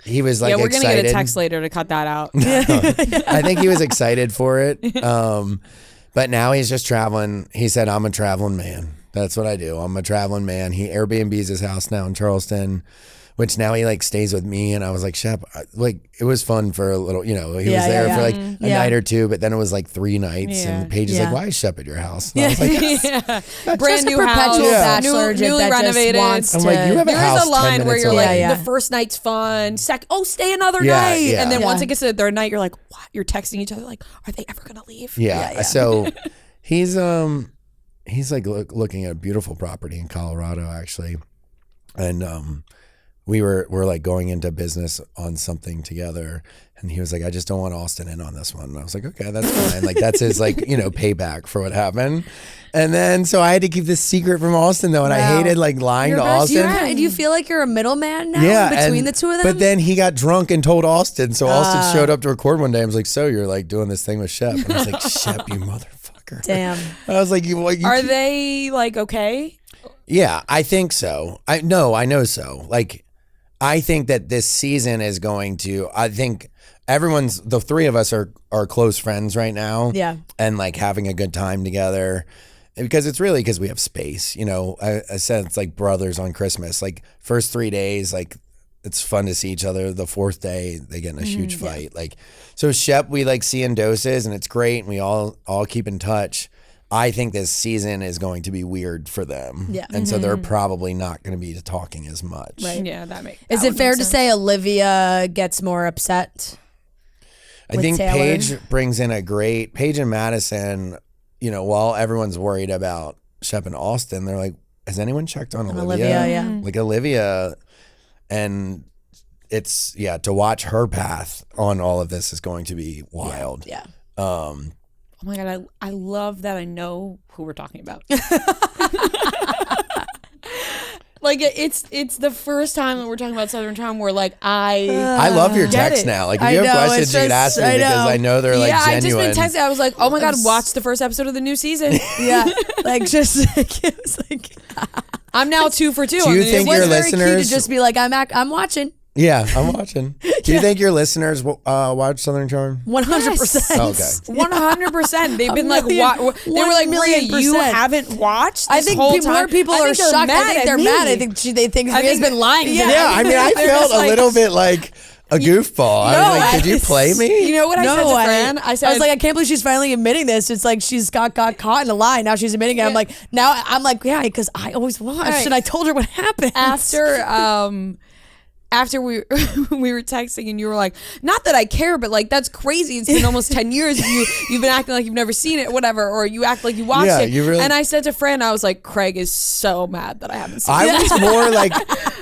he was like Yeah, we're excited. gonna get a text later to cut that out. I think he was excited for it. But now he's just traveling. He said, I'm a traveling man. That's what I do. I'm a traveling man. He Airbnbs his house now in Charleston, which now he like stays with me. And I was like, Shep, like it was fun for a little, he was there for like a night or two, but then it was like 3 nights. Yeah. And Paige is Yeah. like, why is Shep at your house? And I was like, Brand Just new a perpetual house, bachelor newly that just renovated. wants I'm to. like, you have a There house is a line 10 where minutes you're away. like, Yeah. the first night's fun. Stay another Yeah, night. yeah. And then once Yeah. it gets to the third night, you're like, what? You're texting each other like, are they ever gonna leave? Yeah. So he's like looking at a beautiful property in Colorado actually, and we're like going into business on something together, and he was like, I just don't want Austin in on this one. And I was like, okay, that's fine. Like that's his like payback for what happened. And then so I had to keep this secret from Austin though, and I hated like lying to Austin. Do you feel like you're a middleman now between the two of them? But then he got drunk and told Austin. So Austin showed up to record one day and was like, so you're like doing this thing with Shep. And I was like, Shep, you motherfucker. Damn. I was like, you Are they like okay? Yeah, I think so. I know so. Like, I think that this season is going to, I think the 3 of us are close friends right now. Yeah. And like having a good time together. Because it's really because we have space. I said it's like brothers on Christmas. Like first 3 days, like it's fun to see each other. The 4th day, they get in a huge fight. Like, so Shep, we like see in doses and it's great. And we all keep in touch. I think this season is going to be weird for them. Yeah. And so they're probably not going to be talking as much. Right. Yeah, that makes. Is it fair to say Olivia gets more upset? I with think Taylor? Paige brings in Paige and Madison, while everyone's worried about Shep and Austin, they're like, has anyone checked on Olivia? Olivia, yeah. Like Olivia, and it's, to watch her path on all of this is going to be wild. Yeah. Oh my god, I love that I know who we're talking about. Like it's the first time that we're talking about Southern Charm where like I love your get text it. now. Like if I you have know, questions, it's you can just- ask me I because know. I know they're like yeah, I genuine. just been texting. I was like, oh my god, watch the first episode of the new season. Yeah. Like just like, it was like I'm now 2 for 2. Do on you the think new your it's very cute listeners- to just be like, I'm watching. Yeah, I'm watching. Do you think your listeners watch Southern Charm? 100%. Okay. 100%. They've been like, million- they were like, Maria, you 1,000,000%. haven't watched. I This think whole time? more people I are think they're shocked. I mad think at they're me. mad. I think they think Maria's been lying to them. Yeah, I mean, I They're felt just a like- little bit like a goofball. I was like, did you play me? You know what I said to Fran? I said, was like, I can't believe she's finally admitting this. It's like she's got caught in a lie. Now she's admitting it. I'm like, yeah, because I always watched Right. and I told her what happened. after we we were texting and you were like, not that I care, but like that's crazy. It's been almost 10 years. You've been acting like you've never seen it, whatever, or you act like you watched Yeah, it. you really- And I said to Fran, I was like, Craig is so mad that I haven't seen it. I was more like,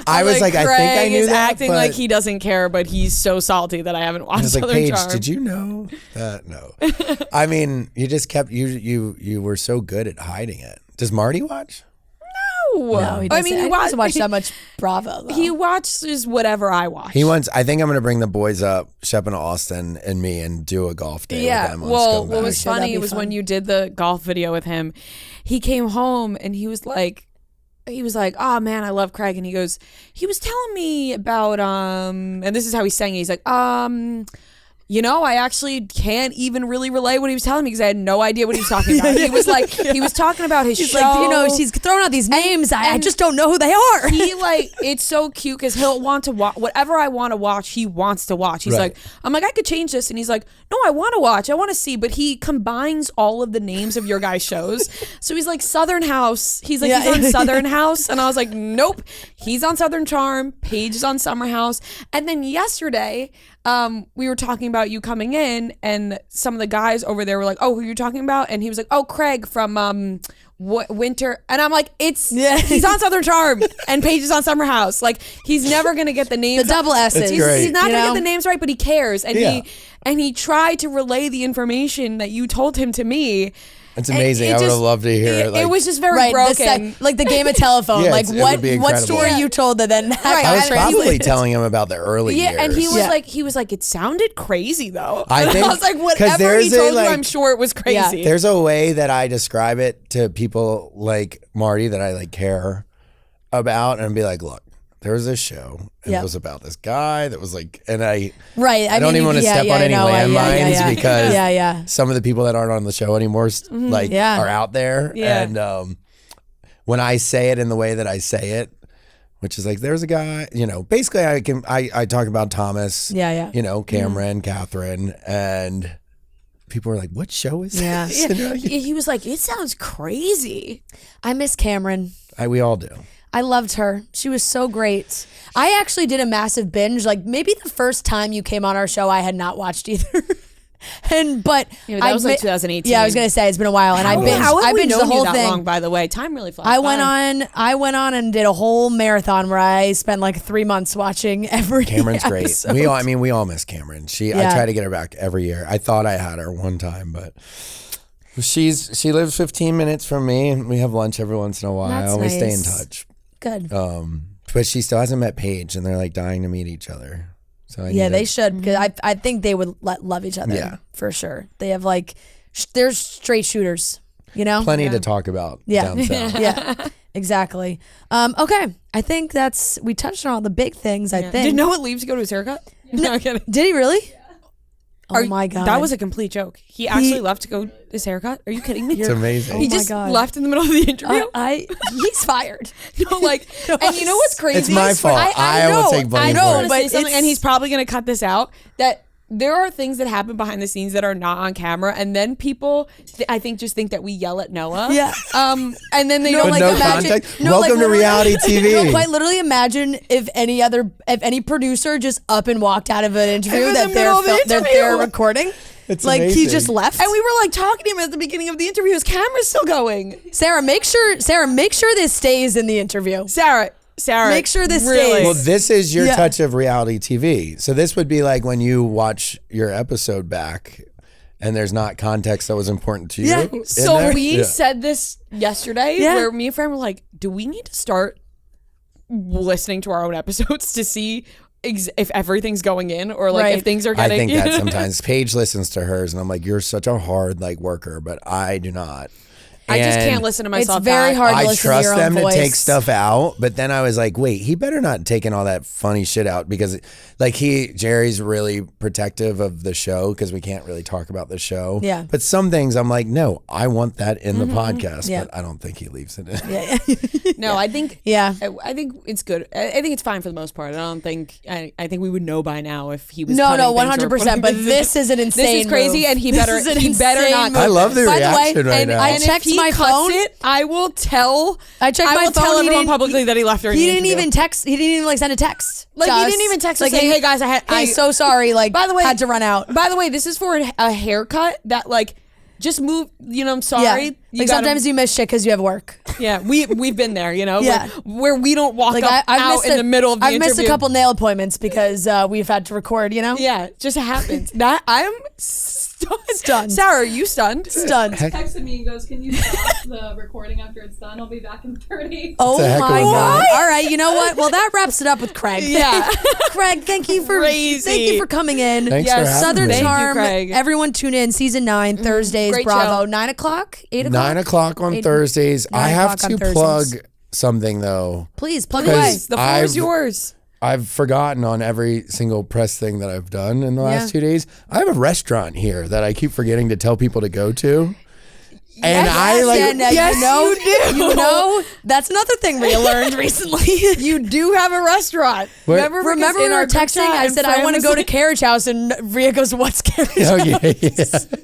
I was like, I think I Craig knew is that, acting but like he doesn't care, but he's so salty that I haven't watched I was like, Southern Paige, Charm. did you know that? No. I mean, you just kept you were so good at hiding it. Does Marty watch? No, he doesn't. he doesn't watch that much Bravo. Though. He watches whatever I watch. He wants. I think I'm going to bring the boys up, Shep and Austin and me, and do a golf day with them. On Well, what Scumbag. was funny be was fun. when you did the golf video with him, he came home and he was like, oh man, I love Craig. And he goes, he was telling me about, and this is how he's saying it. He's like, I actually can't even really relay what he was telling me because I had no idea what he was talking about. He was like, he was talking about his She's show. like, she's throwing out these names. I just don't know who they are. He it's so cute because he'll want to watch whatever I want to watch. He wants to watch. He's Right. like, I'm like, I could change this, and he's like, no, I want to watch. I want to see. But he combines all of the names of your guys' shows. So he's like Southern House. He's like, he's on Southern House, and I was like, nope, he's on Southern Charm. Paige is on Summer House. And then yesterday, we were talking about you coming in, and some of the guys over there were like, oh, who are you talking about? And he was like, oh, Craig from Winter. And I'm like, he's on Southern Charm, and Paige is on Summer House. Like, he's never gonna get the names. The double S's. It's great. He's not gonna know? get the names right, but he cares, and Yeah. he tried to relay the information that you told him to me. It's amazing. And I would have just- loved to hear. It was just very Right, broken. like the game of telephone. Yeah, like it would be what incredible. story you told that then I was probably translated. telling him about the early years. and he was Yeah. like, it sounded crazy though. I And think- I was like, 'cause whatever there's he told a, you, like- I'm sure it was crazy. There's a way that I describe it to people like Marty that I like care about, and be like, look, there was this show, and Yeah. it was about this guy that was like, and I Right. don't even want to step on any landmines because yeah. some of the people that aren't on the show anymore Yeah. are out there. Yeah. And when I say it in the way that I say it, which is like, there's a guy, basically I talk about Thomas, Yeah. Cameron, Catherine, and people were like, what show is Yeah. this? And you're like, He was like, it sounds crazy. I miss Cameron. we all do. I loved her. She was so great. I actually did a massive binge. Like maybe the first time you came on our show, I had not watched either. But Yeah, that was like 2018. Yeah, I was gonna say it's been a while, and I How binged. I have we binged known the you whole that thing. long, by the way? Time really flies. I went on and did a whole marathon where I spent like 3 months watching every. Cameron's great. episode. We all miss Cameron. I Yeah. try to get her back every year. I thought I had her one time, but she lives 15 minutes from me, and we have lunch every once in a while. That's We stay in nice. touch. Good. But she still hasn't met Paige, and they're like dying to meet each other. So Yeah, they should, because I think they would love each other. Yeah. For sure. They have like they're straight shooters. plenty to talk about down south. Yeah, exactly. Okay, I think we touched on all the big things. I think. Did Noah leave to go to his haircut? No, I'm kidding. Did he really? Oh my god, That was a complete joke. He actually left to go his haircut. Are you kidding me? It's amazing. He my just God. left in the middle of the interview. he's fired. No, and you know what's crazy? It's my fault. I will take blame I for know, it. but it's- and he's probably going to cut this out. That there are things that happen behind the scenes that are not on camera, and then people, I think, just think that we yell at Noah. Yeah. And then they No, don't With like no imagine. context. no, Welcome like, to literally- reality TV. No, quite literally imagine if any producer just up and walked out of an interview In the that middle of the they're interview. recording. It's like he amazing. just left. And we were like talking to him at the beginning of the interview. His camera's still going. Sarah, make sure this stays in the interview. Sarah, Make sure this really? stays. Well, this is your Yeah. touch of reality TV. So this would be like when you watch your episode back and there's not context that was important to you. Yeah. in So there. we Yeah. said this yesterday, Yeah. where me and Fran were like, "Do we need to start listening to our own episodes to see if everything's going in, or like Right. if things are I getting?" think that sometimes Paige listens to hers and I'm like, you're such a hard worker, but I do not. I just And can't listen to myself. It's very back. hard to I listen to trust your own them voice. to take stuff out, but then I was like, wait, he better not taking all that funny shit out because Jerry's really protective of the show because we can't really talk about the show. Yeah. But some things I'm like, no, I want that in the podcast, Yeah. but I don't think he leaves it in. Yeah. No, I think. Yeah. I think it's good. I think it's fine for the most part. I don't think. I think we would know by now if he was. No, cutting no, things or 100%. putting But things this is an insane. This is crazy, move. and he This better. is an He better insane not. move. I love the By the way, reaction right and, now. I and checked if he my cuts phone. it, I will tell. I checked I my will phone. tell He everyone didn't- publicly that he left during He the didn't interview. even text. He didn't even send a text. Like, to he us. didn't even text us saying, "Hey, guys, I so sorry. Like, By the way, had to run out. By the way, this is for a haircut that just move. I'm sorry. Like sometimes you miss shit because you have work. Yeah, we've been there, Yeah. where we don't walk Like up out in the middle of the I've missed a interview. couple nail appointments because we've had to record. Yeah, it just happens. That I'm stunned. Sarah, are you stunned? Stunned. Texted me and goes, "Can you stop the recording after it's done? I'll be back in 30." Oh a heck of my a god! move. All right, you know what? Well, that wraps it up with Craig. Yeah. Craig, thank you for coming in. Thanks for having Southern me. Thank you, Charm. Craig. Everyone tune in. Season 9 Thursdays. Great Bravo. show. 9 o'clock. 8 o'clock. 9 o'clock on 8 Thursdays. 9 I have o'clock to on plug Thursdays. something though. Please plug Because away. The floor is yours. I've forgotten on every single press thing that I've done in the last 2 days. I have a restaurant here that I keep forgetting to tell people to go to. And I like, you know, that's another thing we learned recently. You do have a restaurant. What? Remember we were texting? I said I want to go to Carriage House, and Rhea goes, "What's Carriage oh, House?" yeah.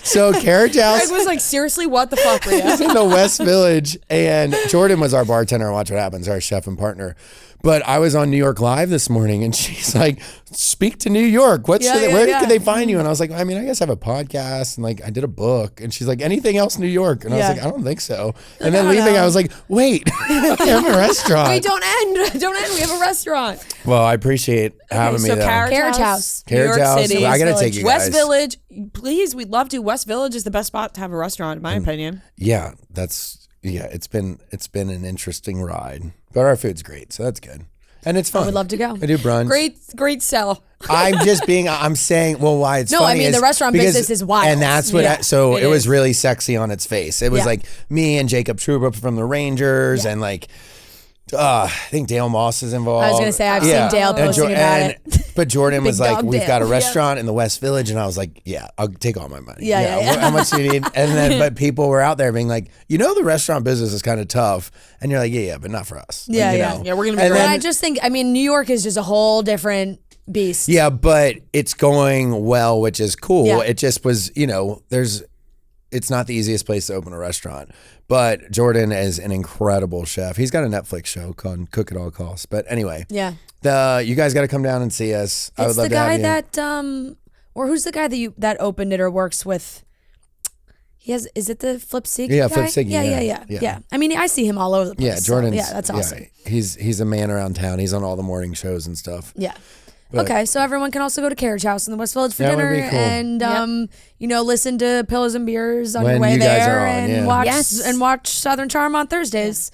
So Carriage House Craig was like, seriously, what the fuck, Rhea? is in the West Village, and Jordan was our bartender and Watch What Happens, our chef and partner. But I was on New York Live this morning, and she's like, "Speak to New York. Where can they find you?" And I was like, "I mean, I guess I have a podcast, and like I did a book." And she's like, "Anything else, New York?" And I was like, "I don't think so." And then leaving, I was like, "Wait, I have a restaurant." Wait, don't end. We have a restaurant. Well, I appreciate having me so though. Carriage House. New York Carriage House. City. I gotta take you guys. West Village. Please, we'd love to. West Village is the best spot to have a restaurant, in my opinion. Yeah, it's been an interesting ride, but our food's great, so that's good. And it's fun. I would love to go. I do brunch. Great sell. I'm saying, well, why it's funny I mean, is the restaurant because- business is wild. And that's what, Yeah. it was really sexy on its face. It was Yeah. like me and Jacob Trouba from the Rangers and like, I think Dale Moss is involved. I was gonna say, I've seen Dale And posting about it. But Jordan was like, dog we've Dale. got a restaurant in the West Village. And I was like, yeah, I'll take all my money. Yeah. How much do you need? And then, but people were out there being like, the restaurant business is kind of tough. And you're like, yeah, but not for us. Like, Yeah, you yeah. know. Yeah, we're gonna be And great. But then- I just think, New York is just a whole different beast. Yeah, but it's going well, which is cool. Yeah. It just was, it's not the easiest place to open a restaurant. But Jordan is an incredible chef. He's got a Netflix show called Cook at All Costs. But anyway, Yeah. you guys got to come down and see us. I would It's love the to have guy you. that, or who's the guy that opened it or works with? Is it the Flip Sig? Yeah, guy? Flip Sig, Yeah. yeah. I mean, I see him all over the place. Yeah, so, Jordan's. yeah, that's awesome. He's a man around town. He's on all the morning shows and stuff. Yeah. But- Okay, so everyone can also go to Carriage House in the West Village for That would dinner be cool. and listen to Pillows and Beers on When your way you guys there are on, and yeah. watch Yes. and watch Southern Charm on Thursdays.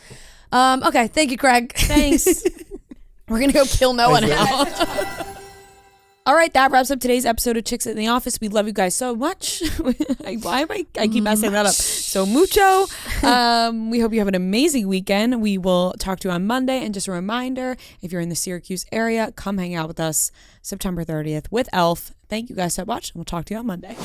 Okay, thank you, Craig. Thanks. We're going to go kill Noah now. All right, that wraps up today's episode of Chicks in the Office. We love you guys so much. I keep messing that up. So mucho. We hope you have an amazing weekend. We will talk to you on Monday. And just a reminder, if you're in the Syracuse area, come hang out with us September 30th with Elf. Thank you guys so much, and we'll talk to you on Monday.